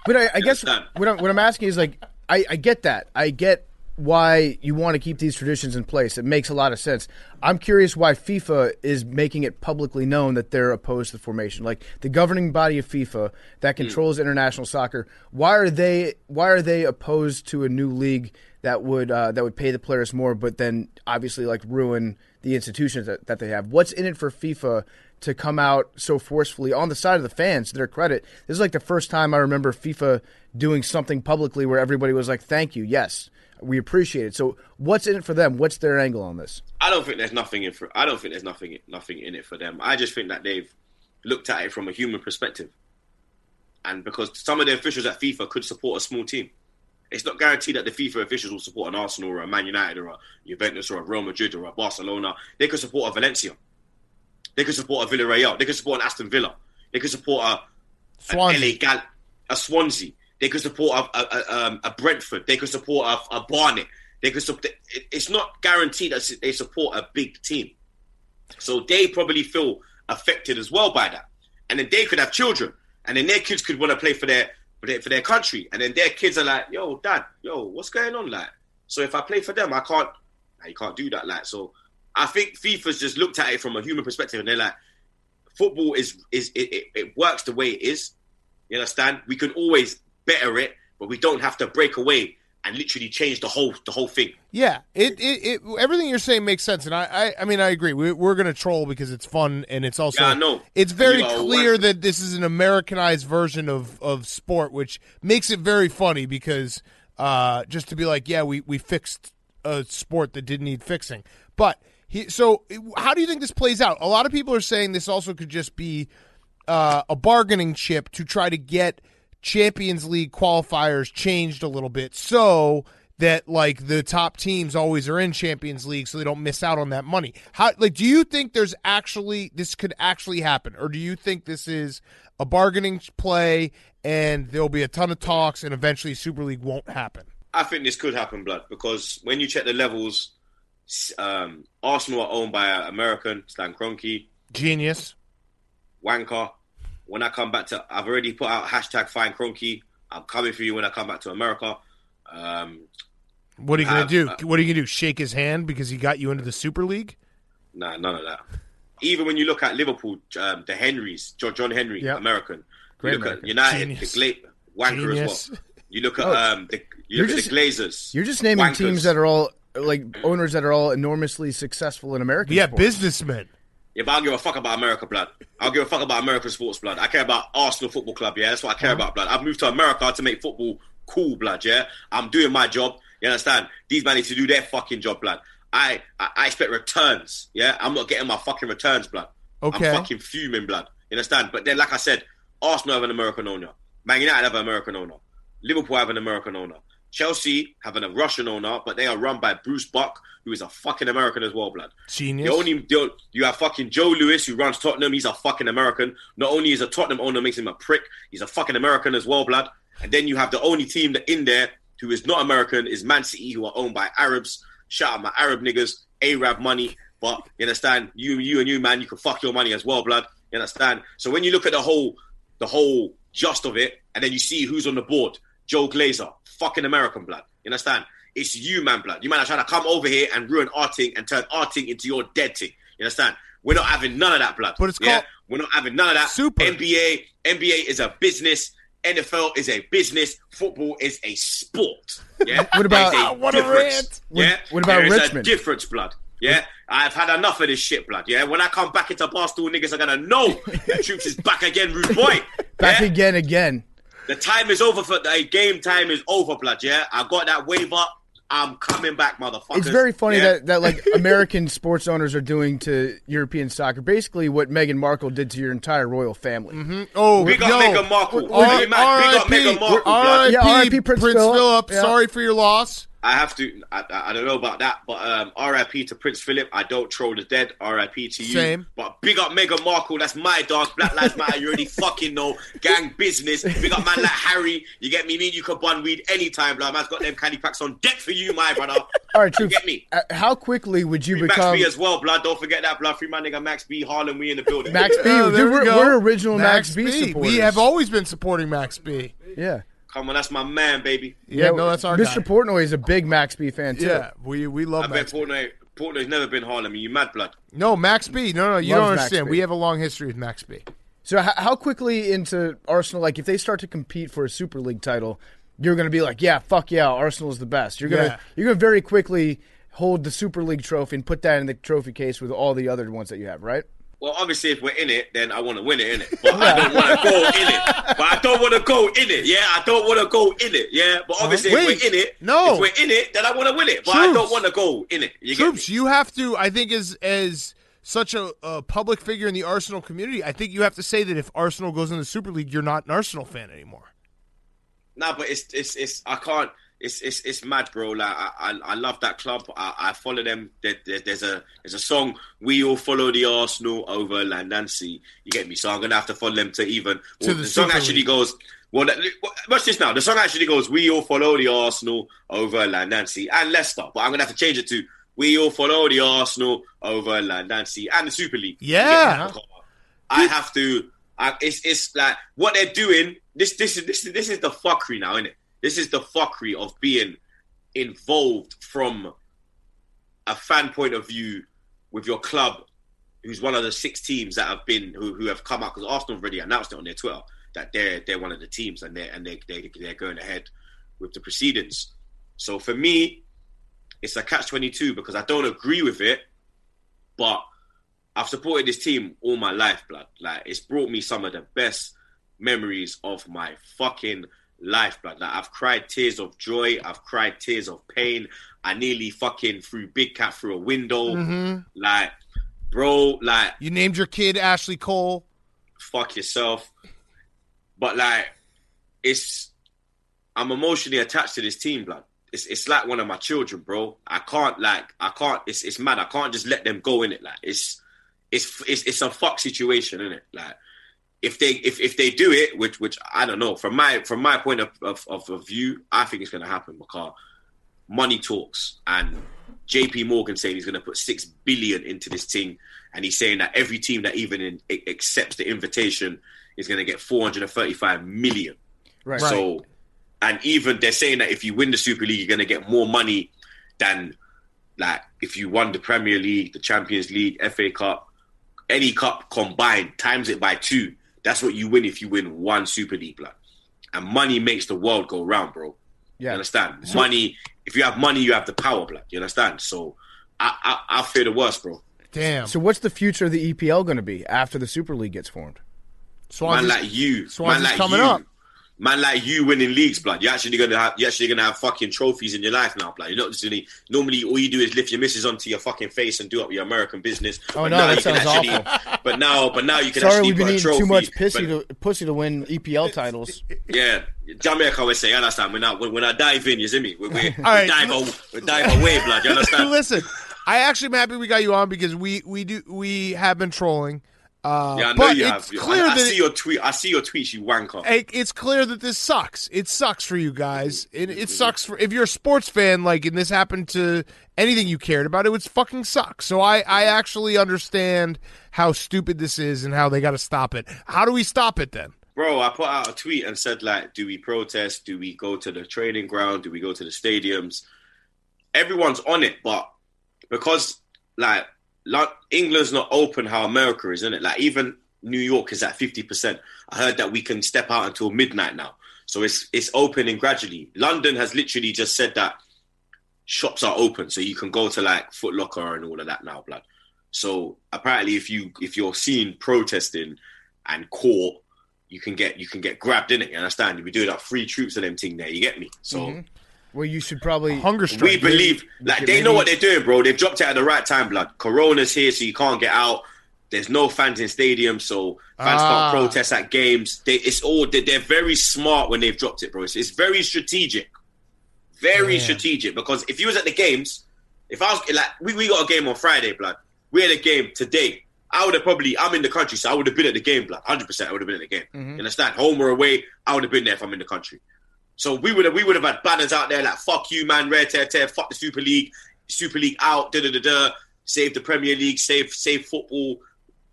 But I guess what I'm asking is, like, I get that. I get why you want to keep these traditions in place. It makes a lot of sense. I'm curious why FIFA is making it publicly known that they're opposed to the formation. Like, the governing body of FIFA that controls international soccer, why are they opposed to a new league that would pay the players more, but then obviously like ruin the institutions that they have? What's in it for FIFA to come out so forcefully on the side of the fans, to their credit? This is like the first time I remember FIFA doing something publicly where everybody was like, thank you, yes, we appreciate it. So what's in it for them? What's their angle on this? I don't think there's nothing in in it for them. I just think that they've looked at it from a human perspective. And because some of the officials at FIFA could support a small team. It's not guaranteed that the FIFA officials will support an Arsenal or a Man United or a Juventus or a Real Madrid or a Barcelona. They could support a Valencia. They could support a Villarreal. They could support an Aston Villa. They could support a Swansea. They could support a Brentford. They could support a Barnet. They could support. It's not guaranteed that they support a big team. So they probably feel affected as well by that. And then they could have children. And then their kids could want to play for their country. And then their kids are like, yo, dad, what's going on? Like, so if I play for them, I can't. You can't do that. Like, so I think FIFA's just looked at it from a human perspective, and they're like, football it works the way it is. You understand? We can always better it, but we don't have to break away and literally change the whole thing. Yeah, it everything you're saying makes sense, and I mean I agree. We're gonna troll because it's fun, and it's also I know. It's very clear that this is an Americanized version of sport, which makes it very funny because just to be like, yeah, we fixed a sport that didn't need fixing, but. So how do you think this plays out? A lot of people are saying this also could just be a bargaining chip to try to get Champions League qualifiers changed a little bit so that like the top teams always are in Champions League so they don't miss out on that money. Do you think this could actually happen, or do you think this is a bargaining play and there'll be a ton of talks and eventually Super League won't happen? I think this could happen, blood, because when you check the levels, Arsenal are owned by an American, Stan Kroenke. Genius. Wanker. When I come back I've already put out #find Kroenke. I'm coming for you when I come back to America. What are you going to do? What are you going to do? Shake his hand because he got you into the Super League? Nah, none of that. Even when you look at Liverpool, the Henrys, John Henry, yep. American. You look at United, Genius. Wanker Genius. As well. You look at the Glazers. You're just naming teams that are all like owners that are all enormously successful in American sports. Businessmen. Yeah, but I don't give a fuck about America, blood. I'll give a fuck about American sports, blood. I care about Arsenal Football Club, yeah? That's what I care about, blood. I've moved to America to make football cool, blood, yeah? I'm doing my job, you understand? These men need to do their fucking job, blood. I expect returns, yeah? I'm not getting my fucking returns, blood. Okay. I'm fucking fuming, blood. You understand? But then, like I said, Arsenal have an American owner. Man United have an American owner. Liverpool have an American owner. Chelsea having a Russian owner, but they are run by Bruce Buck, who is a fucking American as well, blood. Genius. You have fucking Joe Lewis, who runs Tottenham. He's a fucking American. Not only is a Tottenham owner makes him a prick, he's a fucking American as well, blood. And then you have the only team that in there who is not American is Man City, who are owned by Arabs. Shout out my Arab niggas, Arab money. But you understand, you, man, you can fuck your money as well, blood. You understand? So when you look at the whole just of it, and then you see who's on the board. Joe Glazer, fucking American, blood. You understand? It's you, man, blood. You man are trying to come over here and ruin our thing and turn our thing into your dead thing. You understand? We're not having none of that, blood. But it's called... We're not having none of that. Super. NBA is a business. NFL is a business. Football is a sport. Yeah. What about what a rant? Yeah. What about There is Richmond? a difference, blood. Yeah. I've had enough of this shit, blood. Yeah. When I come back into Barstool, niggas are gonna know that Troopz is back again, rude boy. Back Yeah? again. The time is over for the game. Time is over, blood. Yeah. I got that waiver. I'm coming back, motherfuckers. It's very funny yeah? that like American sports owners are doing to European soccer, basically what Meghan Markle did to your entire royal family. Mm-hmm. Oh, we got Meghan Markle. We got Meghan Markle. R.I.P. Prince Philip. Philip. Yeah. Sorry for your loss. I have to. I don't know about that, but R.I.P. to Prince Philip. I don't troll the dead. R.I.P. to you. Same. But big up Meghan Markle. That's my dog. Black Lives Matter. You already fucking know. Gang business. Big up man like Harry. You get me? Me and you can bun weed anytime. Blood. Man's got them candy packs on deck for you, my brother. All right, you Troopz. get me? How quickly would you Free become Max B as well, blood. Don't forget that, blood. Free my nigga Max B. Harlem. We in the building. Max B? Oh, there Dude, we go. we're original Max B supporters. We have always been supporting Max B. Yeah. Come on, that's my man, baby. Yeah, no, that's our Mr. guy. Portnoy is a big Max B fan too. Yeah, we love I Max bet B. Portnoy's never been Harlem. You mad, blood? No, Max B. No, you Loves don't Max understand. B. We have a long history with Max B. So how quickly into Arsenal, like if they start to compete for a Super League title, you're going to be like, yeah, fuck yeah, Arsenal's the best. You're gonna very quickly hold the Super League trophy and put that in the trophy case with all the other ones that you have, right? Well, obviously, if we're in it, then I want to win it, innit? But I don't want to go in it. But I don't want to go in it, yeah? I don't want to go in it, yeah? But obviously, if we're in it, if we're in it, then I want to win it. But I don't want to go in it. You get me? Troopz, you have to, I think, as such a public figure in the Arsenal community, I think you have to say that if Arsenal goes in the Super League, you're not an Arsenal fan anymore. Nah, but it's I can't. It's mad, bro. Like I love that club. I follow them. There's a song. We all follow the Arsenal over land and sea. You get me? So I'm gonna have to follow them to even. Well, the song actually goes. Well, watch this now. The song actually goes. We all follow the Arsenal over land and sea and Leicester. But I'm gonna have to change it to. We all follow the Arsenal over land and sea and the Super League. Yeah. I have to. It's like what they're doing. This is the fuckery now, isn't it? This is the fuckery of being involved from a fan point of view with your club, who's one of the 6 teams that have been who have come out, because Arsenal have already announced it on their Twitter that they're one of the teams and they're going ahead with the proceedings. So for me, it's a catch-22 because I don't agree with it, but I've supported this team all my life, blood. Like it's brought me some of the best memories of my fucking life, blood. Like I've cried tears of joy. I've cried tears of pain. I nearly fucking threw Big Cat through a window. Mm-hmm. Like, bro, like you named your kid Ashley Cole. Fuck yourself. But like, I'm emotionally attached to this team, blood. It's like one of my children, bro. I can't. It's mad. I can't just let them go in it. Like it's a fuck situation, isn't it? Like. If they do it, which I don't know, from my point of view, I think it's going to happen because money talks, and JP Morgan saying he's going to put $6 billion into this thing, and he's saying that every team that even accepts the invitation is going to get 435 million. Right. So, and even they're saying that if you win the Super League, you're going to get more money than like if you won the Premier League, the Champions League, FA Cup, any cup combined, times it by 2. That's what you win if you win one Super League, blood. And money makes the world go round, bro. Yeah. You understand? So, money, if you have money, you have the power, blood. You understand? So I fear the worst, bro. Damn. So what's the future of the EPL going to be after the Super League gets formed? Man like you winning leagues, blood. You're actually gonna have fucking trophies in your life now, blood. You're not just gonna, normally all you do is lift your missus onto your fucking face and do up your American business. Oh no, that sounds awful. But now you can Sorry, actually we've been put a eating trophy. too much pussy to win EPL titles. Yeah, Jamaica always say, you understand? When I dive in, you see me? We dive away, blood. You understand? Listen, I actually am happy we got you on because we have been trolling. I know but you it's have. Clear I that see your tweet. I see your tweets, you wanker. It's clear that this sucks. It sucks for you guys. It sucks for if you're a sports fan, like, and this happened to anything you cared about, it would fucking suck. So I actually understand how stupid this is and how they got to stop it. How do we stop it then? Bro, I put out a tweet and said, like, do we protest? Do we go to the training ground? Do we go to the stadiums? Everyone's on it, but because, like, England's not open how America is, isn't it? Like, even New York is at 50%. I heard that we can step out until midnight now. So it's opening gradually. London has literally just said that shops are open, so you can go to like Foot Locker and all of that now, blood. So apparently, if you're seen protesting and caught, you can get grabbed in it. You understand? You'll be doing like free troops and them thing there. You get me? So, well, you should probably hunger strike. We believe like they know what they're doing, bro. They've dropped it at the right time, blood. Corona's here, so you can't get out. There's no fans in stadiums, so fans can't protest at games. They're very smart when they've dropped it, bro. It's very strategic. Very strategic, because if you was at the games, if I was like, we got a game on Friday, blood. We had a game today. I would have I'm in the country, so I would have been at the game, blood. 100%, I would have been at the game. You understand? Home or away, I would have been there if I'm in the country. So we would have had banners out there like, fuck you, man, red tear, fuck the Super League out, save the Premier League, save football.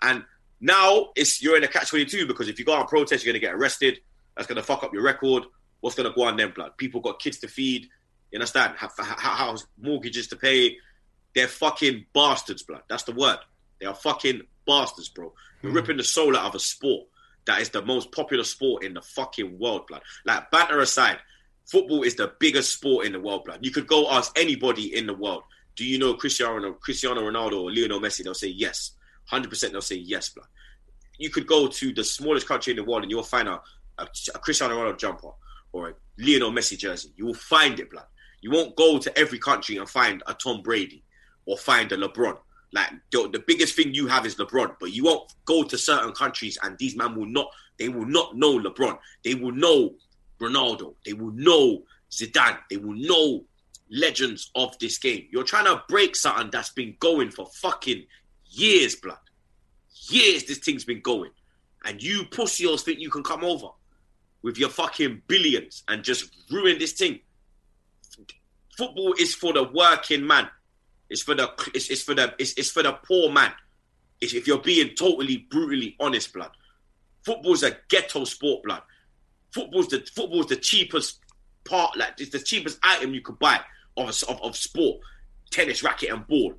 And now you're in a catch-22, because if you go out and protest, you're going to get arrested. That's going to fuck up your record. What's going to go on then, blood? People got kids to feed. You understand? House mortgages to pay. They're fucking bastards, blood. That's the word. They are fucking bastards, bro. You're ripping the soul out of a sport that is the most popular sport in the fucking world, blood. Like, banter aside, football is the biggest sport in the world, blood. You could go ask anybody in the world, do you know Cristiano Ronaldo or Lionel Messi? They'll say yes. 100% they'll say yes, blood. You could go to the smallest country in the world and you'll find a Cristiano Ronaldo jumper or a Lionel Messi jersey. You will find it, blood. You won't go to every country and find a Tom Brady or find a LeBron. Like, the biggest thing you have is LeBron, but you won't go to certain countries and these men will not know LeBron. They will know Ronaldo. They will know Zidane. They will know legends of this game. You're trying to break something that's been going for fucking years, blood. Years this thing's been going. And you pussies think you can come over with your fucking billions and just ruin this thing. Football is for the working man. It's for the poor man. If you're being totally brutally honest, blood. Football's a ghetto sport, blood. Football's the cheapest part, like it's the cheapest item you could buy of sport. Tennis racket and ball.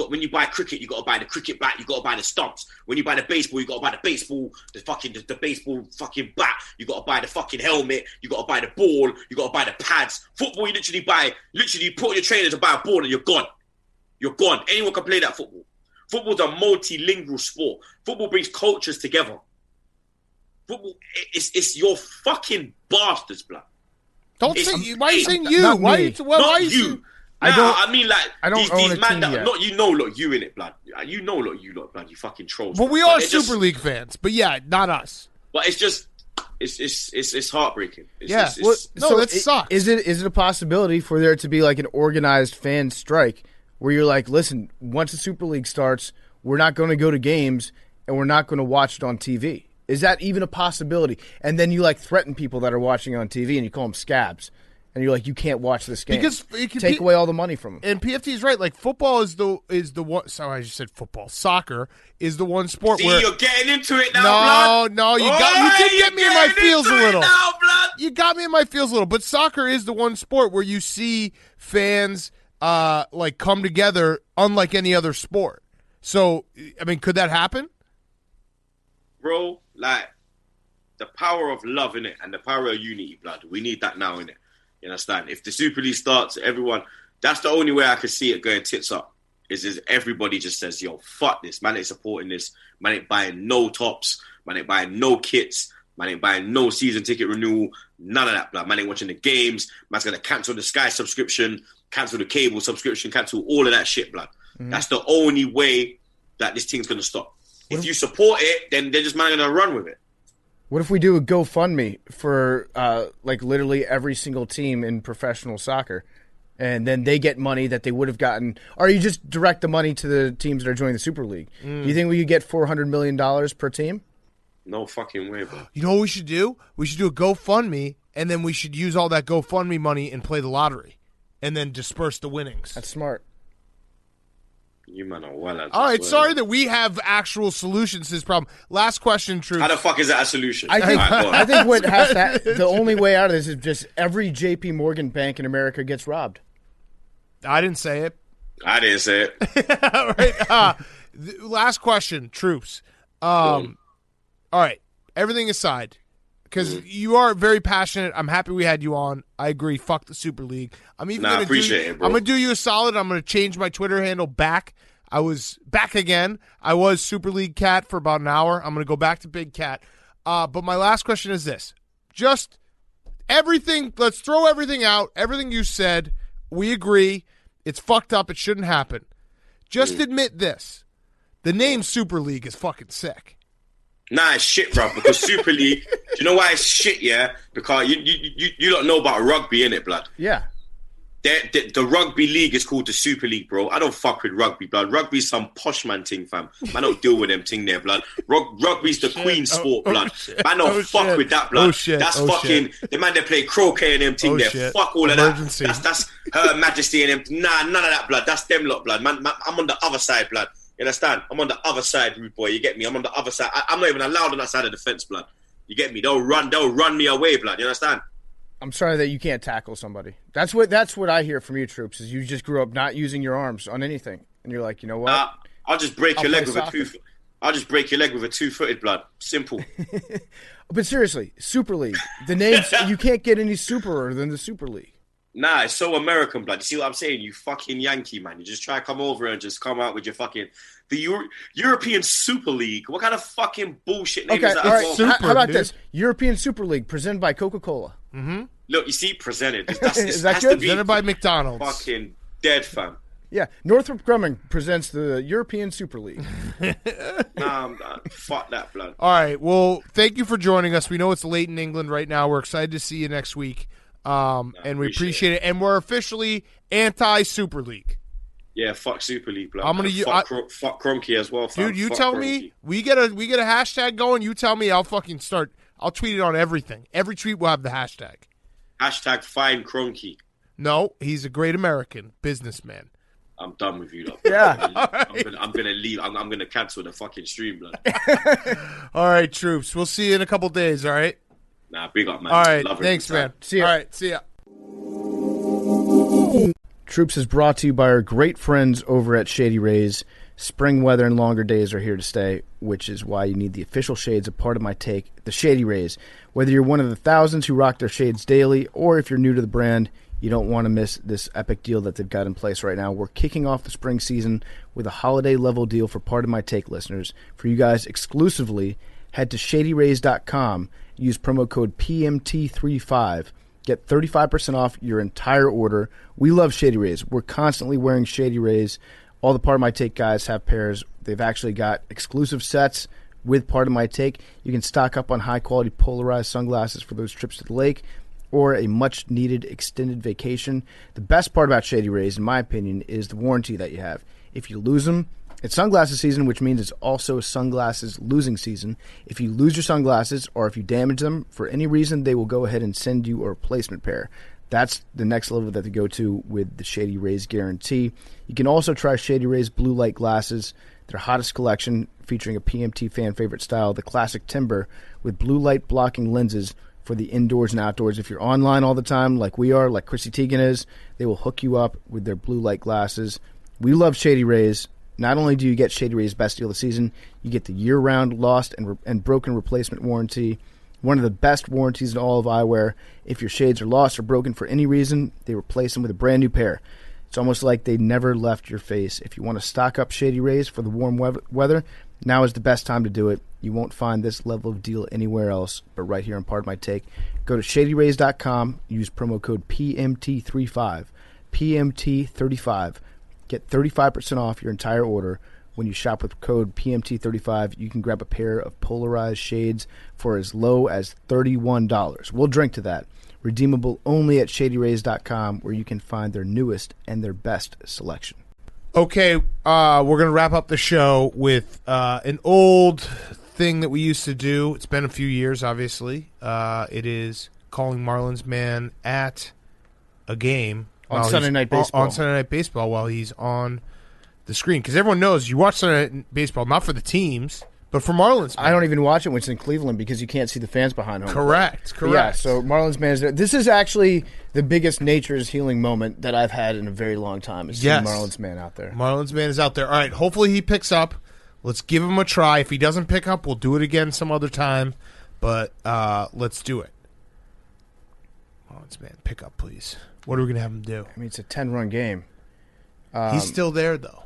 When you buy cricket, you got to buy the cricket bat. You got to buy the stumps. When you buy the baseball, you got to buy the baseball, the baseball fucking bat. You got to buy the fucking helmet. You got to buy the ball. You got to buy the pads. Football, you literally put on your trainer to buy a ball and you're gone. You're gone. Anyone can play that football. Football's a multilingual sport. Football brings cultures together. Football, it's your fucking bastards, blood. Don't say. Why are you saying you? Why are you? I These man that not you in it, blood. You know, you lot, blood. You fucking trolls. Well, we are Super League fans, but yeah, not us. But it's just, it's heartbreaking. That sucks. Is it a possibility for there to be like an organized fan strike where you're like, listen, once the Super League starts, we're not going to go to games and we're not going to watch it on TV? Is that even a possibility? And then you like threaten people that are watching on TV and you call them scabs. And you're like, you can't watch this game because take away all the money from them. And PFT is right. Like, football is the one. Sorry, I just said football. Soccer is the one sport where you're getting into it now. Blood. No, you did get me in my feels a little. Now, blood. You got me in my feels a little. But soccer is the one sport where you see fans like come together, unlike any other sport. So, I mean, could that happen, bro? Like, the power of love in it and the power of unity, blood. We need that now in it. You understand? If the Super League starts, everyone, that's the only way I could see it going tits up, is everybody just says, yo, fuck this. Man ain't supporting this. Man ain't buying no tops. Man ain't buying no kits. Man ain't buying no season ticket renewal. None of that, blood. Man ain't watching the games. Man's going to cancel the Sky subscription, cancel the cable subscription, cancel all of that shit, blood. Mm-hmm. That's the only way that this thing's going to stop. If you support it, then they're just going to run with it. What if we do a GoFundMe for like literally every single team in professional soccer, and then they get money that they would have gotten, or you just direct the money to the teams that are joining the Super League? Do you think we could get $400 million per team? No fucking way, bro. You know what we should do? We should do a GoFundMe, and then we should use all that GoFundMe money and play the lottery, and then disperse the winnings. That's smart. You man are well. All right, sorry that we have actual solutions to this problem. Last question, Troopz. How the fuck is that a solution? I think what has to, the only way out of this is just every J.P. Morgan bank in America gets robbed. I didn't say it. I didn't say it. All right. Last question, Troopz. all right, everything aside, because you are very passionate. I'm happy we had you on. I agree. Fuck the Super League. I'm even gonna I'm gonna do you a solid. I'm gonna change my Twitter handle back. I was back again. I was Super League Cat for about an hour. I'm gonna go back to Big Cat. But my last question is this: just everything. Let's throw everything out. Everything you said, we agree. It's fucked up. It shouldn't happen. Just admit this: the name Super League is fucking sick. Nah, it's shit, bro. Because Super League, do you know why it's shit? Yeah, because you don't know about rugby, innit, blood? Yeah. The rugby league is called the Super League, bro. I don't fuck with rugby, blood. Rugby's some posh man ting, fam. Man don't deal with them ting there, blood. Rugby's the queen sport, blood. Man don't fuck with that, blood. That's fucking the man that play croquet and them ting there. Shit. Fuck all of that. That's Her Majesty and them. Nah, none of that, blood. That's them lot, blood. Man, I'm on the other side, blood. You understand? I'm on the other side, rude boy. You get me? I'm on the other side. I'm not even allowed on that side of the fence, blood. You get me? They'll run me away, blood. You understand? I'm sorry that you can't tackle somebody. That's what I hear from you, Troopz, is you just grew up not using your arms on anything. And you're like, you know what? I'll just break your leg with I'll just break your leg with a 2-footed, blood. Simple. But seriously, Super League. The name, you can't get any superer than the Super League. Nah, it's so American, blood. You see what I'm saying? You fucking Yankee, man. You just try to come over and just come out with your fucking... The European Super League. What kind of fucking bullshit name is that? All right. How about this? European Super League, presented by Coca-Cola. Mm-hmm. Look, you see, presented. Is that good? Presented by McDonald's. Fucking dead, fam. Yeah, Northrop Grumman presents the European Super League. Nah, fuck that, blood. All right, well, thank you for joining us. We know it's late in England right now. We're excited to see you next week, and we appreciate it. And we're officially anti-Super League. Yeah, fuck Super League, blood. I'm gonna fuck Cronky as well, fam. Dude. You fuck tell Cronky. me we get a hashtag going. You tell me, I'll fucking start. I'll tweet it on everything. Every tweet will have the hashtag. Hashtag find Cronky. No, he's a great American businessman. I'm done with you, though. Yeah. I'm gonna leave. I'm gonna cancel the fucking stream, blood. All right, Troopz. We'll see you in a couple days. All right. Nah, big up, man. All right. Love Thanks, man. See ya. All right. See ya. Troopz is brought to you by our great friends over at Shady Rays. Spring weather and longer days are here to stay, which is why you need the official shades of Part of My Take, the Shady Rays. Whether you're one of the thousands who rock their shades daily, or if you're new to the brand, you don't want to miss this epic deal that they've got in place right now. We're kicking off the spring season with a holiday-level deal for Part of My Take listeners. For you guys exclusively, head to ShadyRays.com, use promo code PMT35. Get 35% off your entire order. We love Shady Rays. We're constantly wearing Shady Rays. All the Part of My Take guys have pairs. They've actually got exclusive sets with Part of My Take. You can stock up on high-quality polarized sunglasses for those trips to the lake or a much-needed extended vacation. The best part about Shady Rays, in my opinion, is the warranty that you have. If you lose them, it's sunglasses season, which means it's also sunglasses losing season. If you lose your sunglasses or if you damage them for any reason, they will go ahead and send you a replacement pair. That's the next level that they go to with the Shady Rays guarantee. You can also try Shady Rays blue light glasses, their hottest collection featuring a PMT fan favorite style, the classic timber with blue light blocking lenses for the indoors and outdoors. If you're online all the time like we are, like Chrissy Teigen is, they will hook you up with their blue light glasses. We love Shady Rays. Not only do you get Shady Rays' best deal of the season, you get the year-round lost and broken replacement warranty, one of the best warranties in all of eyewear. If your shades are lost or broken for any reason, they replace them with a brand new pair. It's almost like they never left your face. If you want to stock up Shady Rays for the warm weather, now is the best time to do it. You won't find this level of deal anywhere else but right here on Part of My Take. Go to ShadyRays.com, use promo code PMT35, PMT35. Get 35% off your entire order. When you shop with code PMT35, you can grab a pair of polarized shades for as low as $31. We'll drink to that. Redeemable only at ShadyRays.com, where you can find their newest and their best selection. Okay, we're going to wrap up the show with an old thing that we used to do. It's been a few years, obviously. It is calling Marlins man at a game. On Sunday Night Baseball. On Sunday Night Baseball while he's on the screen. Because everyone knows you watch Sunday Night Baseball not for the teams, but for Marlins man. I don't even watch it when it's in Cleveland because you can't see the fans behind home. Correct. Yeah, so Marlins man is there. This is actually the biggest nature's healing moment that I've had in a very long time. Is seeing Marlins man out there. Marlins man is out there. All right, hopefully he picks up. Let's give him a try. If he doesn't pick up, we'll do it again some other time. But let's do it. Marlins, man, pick up, please. What are we going to have him do? I mean, it's a 10-run game. He's still there, though.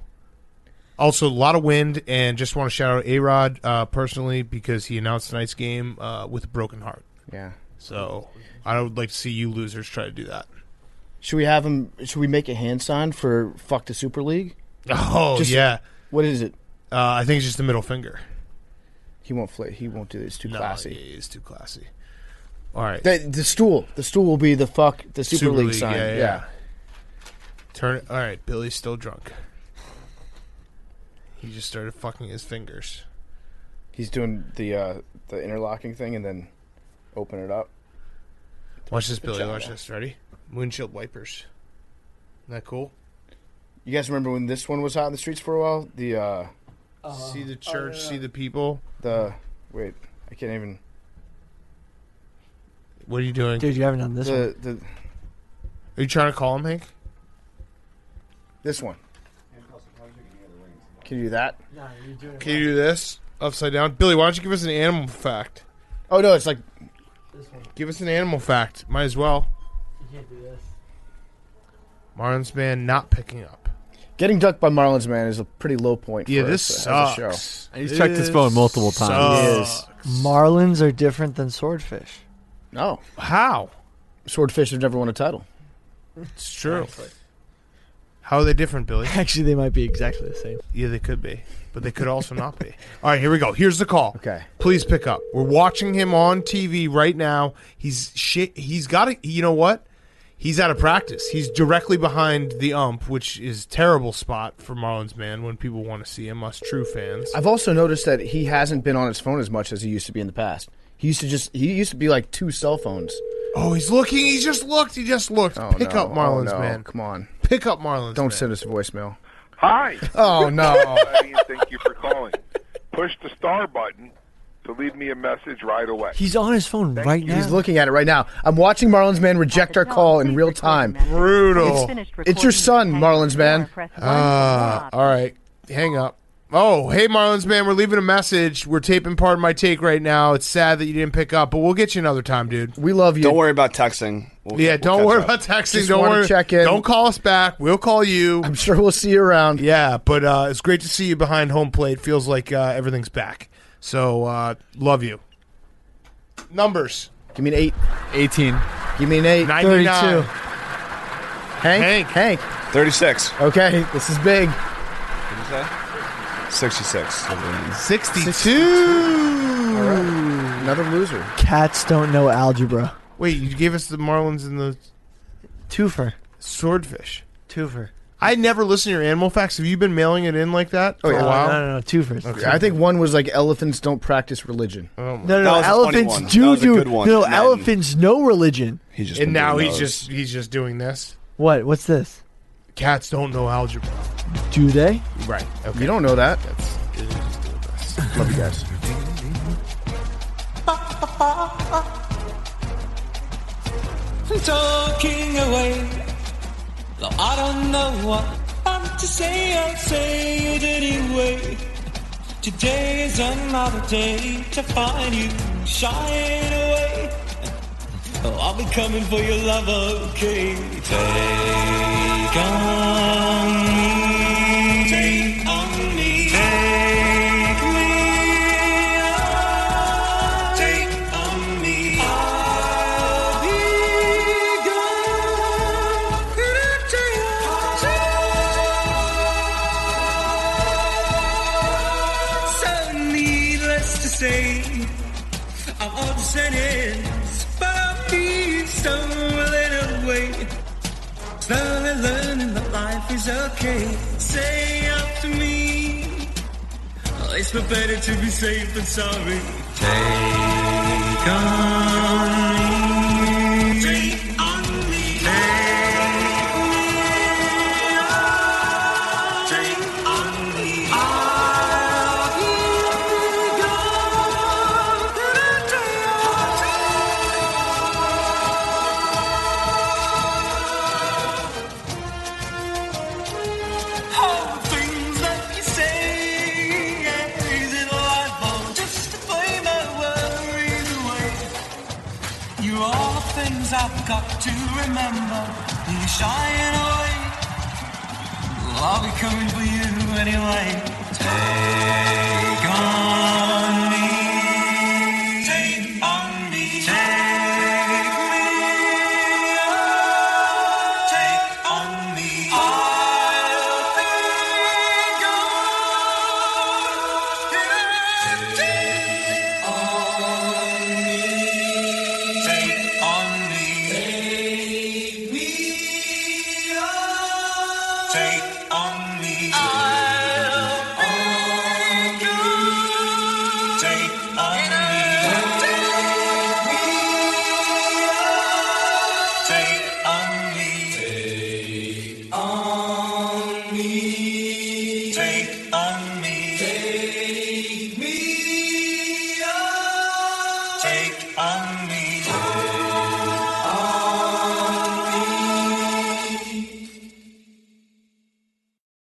Also, a lot of wind, and just want to shout out A-Rod personally because he announced tonight's game with a broken heart. Yeah. So I would like to see you losers try to do that. Should we have him? Should we make a hand sign for "fuck the Super League"? Oh, yeah. What is it? I think it's just the middle finger. He won't He won't do this. It's too classy. He is too classy. All right. The stool. The stool will be the "fuck the Super League" sign. Yeah. Turn it. All right. Billy's still drunk. He just started fucking his fingers. He's doing the interlocking thing and then open it up. Watch this, Billy. Watch this. Ready? Windshield wipers. Isn't that cool? You guys remember when this one was out in the streets for a while? The see the church, see the people. Wait, I can't even. What are you doing, dude? You haven't done this one. Are you trying to call him, Hank? This one. Can you do that? No, you're doing. Can you do this upside down, Billy? Why don't you give us an animal fact? Oh no, it's like this one. Give us an animal fact. Might as well. You can't do this. Marlins man not picking up. Getting ducked by Marlins man is a pretty low point. Yeah, for this us, sucks. as a show. And he's checked his phone multiple times. Marlins are different than swordfish. No, how? Swordfish have never won a title. It's true. How are they different, Billy? Actually, they might be exactly the same. Yeah, they could be, but they could also not be. All right, here we go. Here's the call. Okay, please pick up. We're watching him on TV right now. He's got it. You know what? He's out of practice. He's directly behind the ump, which is a terrible spot for Marlins man when people want to see him, us true fans. I've also noticed that he hasn't been on his phone as much as he used to be in the past. He used to be like 2 cell phones. Oh, he's looking. He just looked. Oh, Pick up Marlins man. Come on. Pick up Marlins. Don't man. send us a voicemail. Hi. Oh no. Thank you for calling. Push the star button to leave me a message right away. He's on his phone right now. He's looking at it right now. I'm watching Marlins man reject our call in real time. Brutal. It's your son, Marlins man. All right. Hang up. Oh, hey, Marlins man, we're leaving a message. We're taping Part of My Take right now. It's sad that you didn't pick up, but we'll get you another time, dude. We love you. Don't worry about texting. Don't worry about texting. Just don't wanna worry. check in. Don't call us back. We'll call you. I'm sure we'll see you around. Yeah, but it's great to see you behind home plate. Feels like everything's back. So, love you. Numbers. Give me an 8. 18. Give me an 8. 99. 32. Hank. 36. Okay, this is big. What did you say? 66. 62. All right. Another loser. Cats don't know algebra. Wait, you gave us the Marlins and the Twofer. swordfish. Twofer. I never listen to your animal facts. Have you been mailing it in like that for a while? No. Twofers. Okay. I think one was like elephants don't practice religion. Oh my. No. That was a funny Elephants one. That do was a do. good one. No, Madden. elephants know religion. He's just And been now doing he's those. just doing this. What? What's this? Cats don't know algebra. Do they? Right. Okay. You don't know that. That's Love you guys. Talking away. No, I don't know what I'm to say. I'll say it anyway. Today is another day to find you shying away. Oh, I'll be coming for your love, okay? Take on me. Take on me. Take me. Take on me. I'll be gone. So needless to say, I'm all the sentence, but I'll be stumbling away. Slowly learning that life is okay. Say after me, oh, it's better to be safe than sorry. Take on me. Take on me. Take on me. I'll be gone. All the things that you say, yeah. things I've got to remember. You're shying away. Well, I'll be coming for you anyway. Take on me. Take on me. Take me. Take on me. I'll be gone. Take on me. Take on me. Take me. Take on me.